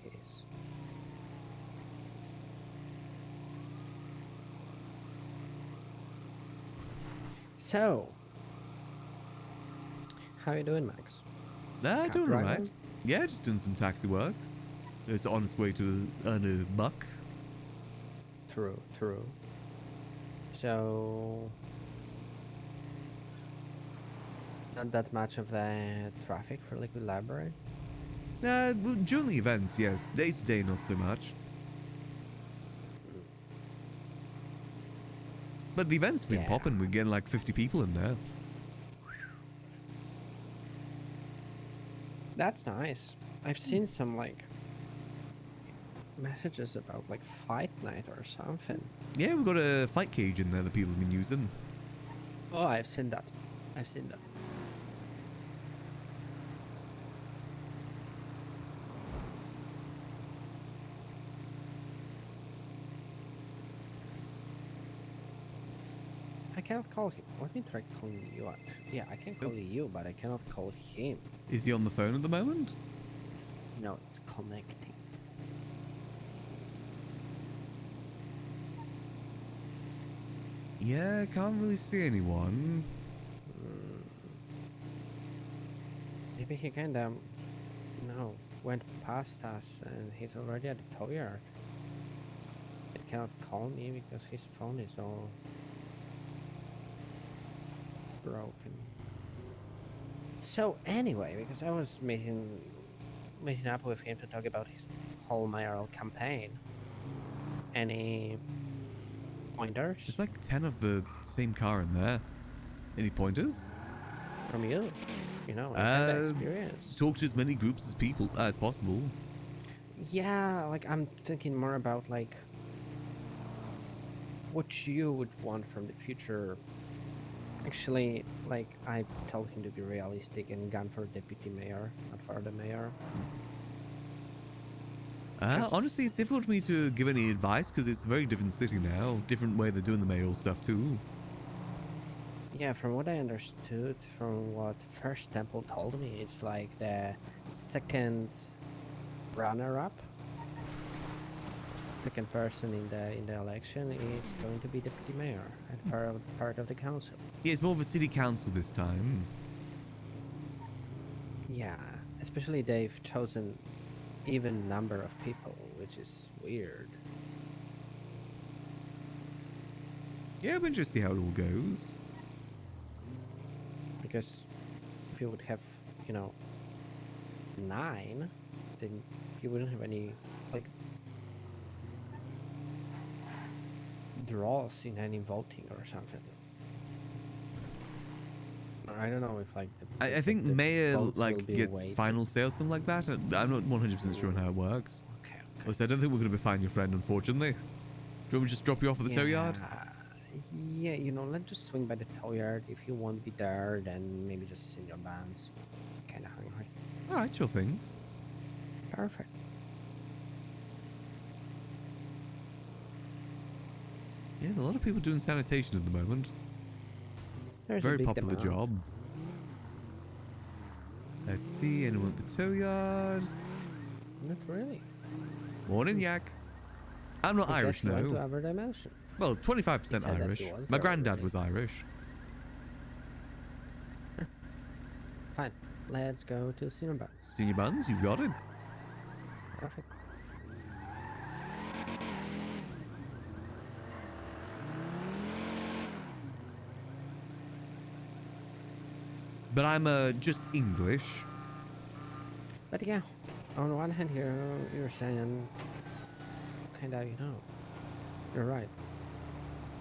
So, how you doing, Max?
Nah, doing
driving?
alright. Yeah, just doing some taxi work. It's an honest way to earn a buck.
True, true. So, not that much of traffic for Liquid Library?
Well, during the events, yes. Day to day, not so much. But the event's been popping. We're getting like 50 people in there.
That's nice. I've seen some, like, messages about, like, fight night or something.
Yeah, we've got a fight cage in there that people have been using.
Oh, I've seen that. I've seen that. I cannot call him. Let me try calling you out. Yeah, I can call you, but I cannot call him.
Is he on the phone at the moment?
No, it's connecting.
Yeah, I can't really see anyone.
Maybe he kinda, went past us and he's already at the tow yard. He cannot call me because his phone is all broken. So anyway, because I was meeting up with him to talk about his whole mayoral campaign. Any pointers?
There's like 10 of the same car in there. Any pointers?
From you? You know, I have that experience.
Talk to as many groups as possible.
Yeah, like I'm thinking more about like what you would want from the future. Actually, like I told him to be realistic and gun for deputy mayor, not for the mayor.
Honestly, it's difficult for me to give any advice because it's a very different city now. Different way they're doing the mayoral stuff too.
Yeah, from what I understood, from what First Temple told me, it's like the second runner-up, second person in the election is going to be deputy mayor and part of the council.
Yeah, it's more of a city council this time.
Yeah, especially they've chosen even number of people, which is weird.
Yeah, but just see how it all goes.
Because if you would have, 9, then you wouldn't have any, like, draws in any voting or something. I don't know if, like,
I think mayor,
votes
like,
will be
gets
weighted.
final say or something like that. I'm not 100% sure on how it works.
Okay.
Also, I don't think we're going to be finding your friend, unfortunately. Do you want me to just drop you off at the tow yard?
Yeah, let's just swing by the tow yard. If you won't be there, then maybe just send your bands. Kinda hungry.
Alright, sure thing.
Perfect.
Yeah, a lot of people doing sanitation at the moment.
There's a
Very
big
popular
demand.
job. Let's see, anyone at the tow yard?
Not really.
Morning, Yak. I'm not
Is that
Irish,
you want to
no.
have a dimension?
Well, 25%
He said that
Irish.
he was
My
there
granddad
already.
was Irish.
Fine. Let's go to Cinnabons.
Senior Buns, you've got it.
Perfect.
But I'm just English.
But yeah, on one hand here, you're saying, kinda, you're right.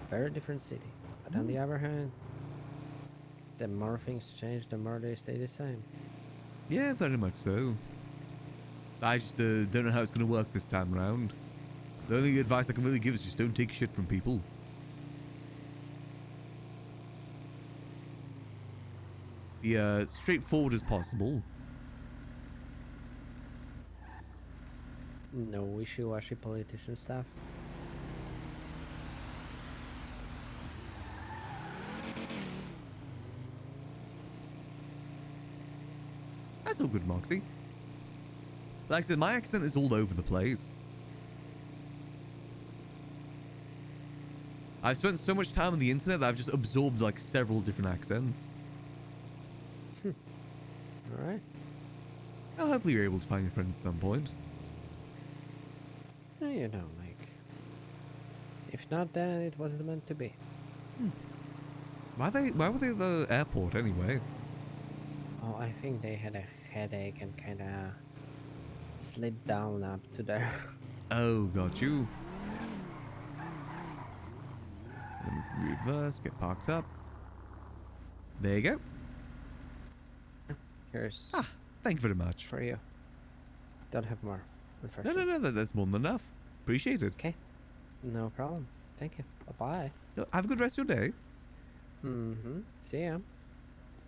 Very different city. But on the other hand, The more things change, the more they stay the same.
Yeah, very much so. I just don't know how it's going to work this time around. The only advice I can really give is just don't take shit from people. Be straightforward as possible.
No wishy-washy politician stuff.
That's all good, Moxie. Like I said, my accent is all over the place. I've spent so much time on the internet that I've just absorbed like several different accents.
Alright.
Well, hopefully you're able to find your friend at some point.
You know, like... If not, then it wasn't meant to be.
Why were they at the airport anyway?
Oh, I think they had a headache and kinda... slid down up to there.
Oh, got you. Reverse, get parked up. There you go.
Here's...
Thank you very much.
For you. Don't have more.
No, that's more than enough. Appreciate it.
Okay. No problem. Thank you. Bye-bye.
Have a good rest of your day.
Mm-hmm. See ya.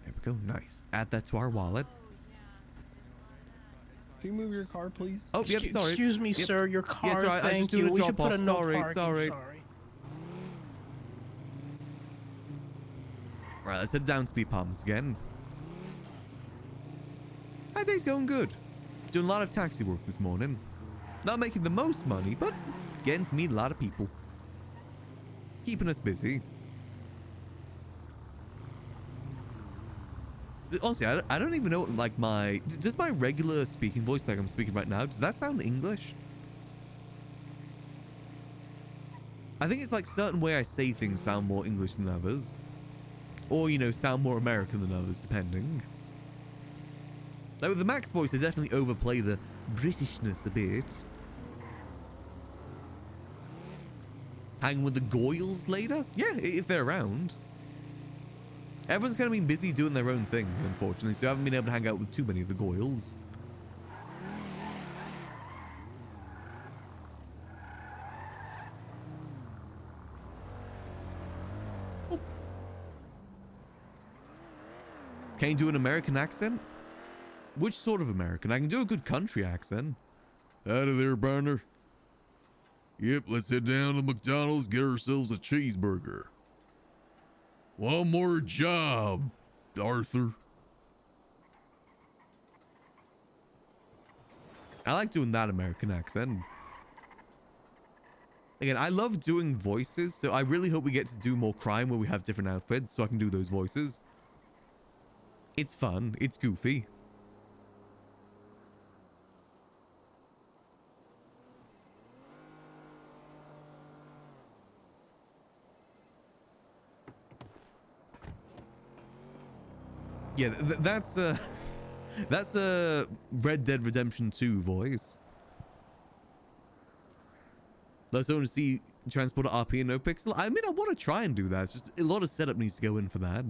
There we go. Nice. Add that to our wallet.
Can you move your car, please?
Oh, yep, sorry.
Excuse me,
Yep.
sir. Your car.
Yes, right. I was
Thank
just doing
you.
a
We should
drop
put
off.
a no
Sorry,
parking.
sorry. Right, let's head down to the apartments again. My day's going good. Doing a lot of taxi work this morning. Not making the most money, but getting to meet a lot of people. Keeping us busy. Honestly, I don't even know, like, does my regular speaking voice, like I'm speaking right now, does that sound English? I think it's like certain way I say things sound more English than others. Or, you know, sound more American than others, depending. Like with the Max voice, they definitely overplay the Britishness a bit. Hang with the Goyles later? Yeah, if they're around. Everyone's kind of been busy doing their own thing, unfortunately, so I haven't been able to hang out with too many of the Goyles. Oh. Can you do an American accent? Which sort of American? I can do a good country accent.
Out of there, partner. Yep, let's head down to McDonald's, get ourselves a cheeseburger. One more job, Arthur.
I like doing that American accent. Again, I love doing voices, so I really hope we get to do more crime where we have different outfits so I can do those voices. It's fun. It's goofy. Yeah, that's a Red Dead Redemption 2 voice. Let's only see Transporter RP and NoPixel. I mean, I want to try and do that. It's just a lot of setup needs to go in for that.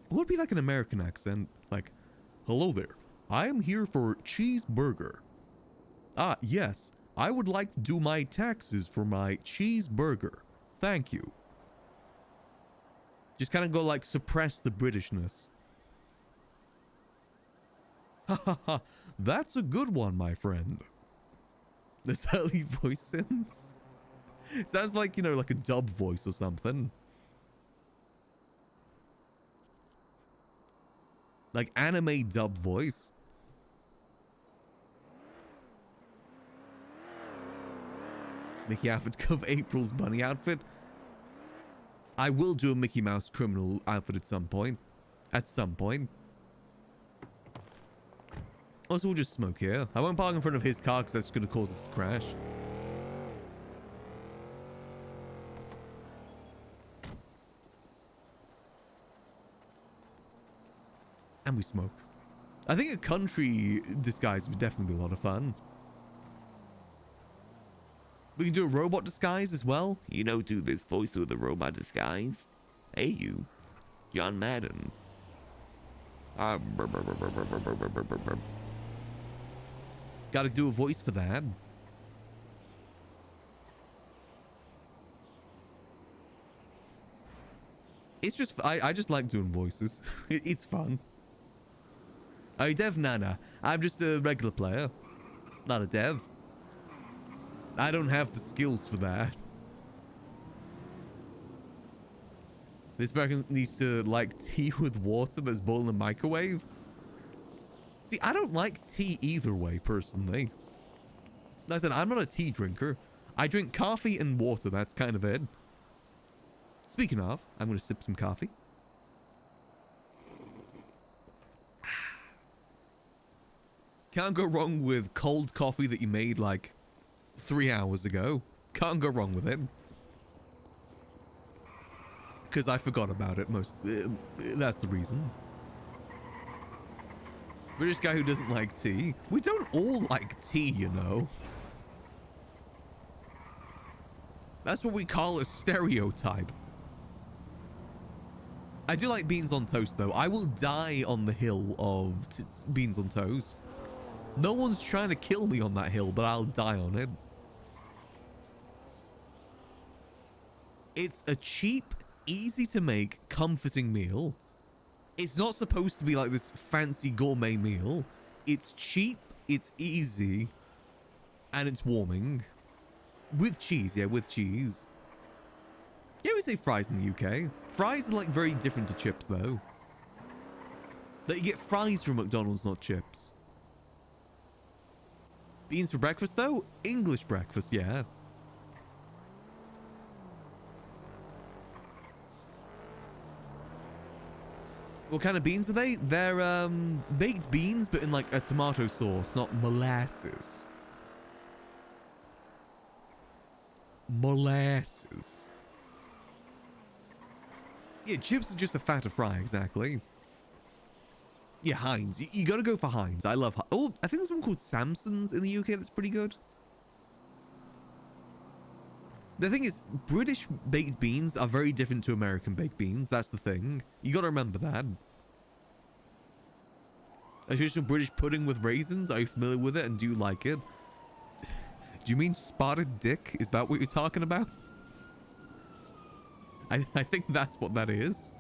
What would be like an American accent? Like, hello there. I am here for cheeseburger. Ah, yes. I would like to do my taxes for my cheeseburger. Thank you. Just kind of go like suppress the Britishness. Ha ha ha. That's a good one, my friend. The early voice sims. Sounds like, you know, like a dub voice or something. Like anime dub voice. Mickey outfit cover April's bunny outfit. I will do a Mickey Mouse criminal outfit at some point. At some point. Also, we'll just smoke here. I won't park in front of his car because that's going to cause us to crash. And we smoke. I think a country disguise would definitely be a lot of fun. We can do a robot disguise as well. You know, do this voice with a robot disguise. Hey, you. John Madden. Gotta do a voice for that. It's just, I just like doing voices. It's fun. Are you dev? Nana. I'm just a regular player. Not a dev. I don't have the skills for that. This American needs to like tea with water that's boiled in the microwave. See, I don't like tea either way, personally. Like I said, I'm not a tea drinker. I drink coffee and water, that's kind of it. Speaking of, I'm going to sip some coffee. Can't go wrong with cold coffee that you made like 3 hours ago. Can't go wrong with it. Because I forgot about it most. That's the reason. British guy who doesn't like tea. We don't all like tea, you know. That's what we call a stereotype. I do like beans on toast, though. I will die on the hill of beans on toast. No one's trying to kill me on that hill, but I'll die on it. It's a cheap, easy to make, comforting meal. It's not supposed to be like this fancy gourmet meal. It's cheap, it's easy, and it's warming. With cheese, yeah, with cheese. Yeah, we say fries in the UK. Fries are like very different to chips, though. Like you get fries from McDonald's, not chips. Beans for breakfast, though? English breakfast, yeah. What kind of beans are they? They're baked beans, but in like a tomato sauce, not molasses. Molasses. Yeah, chips are just a fatter fry, exactly. Yeah, Heinz. You gotta go for Heinz. I love... Oh, I think there's one called Samson's in the UK that's pretty good. The thing is, British baked beans are very different to American baked beans. That's the thing. You gotta remember that. A traditional British pudding with raisins. Are you familiar with it and do you like it? Do you mean spotted dick? Is that what you're talking about? I think that's what that is.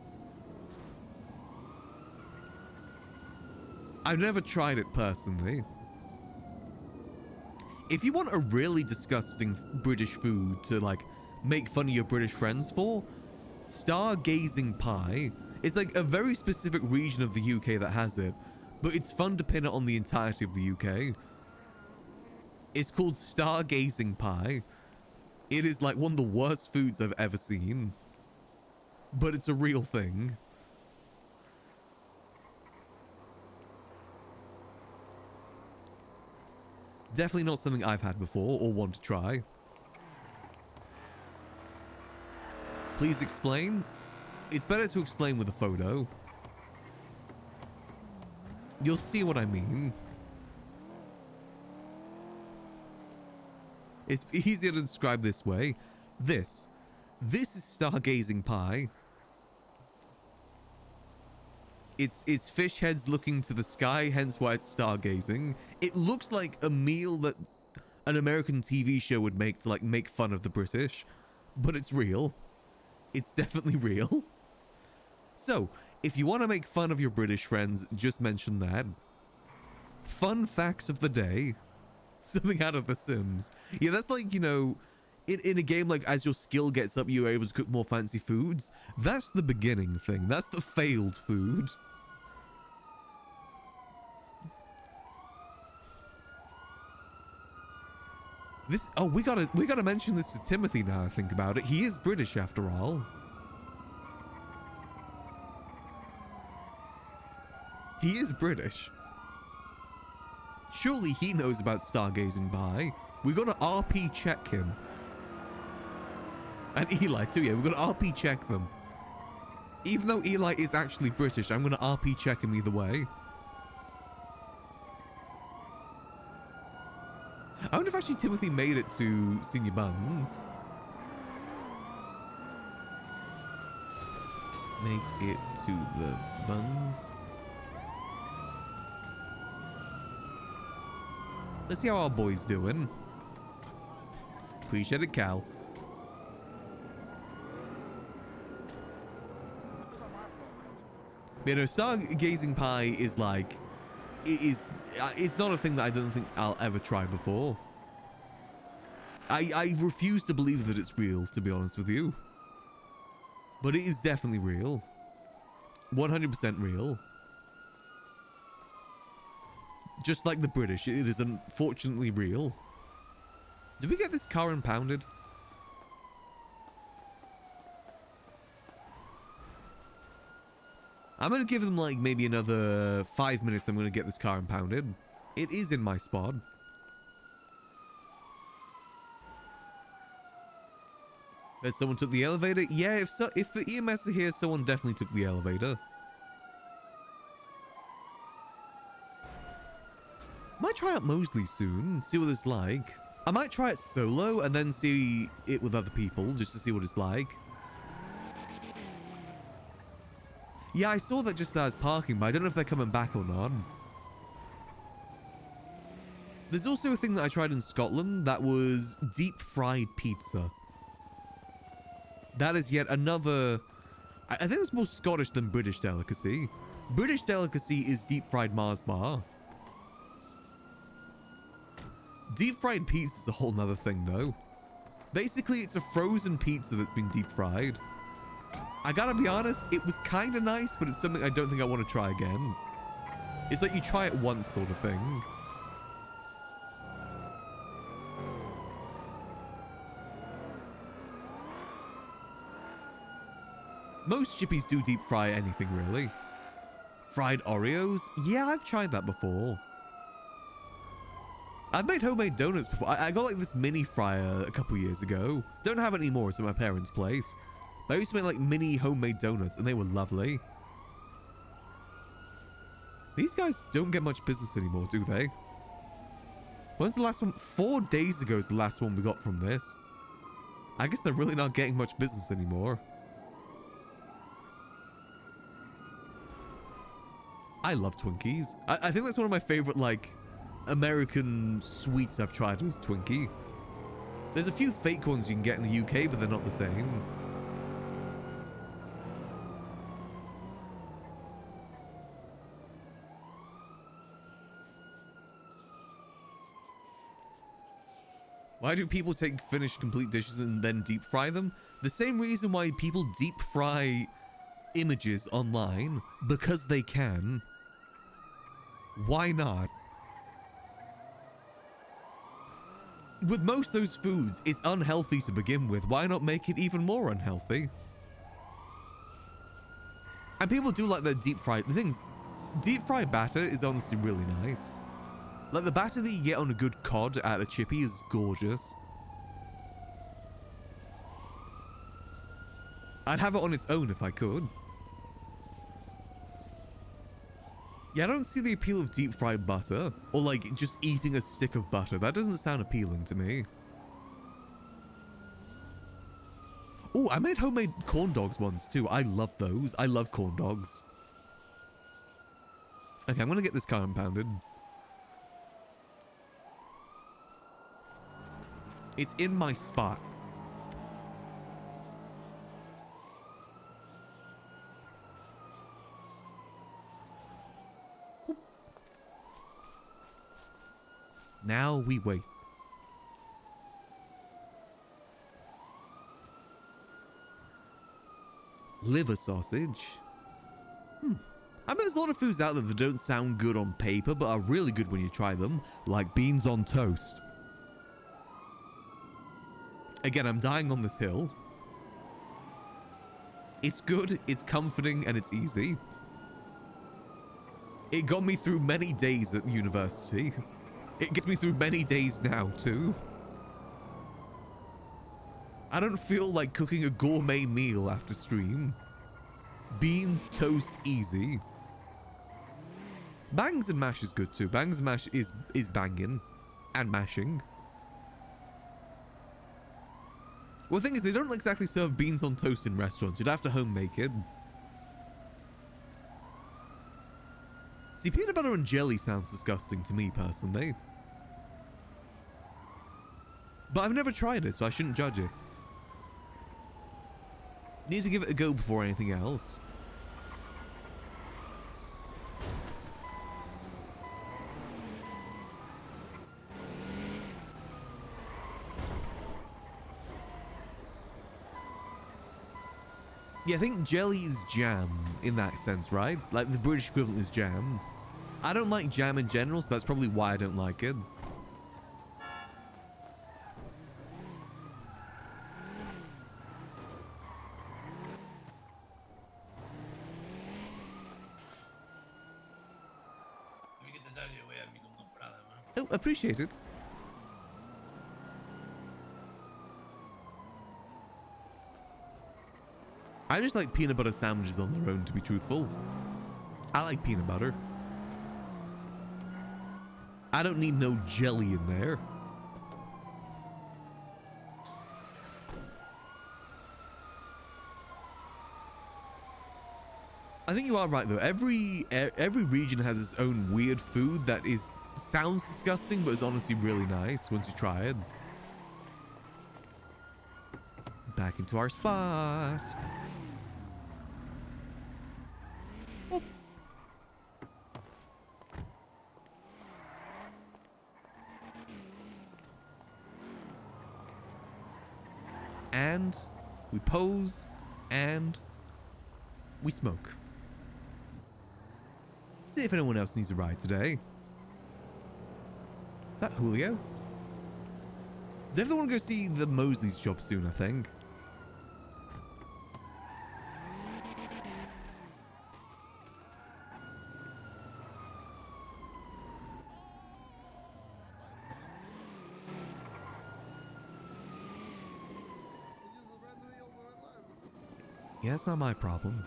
I've never tried it personally. If you want a really disgusting British food to like make fun of your British friends for, stargazing pie is like a very specific region of the UK that has it, but it's fun to pin it on the entirety of the UK. It's called stargazing pie. It is like one of the worst foods I've ever seen, but it's a real thing. Definitely not something I've had before or want to try. Please explain. It's better to explain with a photo. You'll see what I mean. It's easier to describe this way. This is stargazing pie. It's fish heads looking to the sky, hence why it's stargazing. It looks like a meal that an American TV show would make to like make fun of the British, but it's real. It's definitely real. So, if you want to make fun of your British friends, just mention that. Fun facts of the day. Something out of The Sims. Yeah, that's like, you know, in a game like as your skill gets up, you're able to cook more fancy foods. That's the beginning thing. That's the failed food. This, oh, we gotta mention this to Timothy now I think about it. He is British after all. He is British. Surely he knows about stargazing pie. We gotta RP check him. And Eli too, yeah, we're gonna RP check them. Even though Eli is actually British, I'm gonna RP check him either way. I wonder if actually Timothy made it to Senior Buns. make it to the buns. Let's see how our boy's doing. Appreciate it, Cal. You know, stargazing pie is like, it's not a thing that I don't think I'll ever try before. I refuse to believe that it's real, to be honest with you. But it is definitely real. 100% real. Just like the British, it is unfortunately real. Did we get this car impounded? I'm going to give them like maybe another 5 minutes. I'm going to get this car impounded. It is in my spot. That someone took the elevator? Yeah, if the EMS are here, someone definitely took the elevator. Might try out Mosley soon, see what it's like. I might try it solo and then see it with other people, just to see what it's like. Yeah, I saw that just as parking, but I don't know if they're coming back or not. There's also a thing that I tried in Scotland that was deep fried pizza. That is yet another... I think it's more Scottish than British delicacy. British delicacy is deep fried Mars bar. Deep fried pizza is a whole nother thing though. Basically, it's a frozen pizza that's been deep fried. I gotta be honest, it was kind of nice, but it's something I don't think I want to try again. It's like you try it once sort of thing. Most chippies do deep fry anything, really. Fried Oreos? Yeah, I've tried that before. I've made homemade donuts before. I got like this mini fryer a couple years ago. Don't have it anymore, it's at my parents' place. But I used to make like mini homemade donuts and they were lovely. These guys don't get much business anymore, do they? When's the last one? 4 days ago is the last one we got from this. I guess they're really not getting much business anymore. I love Twinkies. I think that's one of my favorite, like, American sweets I've tried is Twinkie. There's a few fake ones you can get in the UK, but they're not the same. Why do people take finished complete dishes and then deep fry them? The same reason why people deep fry images online, because they can. Why not? With most of those foods, it's unhealthy to begin with. Why not make it even more unhealthy? And people do like that deep fried. The thing's, deep fried batter is honestly really nice. Like the batter that you get on a good cod at a chippy is gorgeous. I'd have it on its own if I could. Yeah, I don't see the appeal of deep fried butter. Or like just eating a stick of butter. That doesn't sound appealing to me. Oh, I made homemade corn dogs once too. I love those. I love corn dogs. Okay, I'm gonna get this car impounded. It's in my spot. Now we wait. Liver sausage. I mean, there's a lot of foods out there that don't sound good on paper, but are really good when you try them, like beans on toast. Again, I'm dying on this hill. It's good, it's comforting, and it's easy. It got me through many days at university. It gets me through many days now, too. I don't feel like cooking a gourmet meal after stream. Beans, toast, easy. Bangs and mash is good, too. Bangs and mash is banging. And mashing. Well, the thing is, they don't exactly serve beans on toast in restaurants. You'd have to home make it. See, peanut butter and jelly sounds disgusting to me personally. But I've never tried it, so I shouldn't judge it. Need to give it a go before anything else. Yeah, I think jelly is jam in that sense, right? Like the British equivalent is jam. I don't like jam in general, so that's probably why I don't like it. Oh, appreciate it. I just like peanut butter sandwiches on their own, to be truthful. I like peanut butter. I don't need no jelly in there. I think you are right though. Every region has its own weird food that sounds disgusting, but is honestly really nice once you try it. Back into our spot. Oh. And we pose and we smoke. See if anyone else needs a ride today. Is that Julio? Does everyone want to go see the Mosley's shop soon, I think? Yeah, it's not my problem.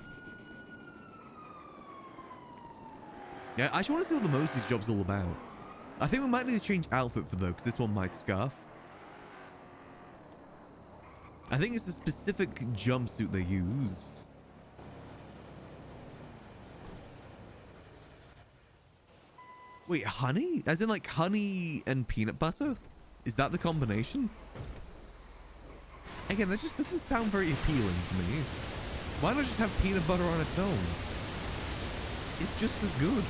Yeah, I just want to see what the Mosley's job's all about. I think we might need to change outfit for though, because this one might scuff. I think it's a specific jumpsuit they use. Wait, honey? As in like honey and peanut butter? Is that the combination? Again, that just doesn't sound very appealing to me. Why not just have peanut butter on its own? It's just as good.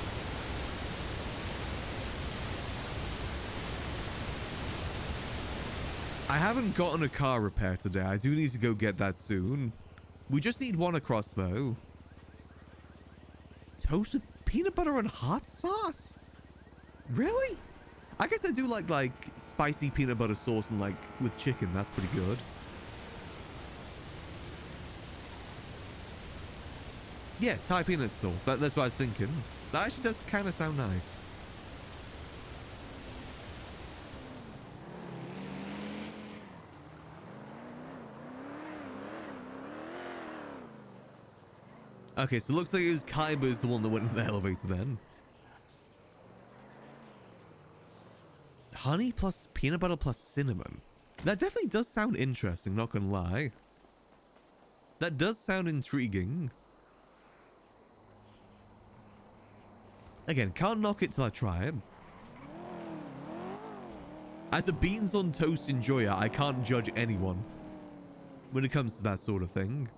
I haven't gotten a car repair today. I do need to go get that soon. We just need one across though. Toasted peanut butter and hot sauce? Really? I guess I do like spicy peanut butter sauce and like with chicken. That's pretty good. Yeah, Thai peanut sauce. That's what I was thinking. That actually does kind of sound nice. Okay, so it looks like it was Kaiba's the one that went in the elevator then. Honey plus peanut butter plus cinnamon. That definitely does sound interesting, not gonna lie. That does sound intriguing. Again, can't knock it till I try it. As a beans on toast enjoyer, I can't judge anyone when it comes to that sort of thing.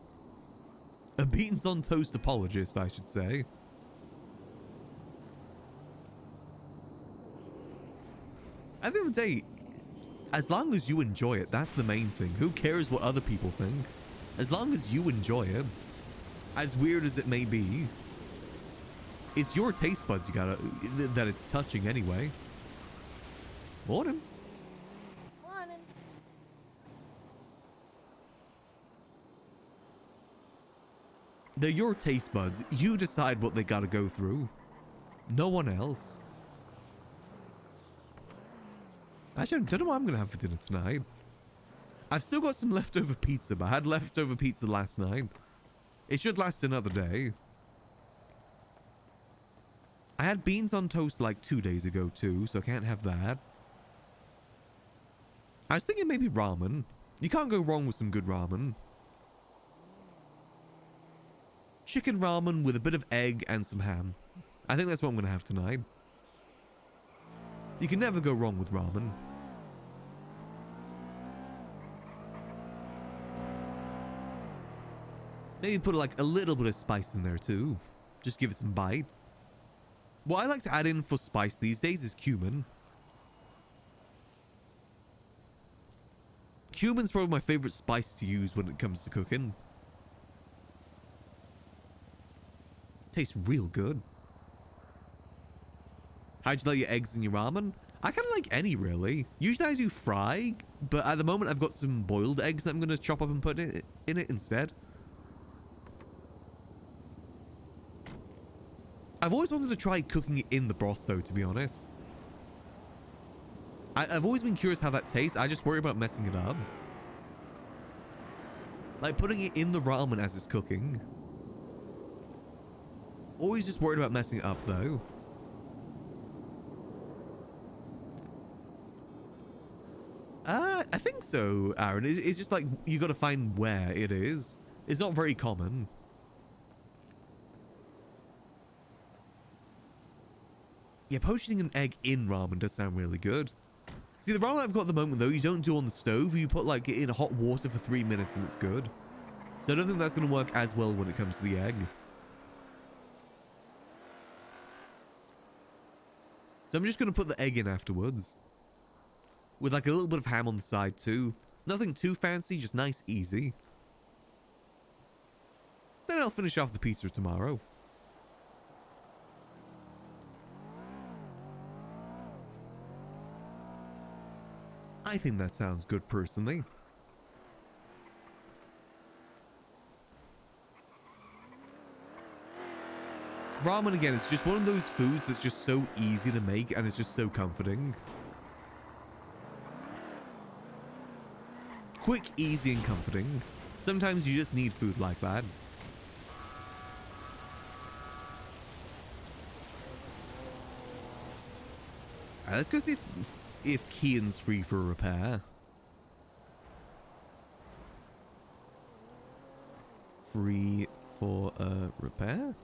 A beans on toast apologist, I should say. At the end of the day, as long as you enjoy it, that's the main thing. Who cares what other people think? As long as you enjoy it, as weird as it may be, it's your taste buds that it's touching anyway. Morning.
Morning.
They're your taste buds. You decide what they gotta go through. No one else. Actually, I don't know what I'm gonna have for dinner tonight. I've still got some leftover pizza, but I had leftover pizza last night. It should last another day. I had beans on toast like 2 days ago too, so I can't have that. I was thinking maybe ramen. You can't go wrong with some good ramen. Chicken ramen with a bit of egg and some ham. I think that's what I'm going to have tonight. You can never go wrong with ramen. Maybe put like a little bit of spice in there too. Just give it some bite. What I like to add in for spice these days is cumin. Cumin's probably my favorite spice to use when it comes to cooking. Tastes real good. How'd you like your eggs and your ramen? I kind of like any, really. Usually I do fry, but at the moment I've got some boiled eggs that I'm going to chop up and put in it instead. I've always wanted to try cooking it in the broth, though, to be honest. I've always been curious how that tastes. I just worry about messing it up. Like putting it in the ramen as it's cooking. Always just worried about messing it up, though. I think so, Aaron. It's just like you got to find where it is. It's not very common. Yeah, poaching an egg in ramen does sound really good. See, the ramen I've got at the moment, though, you don't do on the stove. You put, like, it in hot water for 3 minutes and it's good. So I don't think that's going to work as well when it comes to the egg. So I'm just going to put the egg in afterwards. With, like, a little bit of ham on the side, too. Nothing too fancy, just nice, easy. Then I'll finish off the pizza tomorrow. I think that sounds good, personally. Ramen, again, is just one of those foods that's just so easy to make and it's just so comforting. Quick, easy, and comforting. Sometimes you just need food like that. Alright, let's go see if Kian's free for a repair. Free for a repair?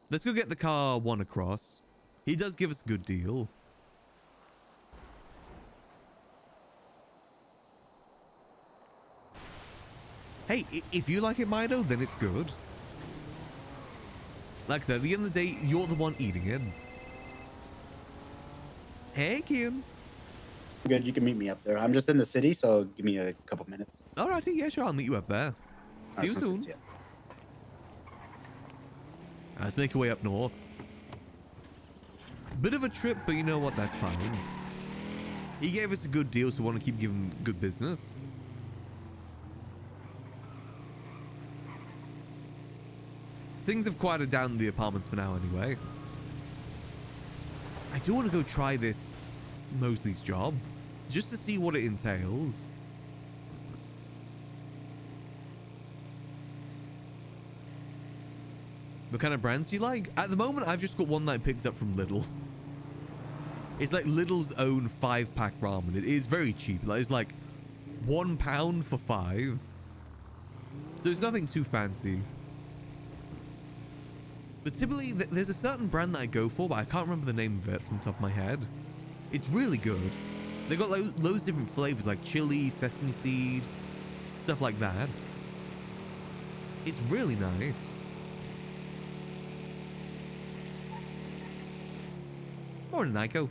Let's go get the car one across. He does give us a good deal. Hey, if you like it, Mido, then it's good. Like I said, at the end of the day, you're the one eating it. Hey, Kim.
Good, you can meet me up there. I'm just in the city, so give me a couple minutes.
Alrighty, yeah, sure, I'll meet you up there. See you soon. Let's make our way up north. Bit of a trip, but you know what? That's fine. He gave us a good deal, so we want to keep giving him good business. Things have quieted down in the apartments for now anyway. I do want to go try this Mosley's job, just to see what it entails. What kind of brands do you like? At the moment, I've just got one that I picked up from Lidl. It's like Lidl's own 5-pack ramen. It is very cheap. It's like £1 for 5. So it's nothing too fancy. But typically, there's a certain brand that I go for, but I can't remember the name of it from the top of my head. It's really good. They've got loads of different flavors, like chili, sesame seed, stuff like that. It's really nice. Morning, Nico.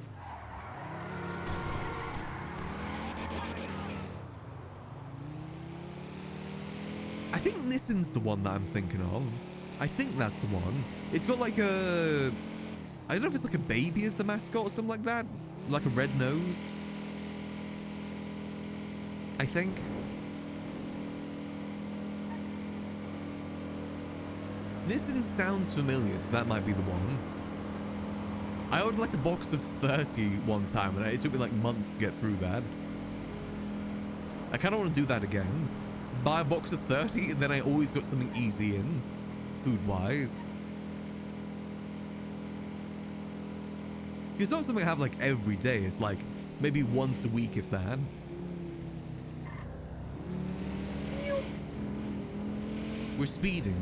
I think Nissan's the one that I'm thinking of. I think that's the one. It's got like a... I don't know if it's like a baby as the mascot or something like that. Like a red nose. I think. Nissan sounds familiar, so that might be the one. I ordered like a box of 30 one time, and it took me like months to get through that. I kind of want to do that again. Buy a box of 30, and then I always got something easy in, food-wise. It's not something I have like every day. It's like maybe once a week, if that. We're speeding.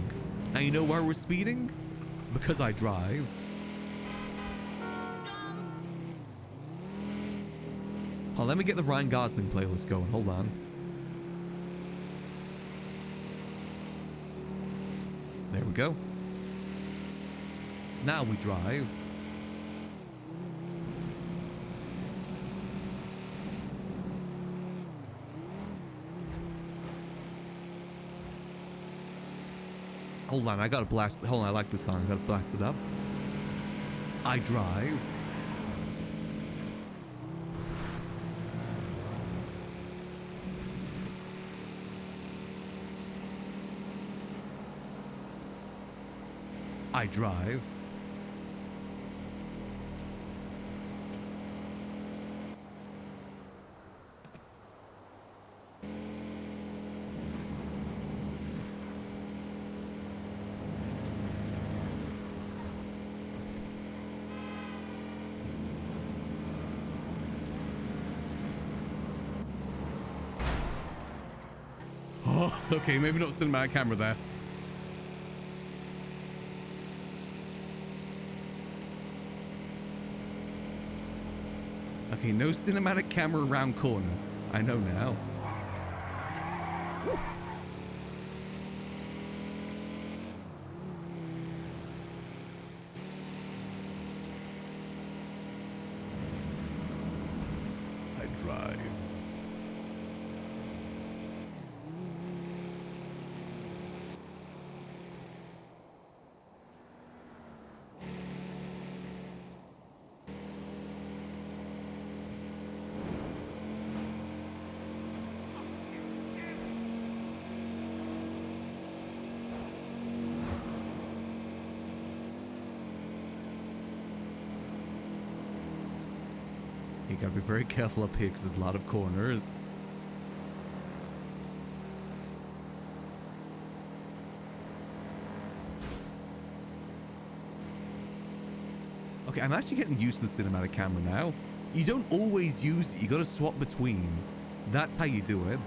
And you know where we're speeding? because I drive. Oh, let me get the Ryan Gosling playlist going. Hold on. There we go. Now we drive. Hold on, I gotta blast. Hold on, I like this song. I gotta blast it up. I drive. I drive. Oh, okay, maybe not cinematic camera there. Okay, no cinematic camera around corners. I know now. Woo. I drive. You gotta be very careful up here because there's a lot of corners. Okay, I'm actually getting used to the cinematic camera now. You don't always use it, you gotta swap between. That's how you do it.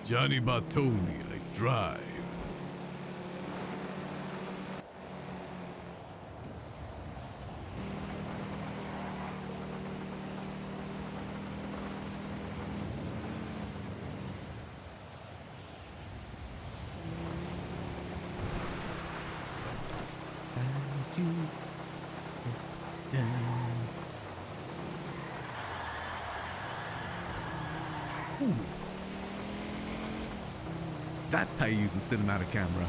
Johnny Bartoni, I drive.
Ooh. That's how you use the cinematic camera.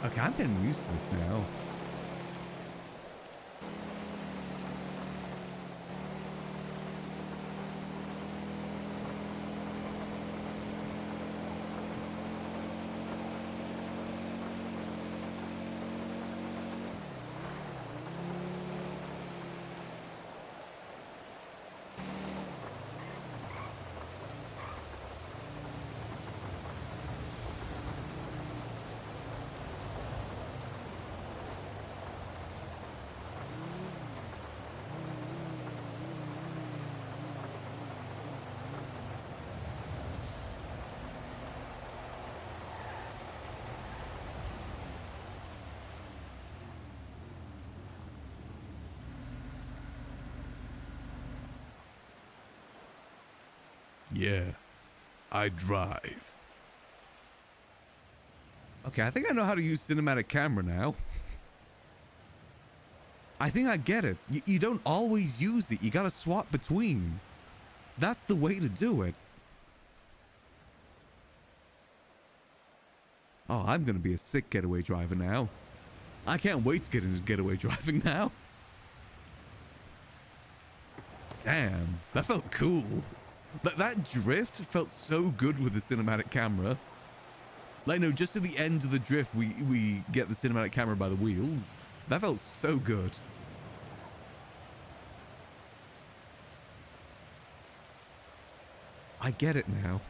Okay, I'm getting used to this now.
Yeah, I drive.
Okay, I think I know how to use cinematic camera now. I think I get it. You don't always use it. You gotta swap between. That's the way to do it. Oh, I'm gonna be a sick getaway driver now. I can't wait to get into getaway driving now. Damn, that felt cool. That drift felt so good with the cinematic camera. Like, no, just at the end of the drift, we get the cinematic camera by the wheels. That felt so good. I get it now.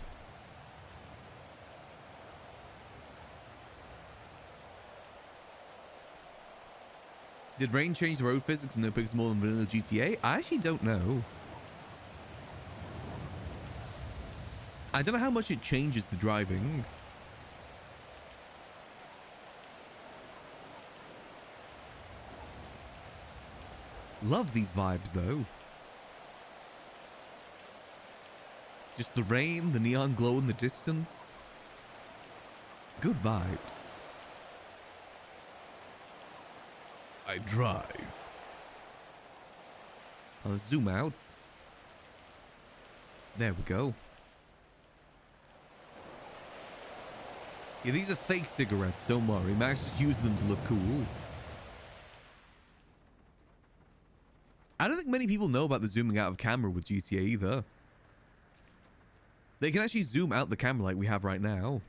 Did rain change the road physics in NoPixel more than vanilla GTA? I actually don't know. I don't know how much it changes the driving. Love these vibes though. Just the rain, the neon glow in the distance. Good vibes. I drive. I'll zoom out. There we go. Yeah, these are fake cigarettes, don't worry. Max just used them to look cool. I don't think many people know about the zooming out of camera with GTA either. They can actually zoom out the camera like we have right now.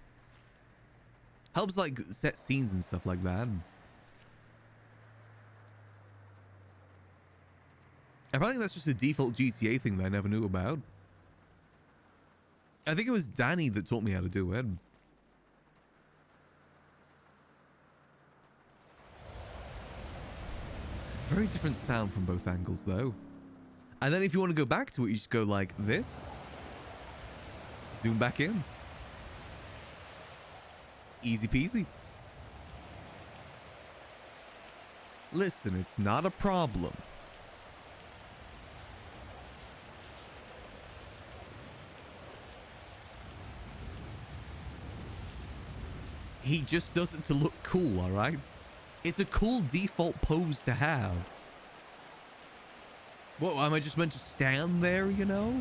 Helps like set scenes and stuff like that. I think that's just a default GTA thing that I never knew about. I think it was Danny that taught me how to do it. Very different sound from both angles though. And then if you want to go back to it, you just go like this. Zoom back in. Easy peasy. Listen, it's not a problem. He just does it to look cool, alright? It's a cool default pose to have. What, am I just meant to stand there, you know?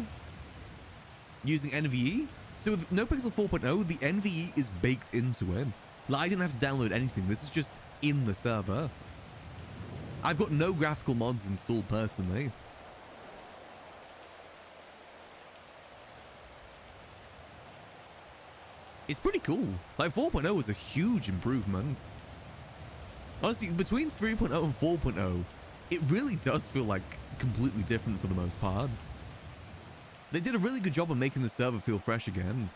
Using NVE? So with NoPixel 4.0, the NVE is baked into it. Like, I didn't have to download anything. This is just in the server. I've got no graphical mods installed personally. It's pretty cool. Like 4.0 was a huge improvement. Honestly, between 3.0 and 4.0, it really does feel like completely different for the most part. They did a really good job of making the server feel fresh again.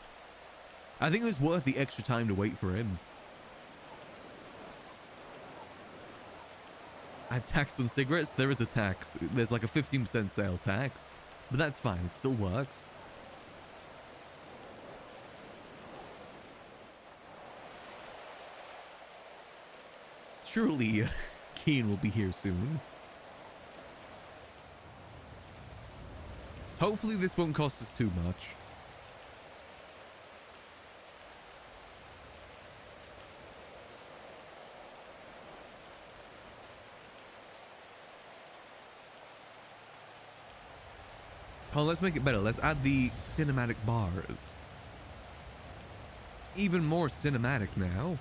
I think it was worth the extra time to wait for him. Add tax on cigarettes? There is a tax. There's like a 15% sale tax. But that's fine, it still works. Surely Keen will be here soon. Hopefully this won't cost us too much. Oh, let's make it better. Let's add the cinematic bars. Even more cinematic now.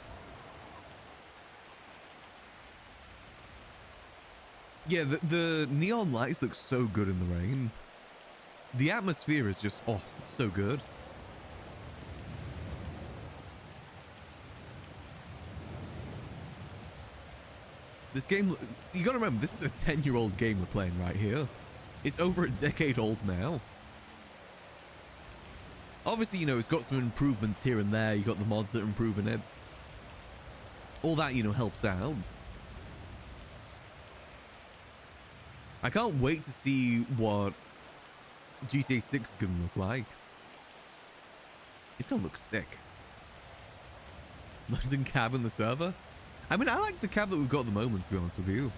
Yeah, the neon lights look so good in the rain. The atmosphere is just, oh, so good. This game, you gotta remember, this is a 10-year-old game we're playing right here. It's over a decade old now. Obviously, you know, it's got some improvements here and there. You got the mods that are improving it. All that, you know, helps out. I can't wait to see what GTA 6 is going to look like. It's going to look sick. London cab in the server? I mean, I like the cab that we've got at the moment, to be honest with you.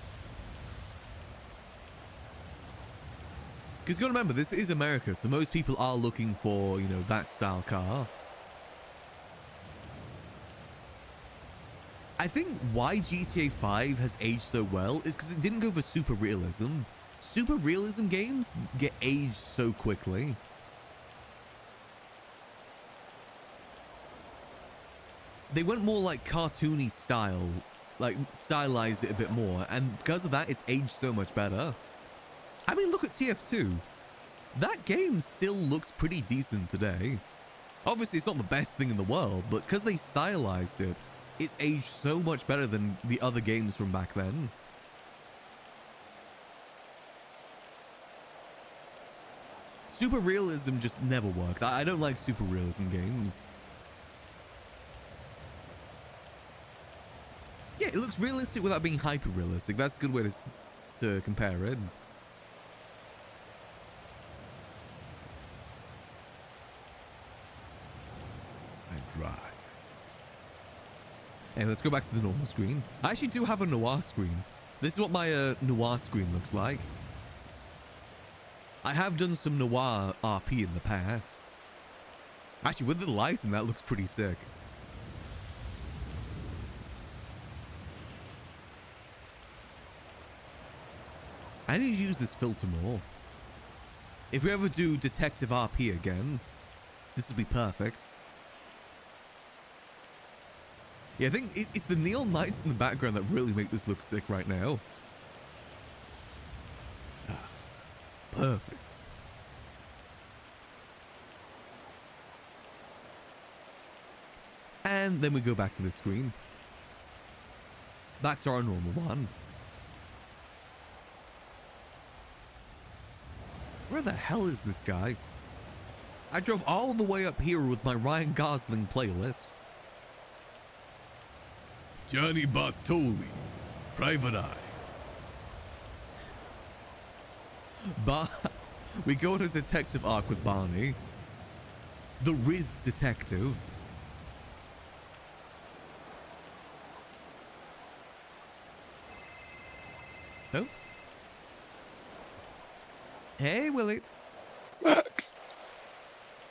Because you got to remember, this is America, so most people are looking for, you know, that style car. I think why GTA 5 has aged so well is because it didn't go for super realism. Super realism games get aged so quickly. They went more like cartoony style, like stylized it a bit more, and because of that, it's aged so much better. I mean, look at TF2. That game still looks pretty decent today. Obviously, it's not the best thing in the world, but because they stylized it, it's aged so much better than the other games from back then. Super realism just never works. I don't like super realism games. Yeah, it looks realistic without being hyper realistic. That's a good way to compare it. I drive. And let's go back to the normal screen. I actually do have a noir screen. This is what my noir screen looks like. I have done some noir RP in the past. Actually, with the lighting, that looks pretty sick. I need to use this filter more. If we ever do Detective RP again, this would be perfect. Yeah, I think it's the neon lights in the background that really make this look sick right now. Perfect. And then we go back to the screen. Back to our normal one. Where the hell is this guy? I drove all the way up here with my Ryan Gosling playlist.
Johnny Bartoli, Private Eye.
We go on a detective arc with Barney. The Riz detective. Oh. Hey, Willie.
Max.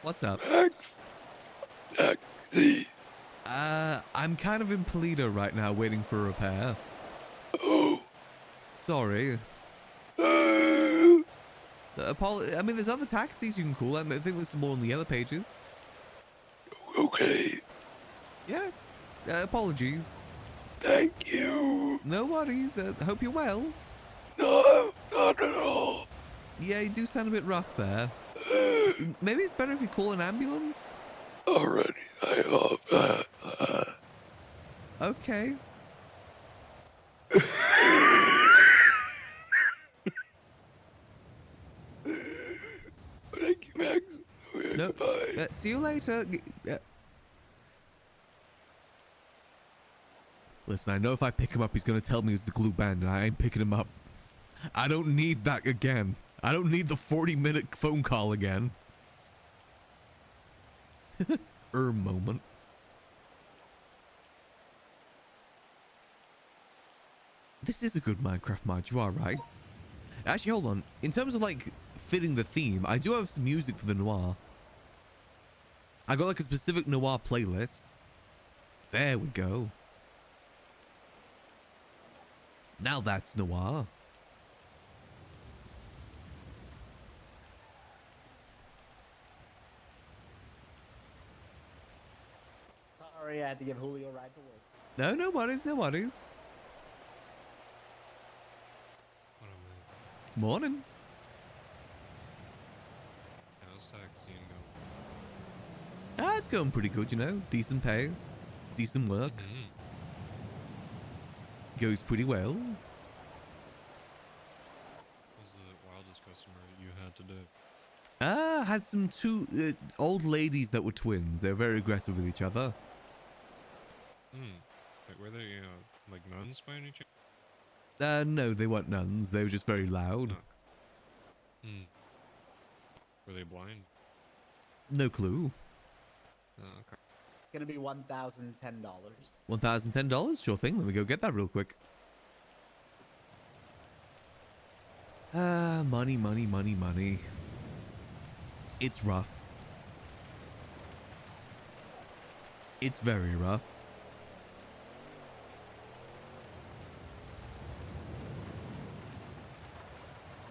What's up?
Max. Taxi.
I'm kind of in Toledo right now waiting for a repair.
Oh.
Sorry. I mean, there's other taxis you can call. I think there's some more on the other pages.
Okay.
Yeah. Apologies.
Thank you.
No worries. Hope you're well.
No, not at all.
Yeah, you do sound a bit rough there. Maybe it's better if you call an ambulance?
Already, I hope.
Okay.
Thank you, Max.
No,
bye.
See you later. Listen, I know if I pick him up, he's going to tell me he's the glue band, and I ain't picking him up. I don't need that again. I don't need the 40-minute phone call again. Moment. This is a good Minecraft mod, you are right. Actually, hold on. In terms of, like, fitting the theme, I do have some music for the noir. I got, like, a specific noir playlist. There we go. Now that's noir.
Sorry, I had to give Julio a ride to work.
No, no worries, no worries. Morning.
How's taxiing going?
It's going pretty good, you know. Decent pay, decent work. Goes pretty well.
What's the wildest customer you had today?
Had some two old ladies that were twins. They were very aggressive with each other.
Like, were they, like nuns by any chance?
No, they weren't nuns. They were just very loud.
Were they blind?
No clue.
Oh, okay.
It's gonna be $1,010.
$1,010? Sure thing. Let me go get that real quick. Money, money, money, money. It's rough. It's very rough.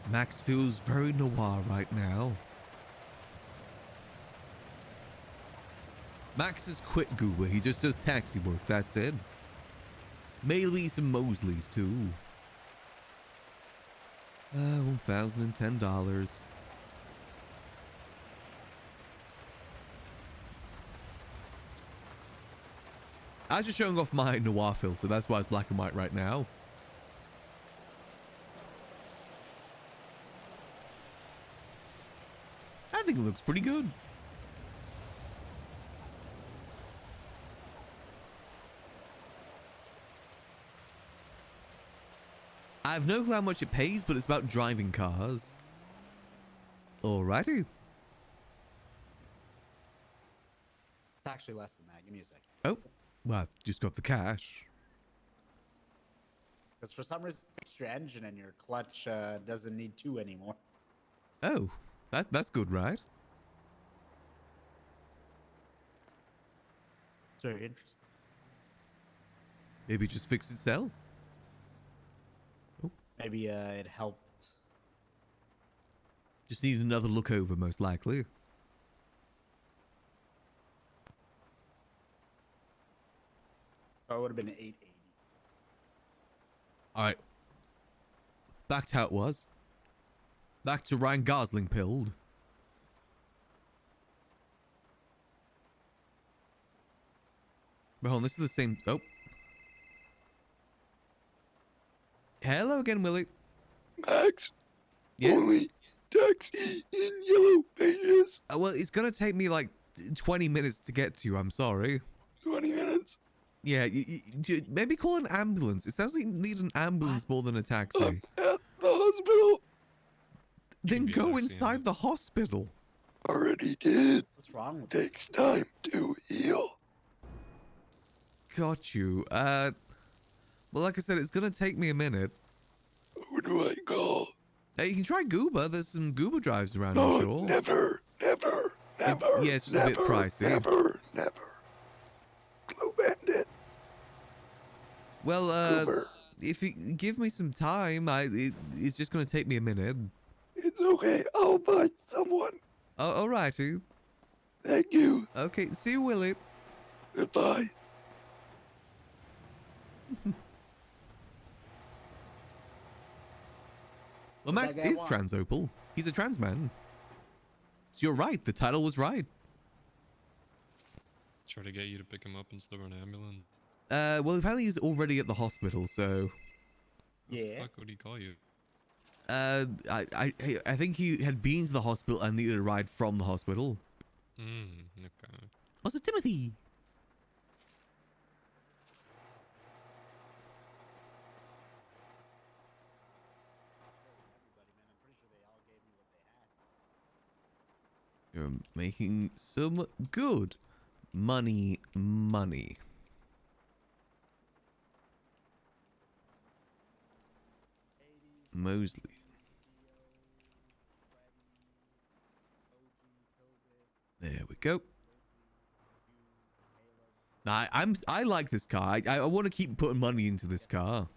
Max feels very noir right now. Max has quit Goober. He just does taxi work. That's it. Maybe some Mosleys too. $1,010. I was just showing off my noir filter. That's why it's black and white right now. think it looks pretty good. I have no clue how much it pays, but it's about driving cars. Alrighty.
It's actually less than that. Give me a second.
Oh, well, I've just got the cash.
Because for some reason, extra engine and your clutch doesn't need 2 anymore.
Oh, that's good, right?
It's very interesting.
Maybe it just fixed itself.
Maybe it helped.
Just need another look over, most likely.
So it would have been 880.
Alright. Back to how it was. Back to Ryan Gosling pilled. But hold on, this is the same... Oh. Hello again, Willie.
Max.
Yeah?
Only taxi in Yellow Pages.
Well, it's gonna take me like 20 minutes to get to you, I'm sorry.
20 minutes?
Yeah, maybe call an ambulance. It sounds like you need an ambulance more than a taxi.
At the hospital.
Then go inside the hospital.
Already did.
What's wrong with
Takes time to heal.
Got you. Well, like I said, it's gonna take me a minute.
Who do I call?
Hey, you can try Gooba. There's some Gooba drives around,
No,
I'm sure.
never.
Yeah, it's just a bit pricey.
Never. Glow Bandit.
Well, if you give me some time, it's just gonna take me a minute.
It's okay. I'll find someone.
Oh, alrighty.
Thank you.
Okay, see you, Willie.
Goodbye.
Well, Max
that guy
is
want?
trans opal. He's a trans man. So you're right. The title was right.
Try to get you to pick him up instead of an ambulance.
Well, apparently he's already at the hospital, so...
Yeah.
Fuck would he call you?
I think he had been to the hospital and needed a ride from the hospital.
Okay.
Also, Timothy. You're making some good money. Mosley. There we go. Now, I like this car. I want to keep putting money into this car.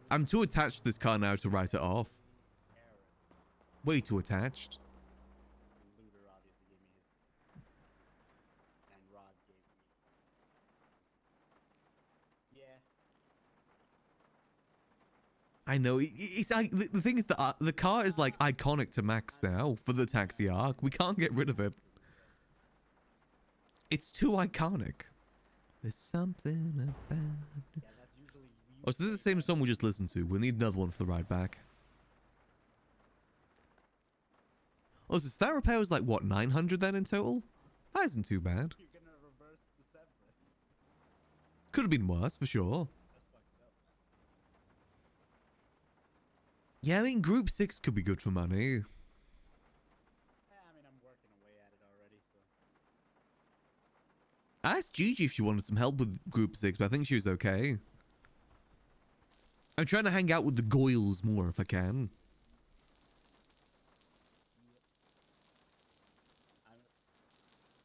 I'm too attached to this car now to write it off. Way too attached.
Looter obviously gave me his. And Rod gave me. Yeah.
I know. It's like the thing is that the car is like iconic to Max now for the taxi arc. We can't get rid of it. It's too iconic. There's something about it. Oh, so this is the same song we just listened to. We'll need another one for the ride back. Oh, so that repair was like, what, 900 then in total? That isn't too bad.
You're gonna reverse the severance.
Could have been worse, for sure. Yeah, I mean, Group 6 could be good for money.
Yeah, I mean, I'm working away at it already, so.
I asked Gigi if she wanted some help with Group 6, but I think she was okay. I'm trying to hang out with the Goyles more if I can.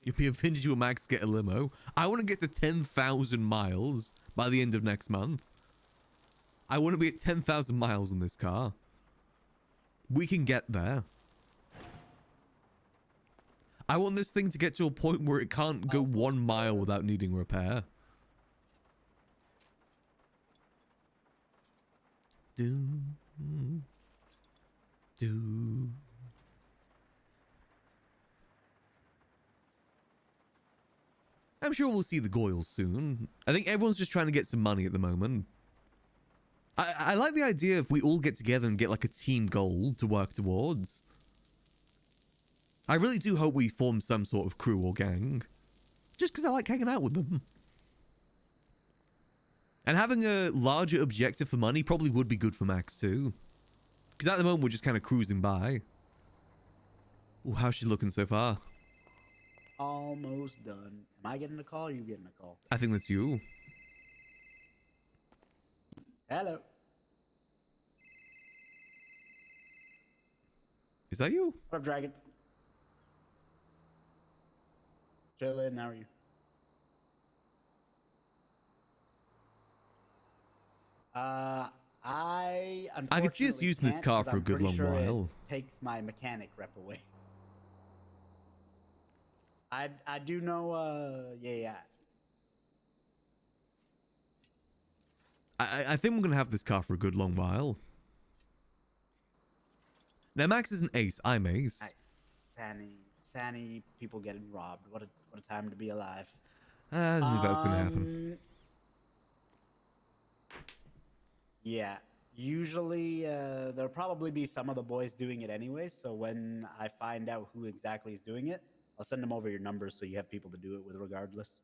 You'll be a vintage with Max, get a limo. I want to get to 10,000 miles by the end of next month. I want to be at 10,000 miles in this car. We can get there. I want this thing to get to a point where it can't go 1 mile without needing repair. I'm sure we'll see the Goyles soon. I think everyone's just trying to get some money at the moment. I like the idea if we all get together and get like a team goal to work towards. I really do hope we form some sort of crew or gang. Just because I like hanging out with them. And having a larger objective for money probably would be good for Max too. Because at the moment we're just kind of cruising by. Ooh, how's she looking so far?
Almost done. Am I getting a call or you getting a call?
I think that's you.
Hello.
Is that you?
What up, Dragon? Chillin', how are you? I
could see us
unfortunately
using this
can't,
car
'cause
for a
I'm
good
pretty
long
sure it
while.
takes my mechanic rep away. I do know. Yeah.
I think we're going to have this car for a good long while. Now, Max isn't ace. I'm ace.
Nice. Sani, people getting robbed. What a time to be alive.
I knew that was going to happen.
Yeah. Usually, there'll probably be some of the boys doing it anyway. So when I find out who exactly is doing it, I'll send them over your numbers so you have people to do it with regardless.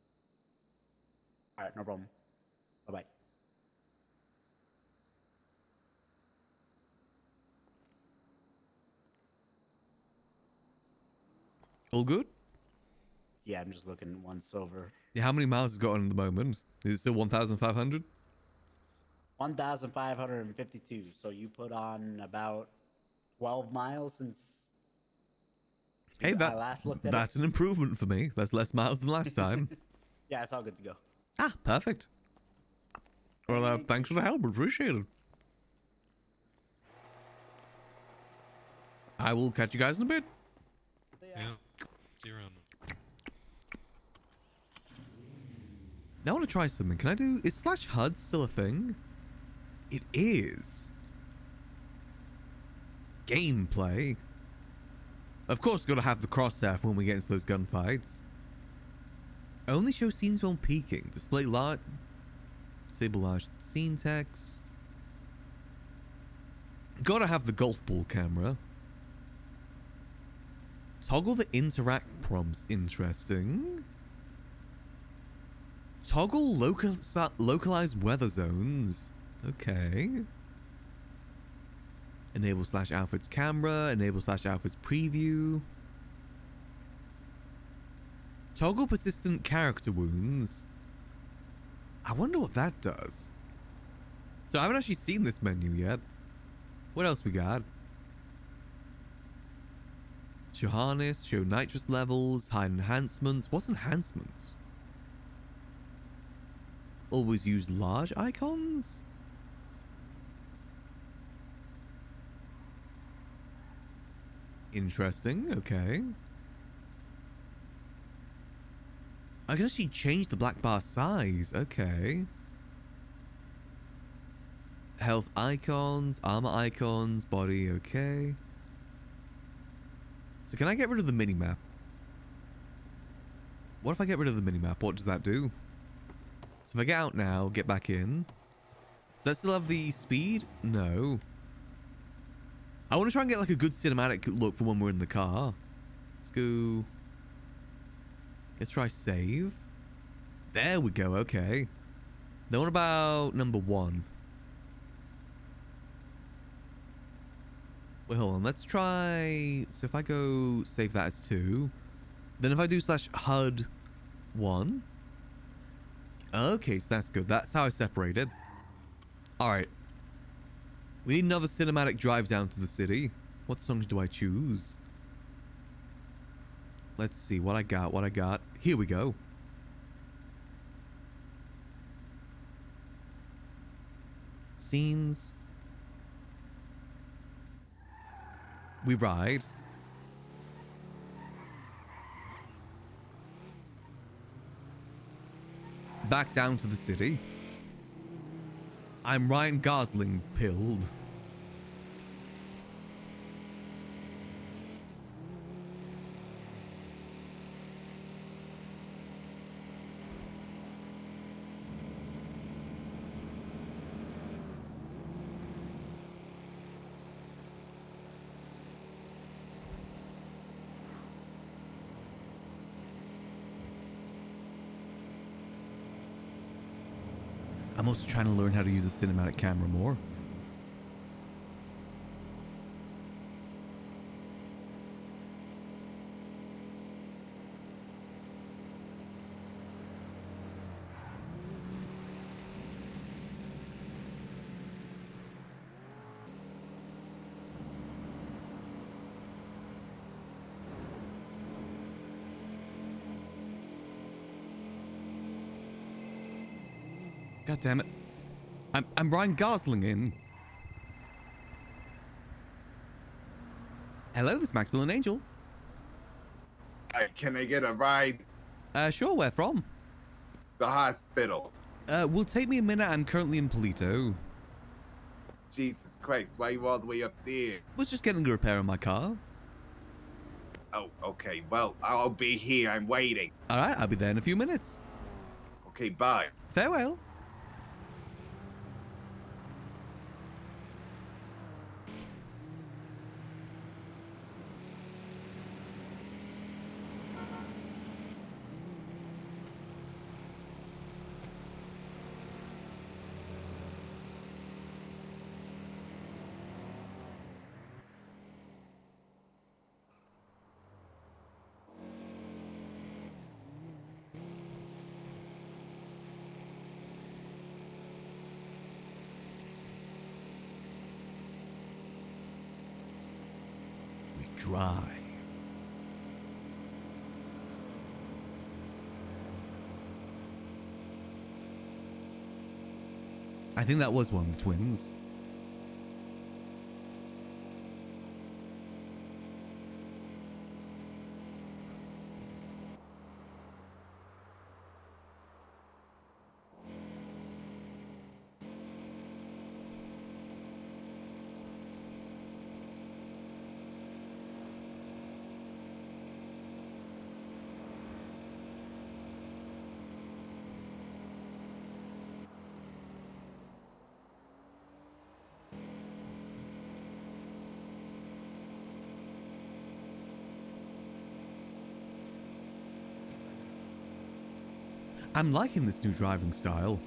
All right, no problem. Bye-bye.
All good?
Yeah, I'm just looking once over.
Yeah, how many miles has it got on at the moment? Is it still 1,500?
1,552. So you put on about 12 miles since
Hey,
I last looked at
that's an improvement for me. That's less miles than last time.
Yeah, it's all good to go.
Ah, perfect. Well, thanks for the help. Appreciate it. I will catch you guys in a bit.
Yeah. See you around.
Now I want to try something. Can I do... Is slash HUD still a thing? It is. Gameplay. Of course, got to have the crosshair when we get into those gunfights. Only show scenes while peeking. Display large... Disable large scene text. Gotta have the golf ball camera. Toggle the interact prompts. Interesting. Toggle localized weather zones. Okay. Enable slash outfits camera. Enable slash outfits preview. Toggle persistent character wounds. I wonder what that does. So I haven't actually seen this menu yet. What else we got? Show harness, show nitrous levels, hide enhancements. What's enhancements? Always use large icons? Interesting, okay. I can actually change the black bar size, okay. Health icons, armor icons, body, okay. So can I get rid of the minimap? What if I get rid of the minimap? What does that do? So if I get out now, get back in. Does that still have the speed? No. I want to try and get like a good cinematic look for when we're in the car. Let's go. Let's try save. There we go, okay. Then what about number 1? Wait, hold on. Let's try... So if I go save that as 2. Then if I do slash HUD 1. Okay, so that's good. That's how I separate it. Alright. We need another cinematic drive down to the city. What songs do I choose? Let's see what I got. Here we go. Scenes. We ride. Back down to the city. I'm Ryan Gosling pilled. I'm also trying to learn how to use the cinematic camera more. God damn it. I'm Ryan Gosling in. Hello, this is Maximillian Angel.
Hi, can I get a ride?
Sure, where from?
The hospital.
Will take me a minute. I'm currently in Polito.
Jesus Christ, why you all the way up there?
Was just getting a repair on my car.
Oh, okay. Well, I'll be here. I'm waiting.
Alright, I'll be there in a few minutes.
Okay, bye.
Farewell. Drive. I think that was one of the twins. I'm liking this new driving style.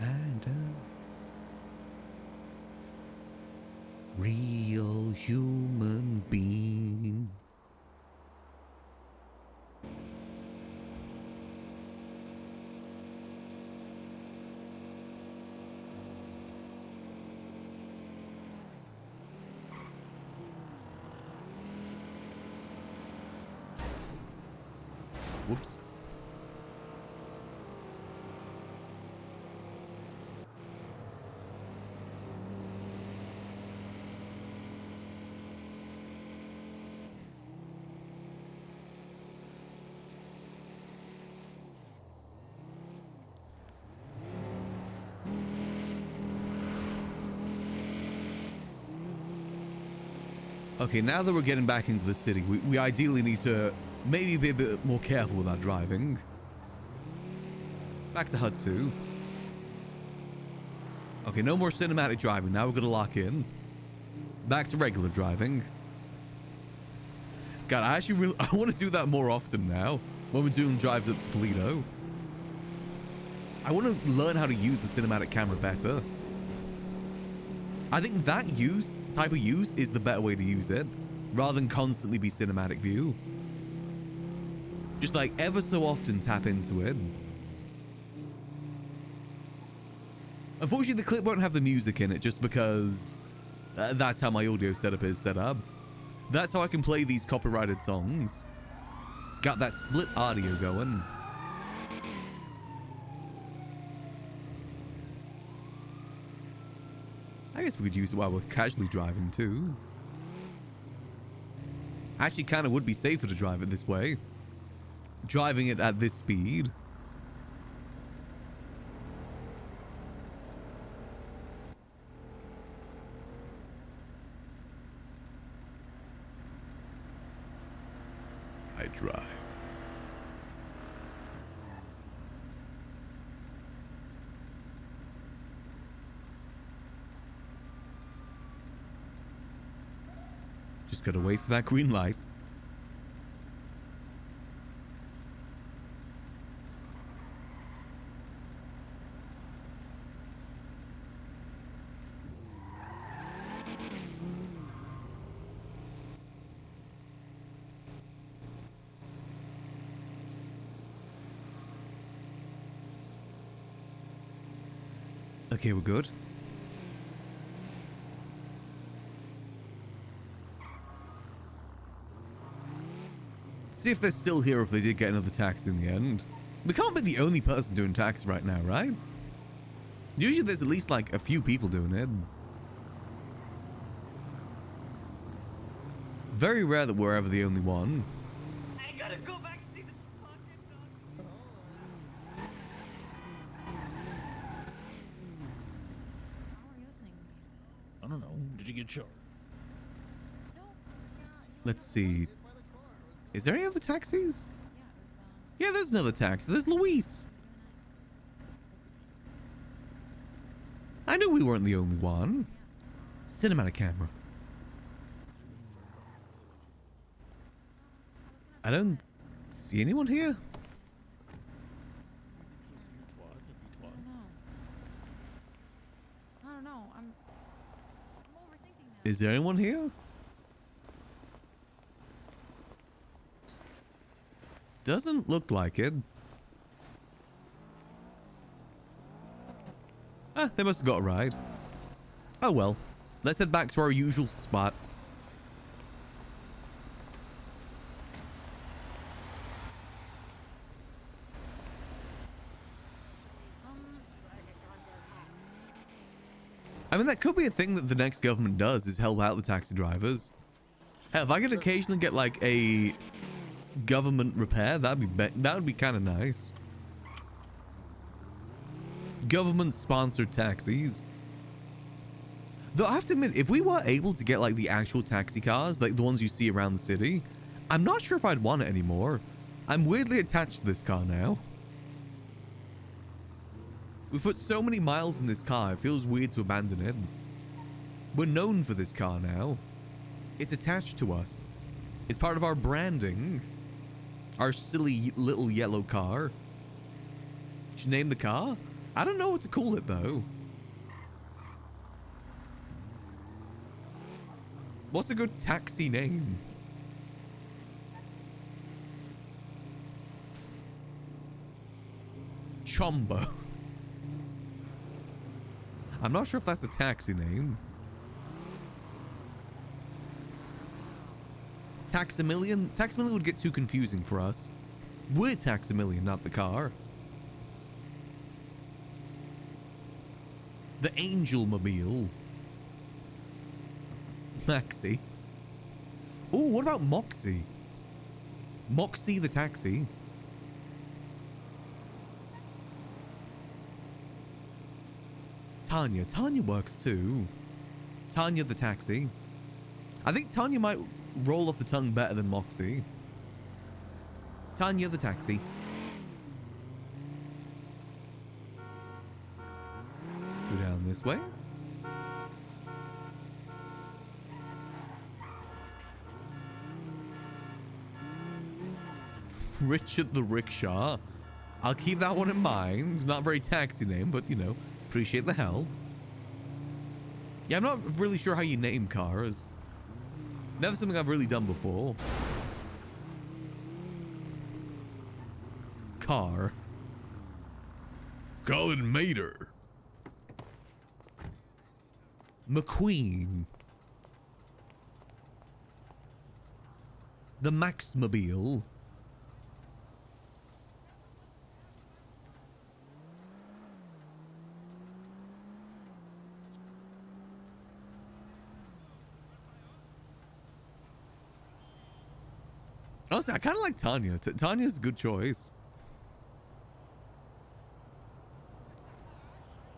And real human being. Whoops. Okay, now that we're getting back into the city, we ideally need to maybe be a bit more careful with our driving. Back to HUD 2. Okay, no more cinematic driving. Now we're going to lock in. Back to regular driving. God, I actually really... I want to do that more often now. When we're doing drives up to Toledo. I want to learn how to use the cinematic camera better. I think that type of use is the better way to use it. Rather than constantly be cinematic view. Just like ever so often tap into it. Unfortunately, the clip won't have the music in it just because that's how my audio setup is set up. That's how I can play these copyrighted songs. Got that split audio going. I guess we could use it while we're casually driving too. Actually, kind of would be safer to drive it this way. Driving it at this speed.
drive.
Just gotta wait for that green light. Okay, we're good. See if they're still here, if they did get another tax in the end. We can't be the only person doing tax right now, right? Usually there's at least like a few people doing it. Very rare that we're ever the only one.
I gotta go back and see the fucking dog.
I don't know. Did you get charged?
Let's see. Is there any other taxis? Yeah, there's another taxi. There's Luis. I knew we weren't the only one. Cinematic camera. I don't see anyone here.
I don't know. I'm overthinking that.
Is there anyone here? Doesn't look like it. Ah, they must have got a ride. Oh well. Let's head back to our usual spot. I mean, that could be a thing that the next government does, is help out the taxi drivers. Hell, if I could occasionally get like a government repair, that would be kind of nice. Government sponsored taxis. Though I have to admit, if we were able to get like the actual taxi cars, like the ones you see around the city, I'm not sure if I'd want it anymore. I'm weirdly attached to this car now. We've put so many miles in this car, it feels weird to abandon it. We're known for this car now. It's attached to us. It's part of our branding. Our silly little yellow car. Should name the car? I don't know what to call it though. What's a good taxi name? Chombo. I'm not sure if that's a taxi name. Maximillian? Maximillian would get too confusing for us. We're Maximillian, not the car. The Angel Mobile. Maxi. Oh, what about Moxie? Moxie the taxi. Tanya. Tanya works too. Tanya the taxi. I think Tanya might roll off the tongue better than Moxie. Tanya the taxi. Go down this way. Richard the Rickshaw. I'll keep that one in mind. It's not a very taxi name, but you know, appreciate the help. Yeah, I'm not really sure how you name cars. Never something I've really done before. Car.
Colin Mater.
McQueen. The Maxmobile. Honestly, I kind of like Tanya. Tanya's a good choice.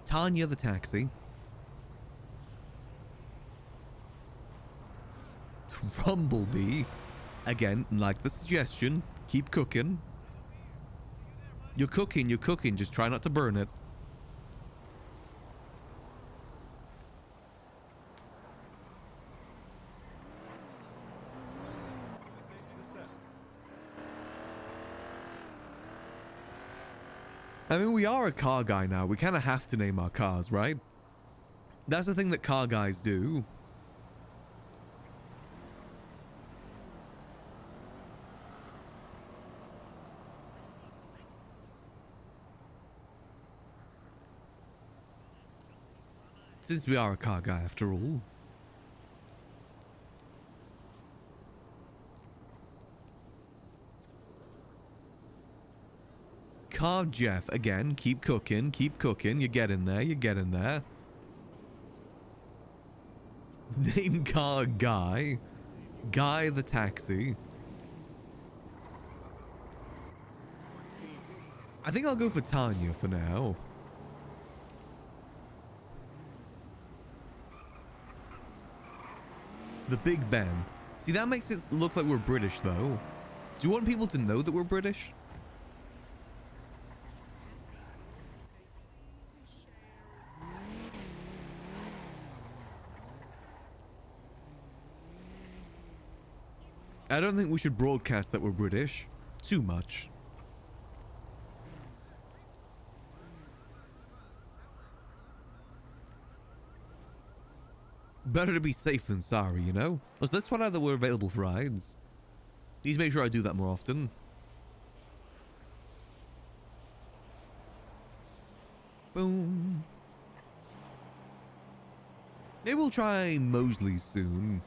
Tanya the taxi. Rumblebee. Again, like the suggestion, keep cooking. You're cooking, just try not to burn it. I mean, we are a car guy now. We kind of have to name our cars, right? That's the thing that car guys do. Since we are a car guy after all. Car Jeff, again, keep cooking, you're getting there, Name car Guy. Guy the taxi. I think I'll go for Tanya for now. The Big Ben. See, that makes it look like we're British, though. Do you want people to know that we're British? I don't think we should broadcast that we're British. Too much. Better to be safe than sorry, you know? Let's find out that we're available for rides. Need to make sure I do that more often. Boom. Maybe we'll try Mosley soon.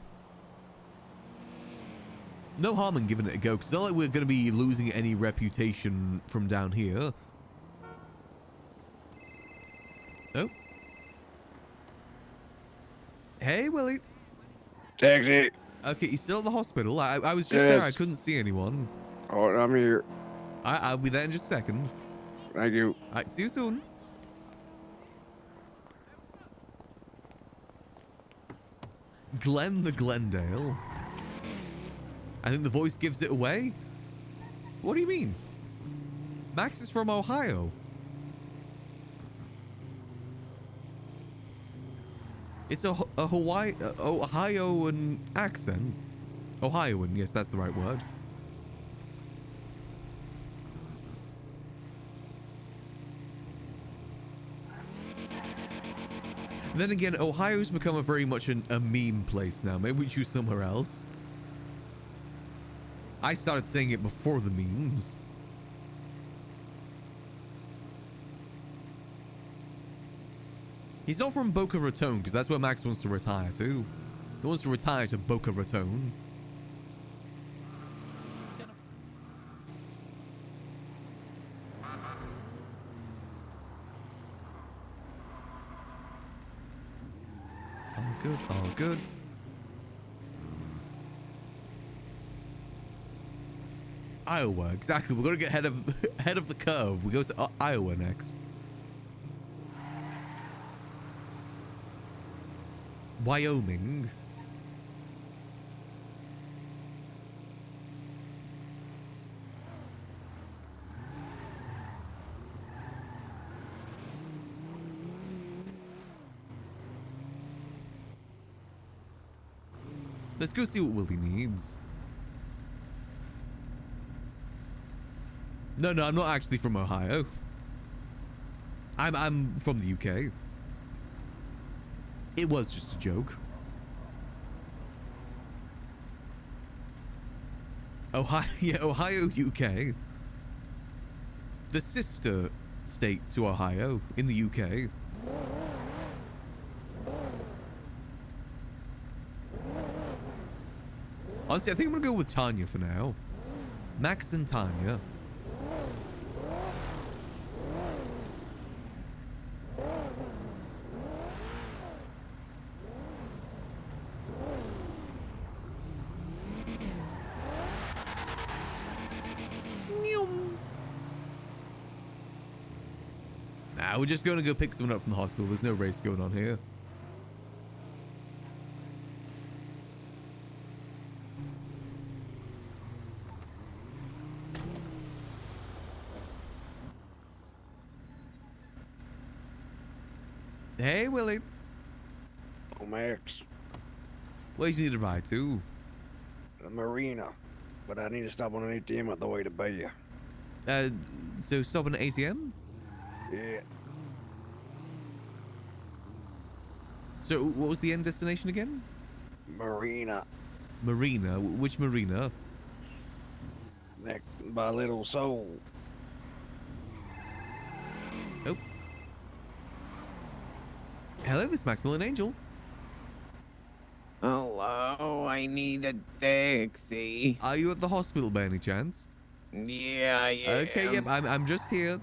No harm in giving it a go, because it's not like we're going to be losing any reputation from down here. Oh. Hey, Willie.
Taxi.
Okay, you're still at the hospital. I was just there. I couldn't see anyone.
Oh, I'm here.
I'll be there in just a second.
Thank you.
All right, see you soon. Glenn the Glendale. I think the voice gives it away. What do you mean? Max is from Ohio. It's a Ohioan accent. Ohioan, yes, that's the right word. Then again, Ohio's become a very much a meme place now. Maybe we choose somewhere else. I started saying it before the memes. He's not from Boca Raton, because that's where Max wants to retire to. He wants to retire to Boca Raton. All good, all good. Iowa, exactly. We're gonna get ahead of the curve. We go to Iowa next. Wyoming. Let's go see what Willie needs. No, I'm not actually from Ohio. I'm from the UK. It was just a joke. Ohio, yeah, Ohio, UK. The sister state to Ohio in the UK. Honestly, I think I'm gonna go with Tanya for now. Max and Tanya. Nah, we're just gonna go pick someone up from the hospital. There's no race going on here. Hey, Willie.
Oh, Max.
Where do you need a ride to?
The marina. But I need to stop on an ATM on the way to Bay.
So stop at an ATM?
Yeah.
So what was the end destination again?
Marina.
Marina? Which marina?
That by Little Soul.
Oh. Hello, this is Maximillian Angel.
Hello, I need a taxi.
Are you at the hospital by any chance?
Yeah, I am.
Okay, yep, I'm just here.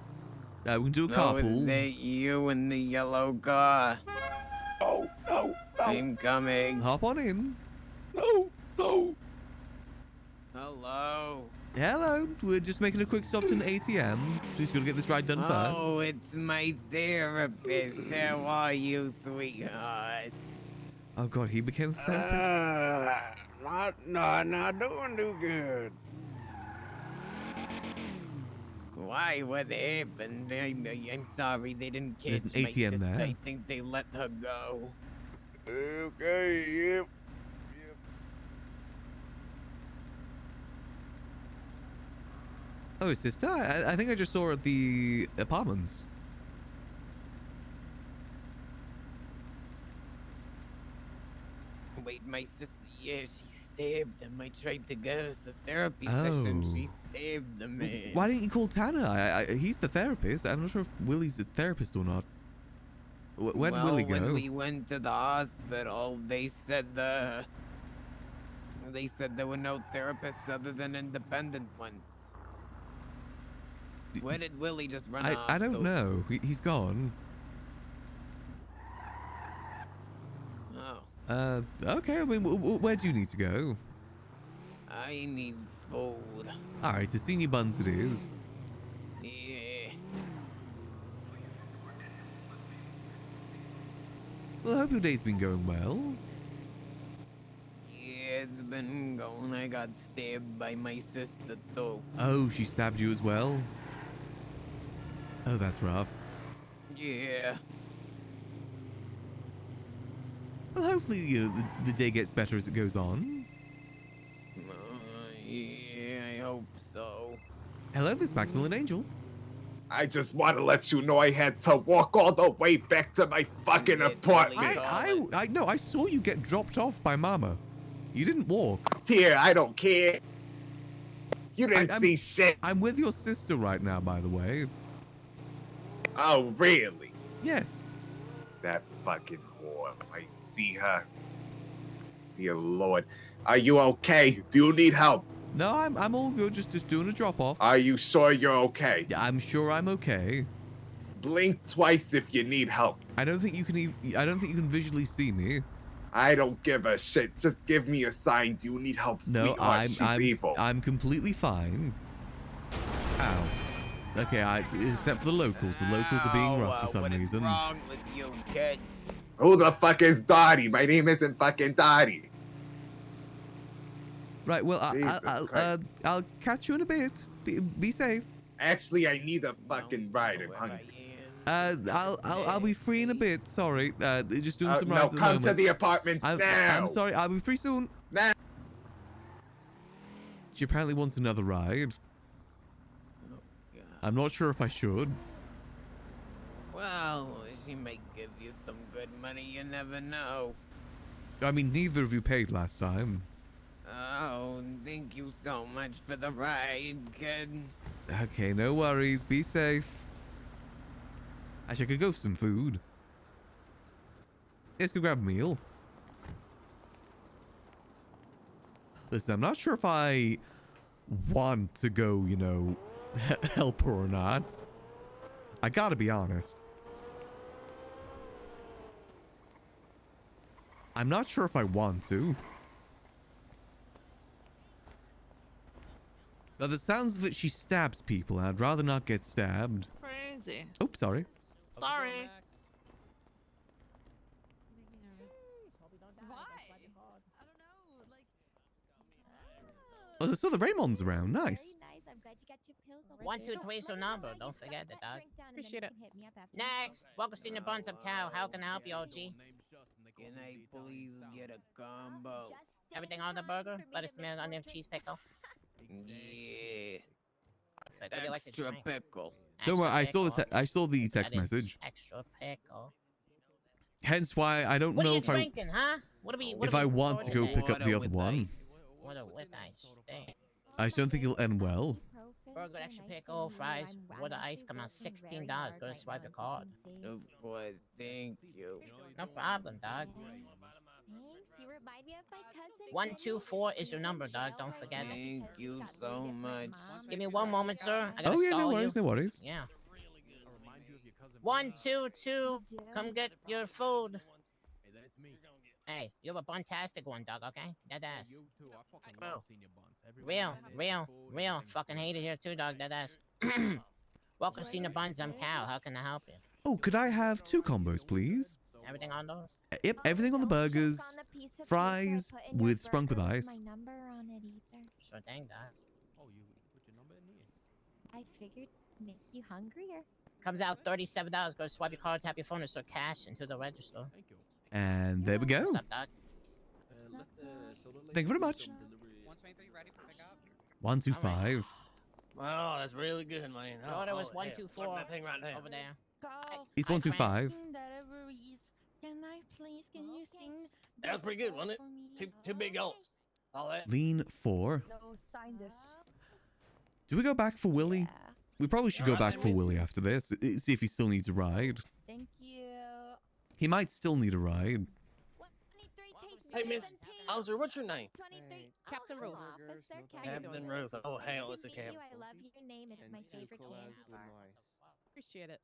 We can do a
No,
carpool.
is that you in the yellow car?
Oh, no, no.
I'm coming.
Hop on in.
No, no.
Hello.
Hello, we're just making a quick stop to an ATM. Just gotta get this ride done first.
Oh, it's my therapist. How are you, sweetheart?
Oh god, he became a therapist?
Not doing too good.
Why? What happened? I'm sorry, they didn't catch
There's an
my
ATM
sister.
there.
I think they let her go.
Okay, yep.
Oh, sister, I think I just saw her at the apartments.
Wait, my sister, yeah, she stabbed him. I tried to get us a therapy session. She stabbed the man.
Why didn't you call Tanner? He's the therapist. I'm not sure if Willie's a therapist or not. Where'd
well,
Willie go?
when we went to the hospital, they said there were no therapists other than independent ones. Where did Willie just run off?
I don't
to?
know. He's gone.
Oh.
Okay. I mean, where do you need to go?
I need food.
All right, to Senior Buns it is.
Yeah.
Well, I hope your day's been going well.
Yeah, it's been going. I got stabbed by my sister too.
Oh, she stabbed you as well? Oh, that's rough.
Yeah.
Well, hopefully, you know, the day gets better as it goes on.
Yeah, I hope so.
Hello, this is Maximillian Angel.
I just want to let you know I had to walk all the way back to my fucking apartment.
I saw you get dropped off by Mama. You didn't walk.
Here, I don't care. You didn't see shit.
I'm with your sister right now, by the way.
Oh, really?
Yes.
That fucking whore. If I see her. Dear Lord. Are you okay? Do you need help?
No, I'm all good. Just doing a drop off.
Are you sure you're okay?
Yeah, I'm sure I'm okay.
Blink twice if you need help.
I don't think you can. I don't think you can visually see me.
I don't give a shit. Just give me a sign. Do you need help,
No,
sweetheart? She's evil.
I'm completely fine. Ow. Okay, except for the locals. The locals are being rough for some reason.
What's wrong with you, kid?
Who the fuck is Dottie? My name isn't fucking Dottie.
Right. Well, I'll catch you in a bit. Be safe.
Actually, I need a fucking ride. I'm hungry.
I'll be free in a bit. Sorry. Just doing some rides at the
come
moment.
to the apartment now.
I'm sorry. I'll be free soon.
Now.
She apparently wants another ride. I'm not sure if I should.
Well, she might give you some good money. You never know.
I mean, neither of you paid last time.
Oh, thank you so much for the ride, kid.
Okay, no worries. Be safe. Actually, I could go for some food. Let's go grab a meal. Listen, I'm not sure if I want to go, you know, help her or not. I gotta be honest. I'm not sure if I want to. Now, the sounds of it, she stabs people, and I'd rather not get stabbed.
Crazy.
Oops, sorry.
Sorry.
Oh, I saw the Raymonds around. Nice.
Nice. I've glad you got your pills.
123 is your number. Don't forget it, dog. Appreciate it. Next, welcome to the Buns of Cow. How can I help you, OG? Can I please get a combo? Everything on the burger? Lettuce, mayo, onion, cheese, pickle. Yeah. Perfect. What do you like to
Extra
drink?
pickle. Don't worry, I saw the text message.
Extra pickle.
Hence why I don't
What
know
are you
if
drinking, huh? What are we? What
if
are
I
we
want to go
today?
pick up the other one.
What a with ice. Dang.
I just don't think it'll end well.
Burger, extra pickle, fries, water, ice. Come out $16. Go to swipe your card. Of course, thank you. No problem, dog.
Thanks. You remind me of my cousin.
124 is your number, dog. Don't forget it.
Thank you
so much. Give me one moment, sir. I gotta
Oh yeah,
stall
no worries,
you.
no worries.
Yeah. 122. Come get your food.
Hey, that's me.
Hey, you have a buntastic one, dog. Okay, dead ass.
You too. I fucking
Bro.
love senior buns. Everyone
Real. Fucking hate it here too, dog. Dead ass. Welcome, Senior Buns. I'm Cal. How can I help you?
Oh, could I have 2 combos, please?
Everything on those?
Yep, everything on the burgers, fries with sprung with ice.
My number on it either.
Sure thing, dog.
Oh, you put your number in here.
I figured make you hungrier.
Comes out $37. Go swipe your card, tap your phone, and start cash into the register.
Thank you.
And there we go.
What's up, dog?
Thank you very much.
123 ready for pickup.
125.
Oh, that's really good, man.
Your order was
here,
124
plug that thing right there.
over there.
Carl,
It's 125.
Can I please? Can you sing?
That was pretty good, wasn't it? Two big gulps. All that.
Lean 4.
No, sign this.
Do we go back for Willie? We probably should go back for Willie after this. See if he still needs a ride.
Thank you.
He might still need a ride.
Hey, Miss Hauser, what's your name?
Captain Ruth.
Captain Ruth. Oh, hell, it's a captain.
I love your name. It's my favorite candy bar.
Appreciate it.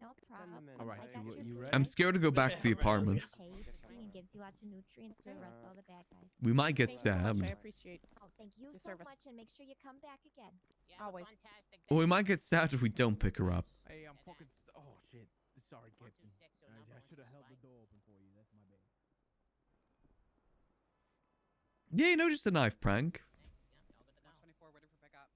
No problem.
All right,
I got your
you
food.
ready? I'm scared to go back to the apartments.
Tasty and gives you lots of nutrients to arrest all the bad guys.
We might get
Thank you so much.
stabbed.
I appreciate
Oh, thank you
the
so
service.
much, and make sure you come back again.
Always.
Or we might get stabbed if we don't pick her up.
Hey, I'm fucking. Oh shit. Sorry, Captain. I should have held the door open for you. That's my bad.
Yeah, you know, just a knife prank.
124 ready for pickup.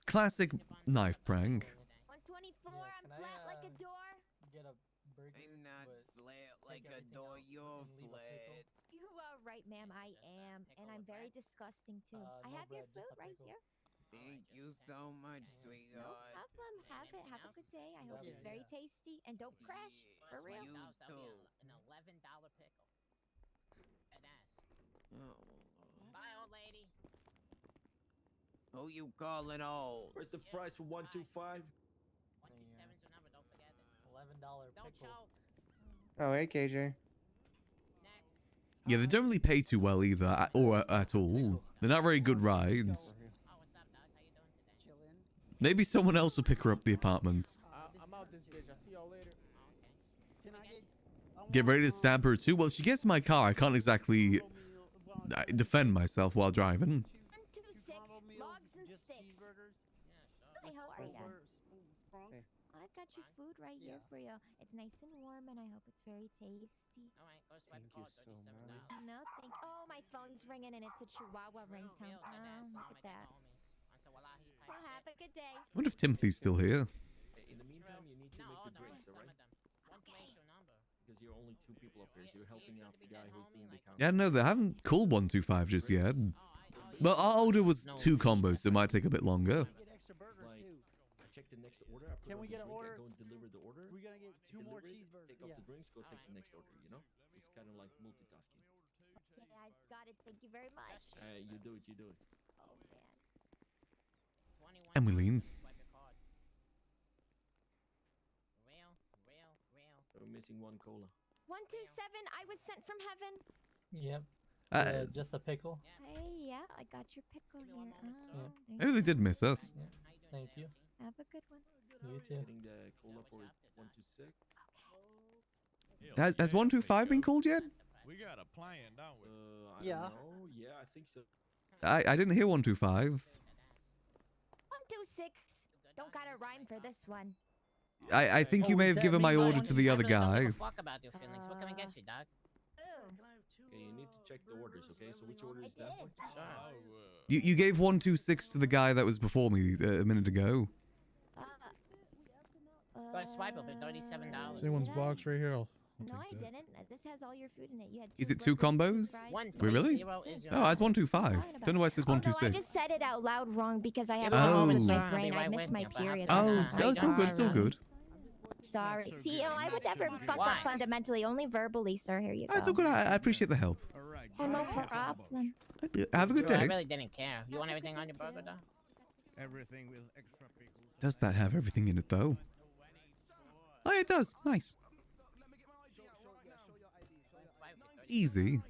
Classic knife prank.
124. I'm flat like a door.
Get a burger.
I'm not
but
flat like
take
a
everything
door.
else
You're
and leave a pickle.
flat.
You are right, ma'am. I am, and I'm very disgusting too. I
no
have your
bread, just
food
a
right
pickle.
here.
Thank you so much,
No
sweetheart.
problem. Have it. Have a good day. I hope it's very tasty, and don't crash. For real.
You
Oh,
too. An $11 pickle. Dead ass.
Oh.
Bye, old lady.
Who you calling old?
Where's the fries for 125?
127's your number. Don't forget it.
$11
Don't
pickle.
choke.
Oh, hey, KJ.
Yeah, they don't really pay too well either, or at all. They're not very good rides. Maybe someone else will pick her up at the apartment.
I'm out this bitch. I'll see y'all later. Can I get...
Get ready to stab her too. Well, she gets in my car. I can't exactly defend myself while driving.
126 logs and sticks. Hi, how are you?
Hey.
I've got your food right here for you. It's nice and warm, and I hope it's very tasty.
All right, go swipe
Thank
the
you
card.
so
$37.
No, thank. Oh, my phone's ringing, and it's a Chihuahua ringtone. Oh, look at that. Well, have a good day.
I wonder if Timothy's still here.
In the meantime, you need to make the drinks, alright? Because you're only 2 people up here, so you're helping out the guy who's doing the counter.
Yeah, no, they haven't called 125 just yet. Well, our order was 2 combos, so it might take a bit longer.
It's like, I check the next order, I put
Can we
on
get
the
an
drink,
order?
I go and deliver the order.
We're gonna get 2 more
deliver it,
cheeseburgers.
Take off the drinks, go take the next order, you know? It's kind of like multitasking.
Yeah, I've got it. Thank you very much.
You do it, you do it.
Oh, man.
Emmeline.
We're missing 1 cola.
127. I was sent from heaven.
Yep.
Uh,
Just a pickle.
Hey, yeah, I got your pickle here. Oh, thank
Maybe they
you.
did miss us.
Thank you.
Have a good one.
You too.
Getting the cola for 126.
Has 125 been called yet?
We got a plan, don't we?
I
Yeah.
don't know. Yeah, I think so.
I didn't hear 125.
126. Don't gotta rhyme for this one.
I think you may have given my order to the other guy.
Fuck about your feelings. What can we get you, dog?
Ooh.
Okay, you need to check the orders. Okay, so which order is that?
You gave 126 to the guy that was before me a minute ago.
Got a swipe up at $37.
Anyone's box right here. I'll
No,
take
I
that.
didn't. This has all your food in it. You had
Is it two combos? Wait, really? Oh, it's 125. Don't know why it says
Oh, no, I
126.
just said it out loud wrong because I have
Oh.
problems with
Sir,
my
I'll
brain.
be
I
right
missed
with
my
you, but
period.
Oh, it's all good. It's all good.
Sorry. See, I would never fuck
Why?
up fundamentally, only verbally, sir. Here you go.
Oh, it's all good. I appreciate the help.
Oh, no problem.
Have a good
I
day.
really didn't care. You want everything on your burger, though?
Everything with extra pickles.
Does that have everything in it, though? Oh, it does. Nice. Easy.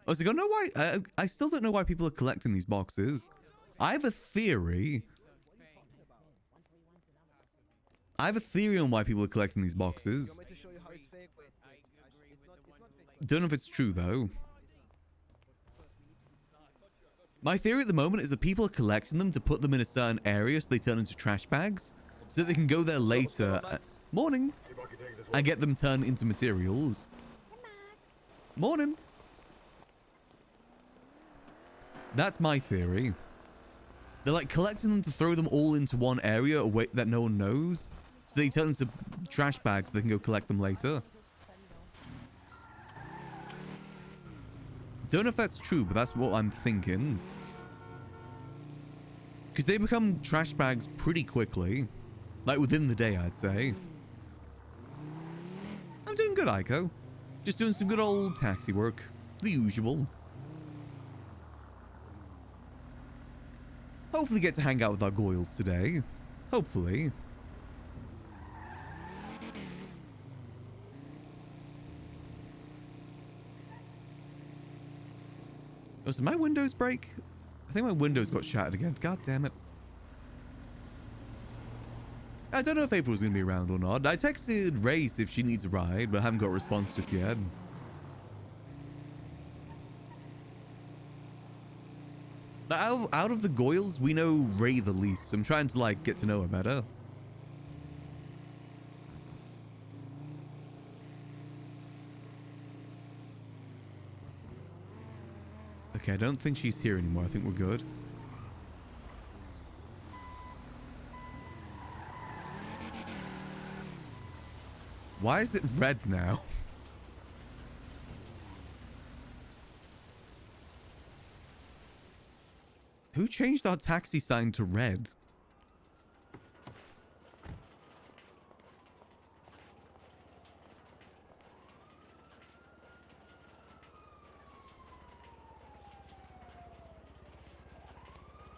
Oh, so I don't know why. I still don't know why people are collecting these boxes. I have a theory. On why people are collecting these boxes. Don't know if it's true though. My theory at the moment is that people are collecting them to put them in a certain area so they turn into trash bags, so that they can go there later. Morning. And get them turned into materials. Morning. That's my theory. They're like collecting them to throw them all into one area away that no one knows, so they turn into trash bags so they can go collect them later. Don't know if that's true, but that's what I'm thinking. Because they become trash bags pretty quickly. Like within the day, I'd say. I'm doing good, Aiko. Just doing some good old taxi work. The usual. Hopefully get to hang out with our Goyles today. Hopefully. Oh, so my windows break? I think my windows got shattered again. God damn it. I don't know if April's going to be around or not. I texted Race if she needs a ride, but I haven't got a response just yet. Out of the Goyles, we know Ray the least, so I'm trying to, like, get to know her better. Okay, I don't think she's here anymore. I think we're good. Why is it red now? Who changed our taxi sign to red?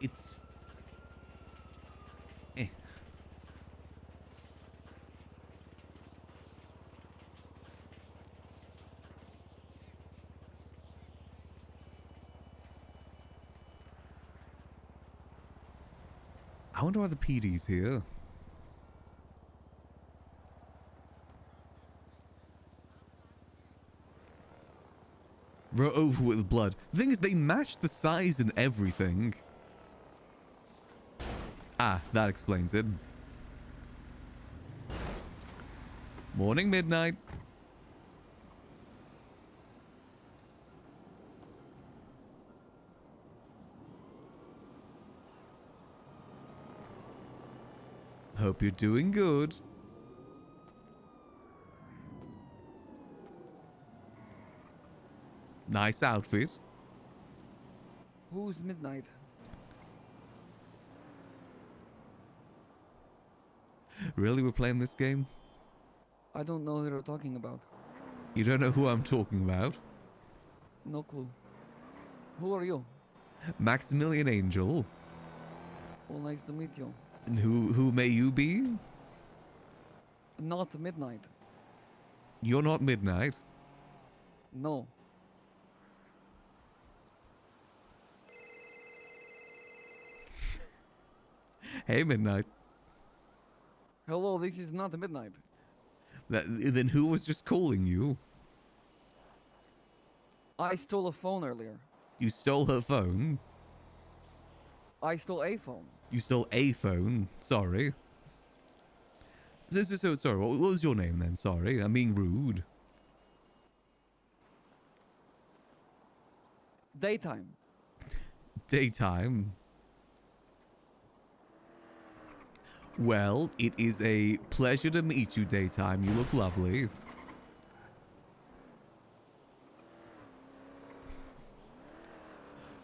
It's... I wonder why the PD's here. We're over with blood. The thing is, they match the size and everything. Ah, that explains it. Morning, Midnight. Hope you're doing good. Nice outfit.
Who's Midnight?
Really, we're playing this game?
I don't know who you're talking about.
You don't know who I'm talking about?
No clue. Who are you?
Maximillian Angel.
Well, nice to meet you.
And who may you be?
Not Midnight.
You're not Midnight.
No.
Hey, Midnight.
Hello, this is not Midnight.
Then who was just calling you?
I stole a phone earlier.
You stole her phone?
I stole a phone.
You stole a phone? Sorry. So sorry, what was your name then? Sorry, I'm being rude.
Daytime.
Daytime. Well, it is a pleasure to meet you, Daytime. You look lovely.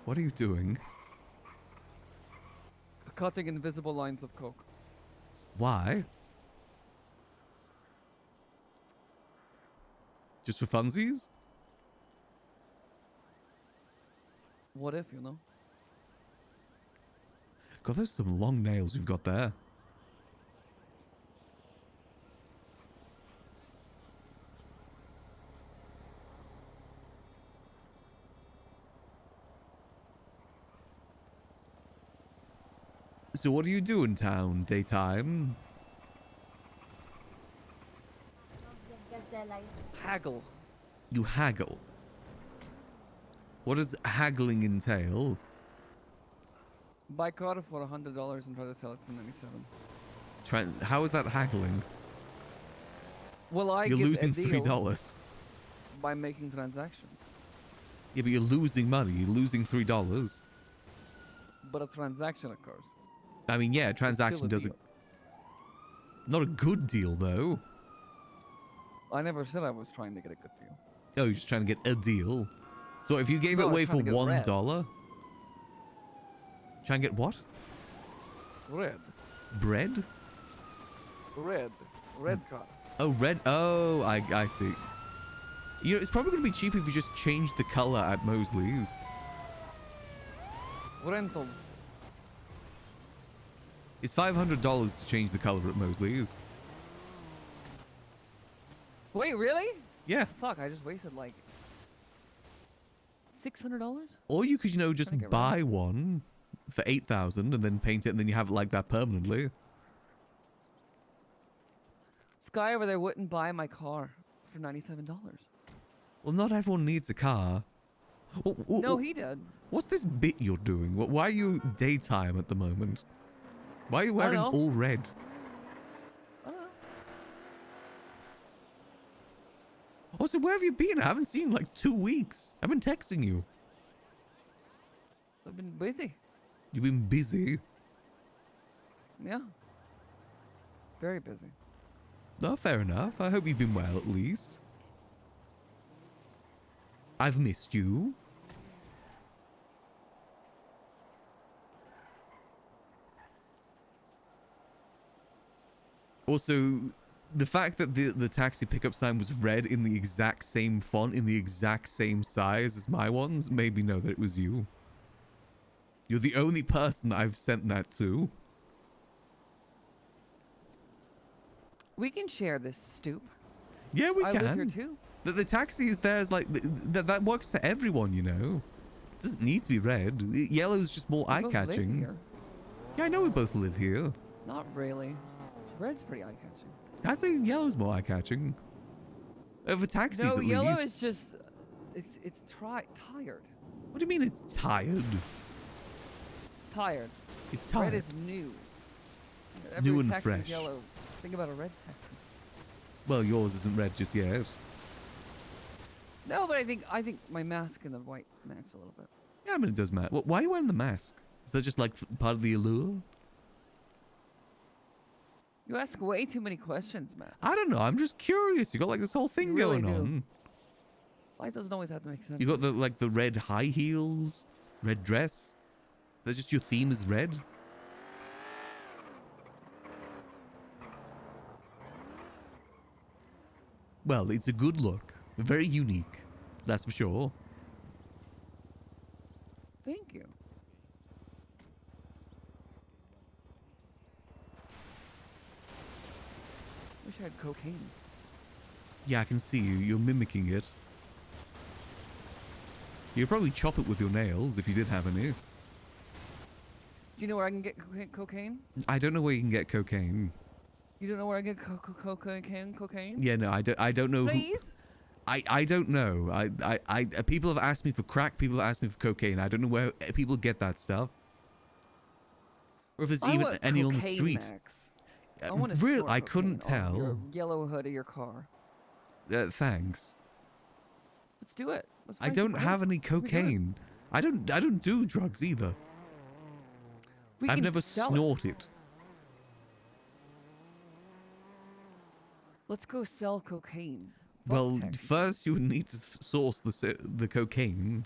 What are you doing?
Cutting invisible lines of coke.
Why? Just for funsies?
What if, you know?
God, there's some long nails you've got there. So what do you do in town, Daytime?
Haggle.
You haggle. What does haggling entail?
Buy car for $100 and try to sell it for $97.
How is that haggling?
Well,
You're
give
losing
a deal
$3.
by making transactions.
Yeah, but you're losing money. You're losing $3.
But a transaction occurs.
I mean, yeah, a
It's
transaction
still a
doesn't.
deal.
Not a good deal, though.
I never said I was trying to get a good deal.
Oh, you're just trying to get a deal. So if you gave
No,
it
I was
away for
trying to get red.
$1, try and get what?
Red.
Bread?
Red car.
Oh, red. Oh, I see. You know, it's probably going to be cheaper if you just change the color at Mosley's.
Rentals.
It's $500 to change the color at Mosley's.
Wait, really?
Yeah.
Fuck, I just wasted like $600?
Or you could, you know, just
Trying to get
buy one for $8,000 and then paint it, and then you have it like that permanently.
This guy over there wouldn't buy my car for $97.
Well, not everyone needs a car.
No, he did.
What's this bit you're doing? Why are you Daytime at the moment? Why are you wearing
know.
all red?
I don't know.
Also, where have you been? I haven't seen you in like 2 weeks. I've been texting you.
I've been busy.
You've been busy.
Yeah. Very busy.
No, fair enough. I hope you've been well at least. I've missed you. Also, the fact that the taxi pickup sign was red in the exact same font, in the exact same size as my ones, made me know that it was you. You're the only person that I've sent that to.
We can share this stoop.
Yeah, we can.
I live here too.
The taxi is there, like, that works for everyone, you know? It doesn't need to be red. Yellow's just more
We both live
eye-catching.
here.
Yeah, I know we both live here.
Not really. Red's pretty eye-catching.
I think yellow's more eye-catching. For taxis,
No,
at
yellow
least.
is just it's tired.
What do you mean it's tired?
It's tired.
It's tired.
Red is new.
New and
taxi's
fresh.
Yellow. Think about a red taxi.
Well, yours isn't red just yet.
No, but I think my mask and the white match a little bit.
Yeah, I mean, it does matter. Why are you wearing the mask? Is that just like part of the allure?
You ask way too many questions, man.
I don't know. I'm just curious. You got like this whole thing
You really
going
do.
on.
Life doesn't always have to make sense.
You got the red high heels, red dress. That's just your theme is red. Well, it's a good look. Very unique. That's for sure.
Thank you. Wish I had cocaine.
Yeah, I can see you. You're mimicking it. You'd probably chop it with your nails if you did have any.
Do you know where I can get cocaine?
I don't know where you can get cocaine.
You don't know where I get cocaine?
Yeah, no, I don't know.
Please?
I don't know. I people have asked me for crack. People have asked me for cocaine. I don't know where people get that stuff. Or if there's even
want
any on the
cocaine,
street.
Max. I want to
Really, I couldn't tell.
Your yellow hood of your car.
Thanks.
Let's do it. Let's
I
find
don't
some
have
coke.
any
What are we doing?
cocaine. I don't do drugs either.
We
I've
can
never
sell it.
snorted.
Let's go sell cocaine. Fuck
Well,
taxi.
first you need to source the cocaine.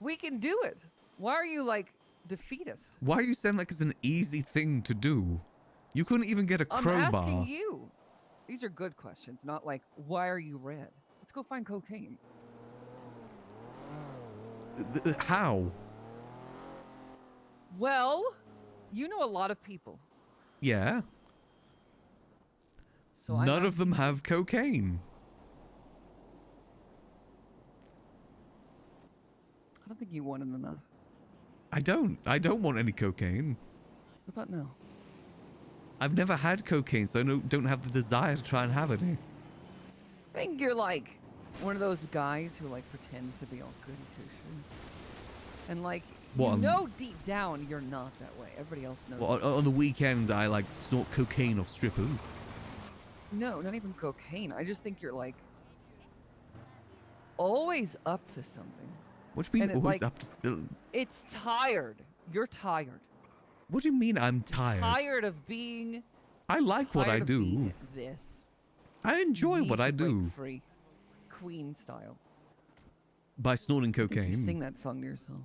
We can do it. Why are you like defeatist?
Why are you saying like it's an easy thing to do? You couldn't even get a crowbar.
I'm asking you. These are good questions, not like why are you red? Let's go find cocaine.
How?
Well, you know a lot of people.
Yeah.
So I'm
None of them
asking you.
have cocaine.
I don't think you wanted enough.
I don't want any cocaine.
What about now?
I've never had cocaine, so I don't have the desire to try and have any.
I think you're like one of those guys who like pretends to be all goody two-shoes. And like,
What,
you know deep down you're not that way. Everybody else knows.
Well, on the weekends, I like snort cocaine off strippers.
No, not even cocaine. I just think you're like always up to something.
What do you mean
And it,
always
like,
up to still?
It's tired. You're tired.
What do you mean I'm tired?
Tired of being.
I like what I
tired of
do.
being This.
I enjoy
Need
what
to
I
break
do.
Free, Queen style.
By snorting
I think
cocaine.
you sing that song to yourself.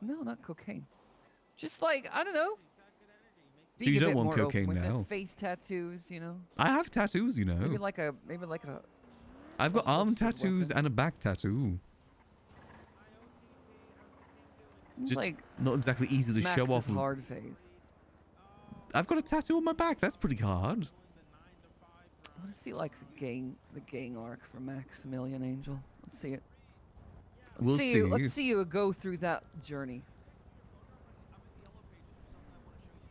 No, not cocaine. Just like I don't know.
So you
being a
don't
bit
want
more open
cocaine
with it.
now?
Face tattoos, you know.
I have tattoos, you know.
Maybe like a.
I've got arm tattoos and a back tattoo.
It's
Just
like
not exactly easy to show
Max's
off.
hard phase.
I've got a tattoo on my back. That's pretty hard.
I want to see like the gang arc for Maximillian Angel. Let's see it.
We'll see.
Let's see you go through that journey.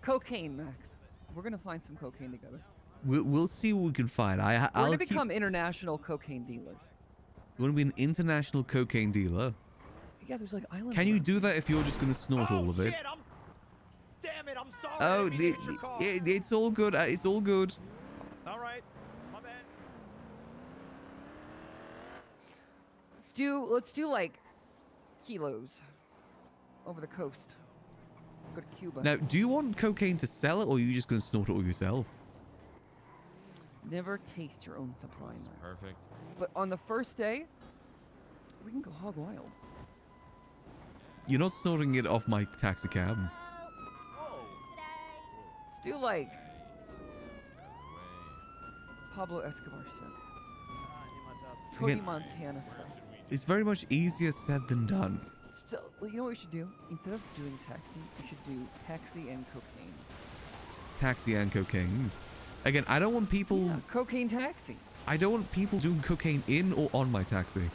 Cocaine, Max. We're gonna find some cocaine together.
We'll see what we can find.
We're
I'll
gonna
keep...
become international cocaine dealers.
You want to be an international cocaine dealer?
Yeah, there's like islands.
Can you
around.
do that if you're just gonna snort all of it?
Damn it, I'm sorry.
Oh, it's all good. It's all good.
All right, my bad.
Let's do like kilos over the coast. Go to Cuba.
Now, do you want cocaine to sell it, or are you just gonna snort it all yourself?
Never taste your own supply. Max.
Perfect.
But on the first day, we can go hog wild.
You're not snorting it off my taxi cab.
Let's do like Pablo Escobar shit. Tony
Again-
Montana stuff.
It's very much easier said than done.
Still, you know what we should do? Instead of doing taxi, we should do taxi and cocaine.
Taxi and cocaine. Again, I don't want people.
Yeah, cocaine taxi.
I don't want people doing cocaine in or on my taxi.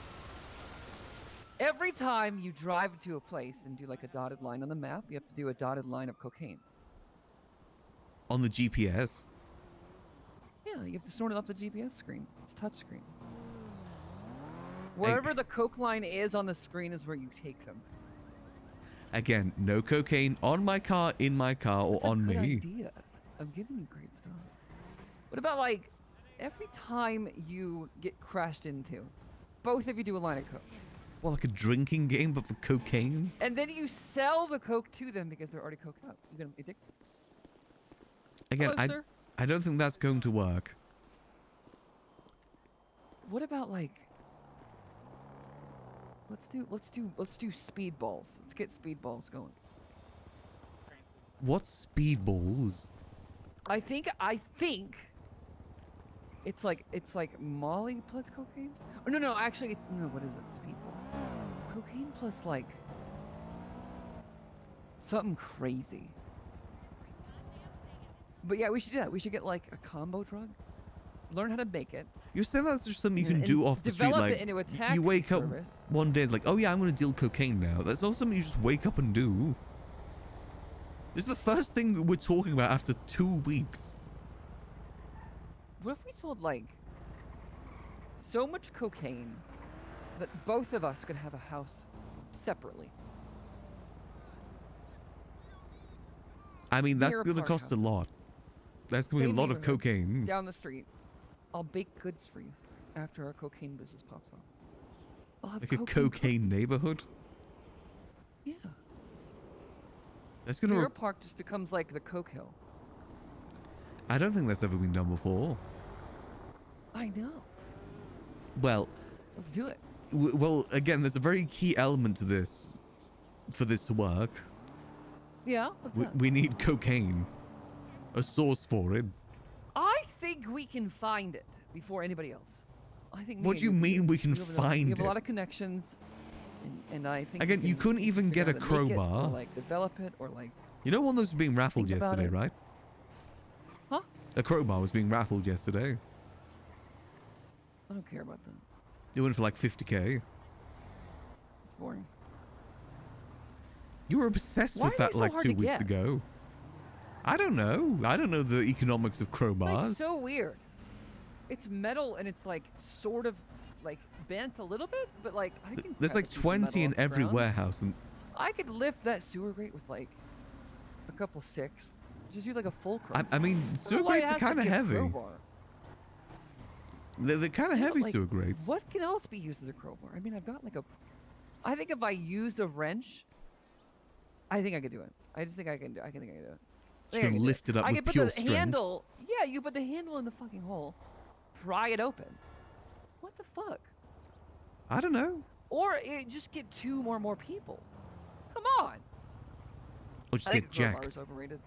Every time you drive to a place and do like a dotted line on the map, you have to do a dotted line of cocaine.
On the GPS.
Yeah, you have to sort it off the GPS screen. It's touchscreen. Wherever the coke line is on the screen is where you take them.
Again, no cocaine on my car, in my car, or
That's a
on
good
me.
idea. I'm giving you great stuff. What about like every time you get crashed into, both of you do a line of coke,
Well, like a drinking game, but for cocaine?
and then you sell the coke to them because they're already coked up. You gonna be addicted?
Again,
Hello, sir.
I don't think that's going to work.
What about like? Let's do speedballs. Let's get speedballs going.
What's speedballs?
I think it's like Molly plus cocaine. Oh, no, actually it's no. What is it? Speedball. Cocaine plus like something crazy. But yeah, we should do that. We should get like a combo drug. Learn how to make it.
You're saying that's just something you
And-
can do
and
off the street,
develop
like
it into a
you
taxi
wake up
service.
one day like, oh yeah, I'm gonna deal cocaine now. That's not something you just wake up and do. This is the first thing we're talking about after 2 weeks.
What if we sold like so much cocaine that both of us could have a house separately?
I mean, that's
Near
gonna
apart
cost a
houses.
lot. That's gonna be a
Same
lot of
neighborhood,
cocaine.
down the street. I'll bake goods for you after our cocaine business pops off. I'll have
Like a cocaine neighborhood.
Yeah.
That's gonna.
Mirror Park just becomes like the Coke Hill.
I don't think that's ever been done before.
I know.
Well.
Let's do it.
Well, again, there's a very key element to this, for this to work.
Yeah. What's that?
We need cocaine. A source for it.
I think we can find it before anybody else. I think.
What do you mean we can find
We have
it?
a lot of connections, and I think.
Again, you couldn't even get a crowbar.
Or like develop it, or like.
You know, one of those was being raffled
Think about
yesterday,
it.
right?
Huh?
A crowbar was being raffled yesterday.
I don't care about that.
It went for like 50k.
It's boring.
You were obsessed
Why
with
are they
that
so
like
hard
2
to
weeks
get?
ago. I don't know. I don't know the economics of crowbars.
It's like so weird. It's metal and it's like sort of like bent a little bit, but like I can.
There's
grab
like
a piece of metal
20 in
off the
every
ground.
warehouse, and
I could lift that sewer grate with like a couple sticks. Just use like a fulcrum.
I mean,
I don't
sewer
know why it
grates are
has to
kind of
be a
heavy.
crowbar.
They're kind of
Yeah,
heavy,
like,
sewer grates.
What can else be used as a crowbar? I mean, I've got like a. I think if I used a wrench, I think I could do it. I just think I can do. I think I can do it.
Just gonna lift it up
I
with
can put
pure
the
strength.
handle. Yeah, you put the handle in the fucking hole, pry it open. What the fuck?
I don't know.
Or just get two more people. Come on.
Or just
I think
get
a crowbar
jacked.
is overrated.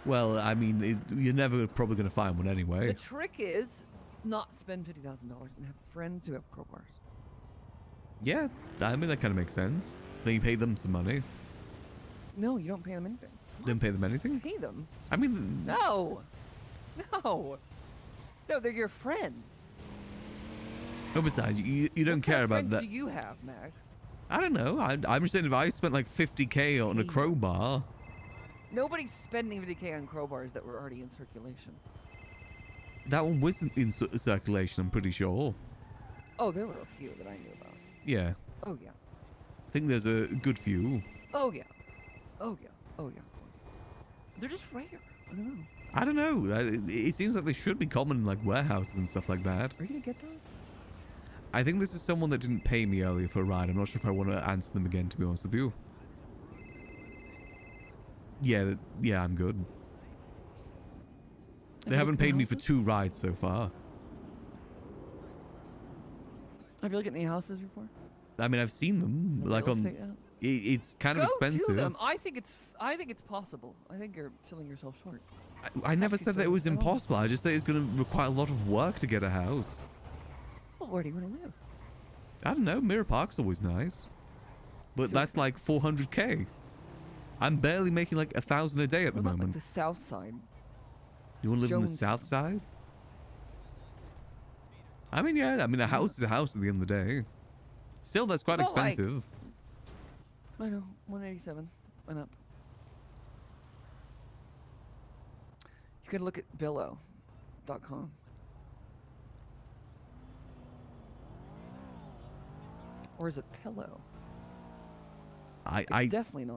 Well, I mean, you're never probably going to find one anyway.
The trick is not spend $50,000 and have friends who have crowbars.
Yeah, I mean, that kind of makes sense. Then you pay them some money.
No, you don't pay them anything.
Don't pay them anything?
Pay them?
I mean...
No. No. No, they're your friends.
No, besides, you don't care about
What
that.
friends do you have, Max?
I don't know. I'm just saying if I spent like 50k on a crowbar...
Nobody's spending 50K on crowbars that were already in circulation.
That one wasn't in circulation, I'm pretty sure.
Oh, there were a few that I knew about.
Yeah.
Oh, yeah.
I think there's a good few.
Oh, yeah. Oh, yeah. Oh, yeah. They're just rare. I don't know.
I don't know. It seems like they should be common in like warehouses and stuff like that.
Are you going to get that?
I think this is someone that didn't pay me earlier for a ride. I'm not sure if I want to answer them again, to be honest with you. Yeah, I'm good. They haven't paid me for 2 rides so far.
Have you looked at any houses before?
I mean, I've seen them. Like
Real
on...
estate, yeah.
It's kind of
Go
expensive.
to them. I think it's possible. I think you're selling yourself short.
I never said that it was impossible. I just said it's going to require a lot of work to get a house.
Well, where do you want to live?
I don't know. Mirror Park's always nice. But that's like 400k. I'm barely making like 1,000 a day at the
What about,
moment.
like, the south side?
You want to live on the
Jones
south side? I mean, yeah. I mean, a house is a house at the end of the day. Still, that's quite
Well, like-
expensive.
I know, 187 and up. You could look at Billo.com. Or is it Pillow?
I
Definitely not.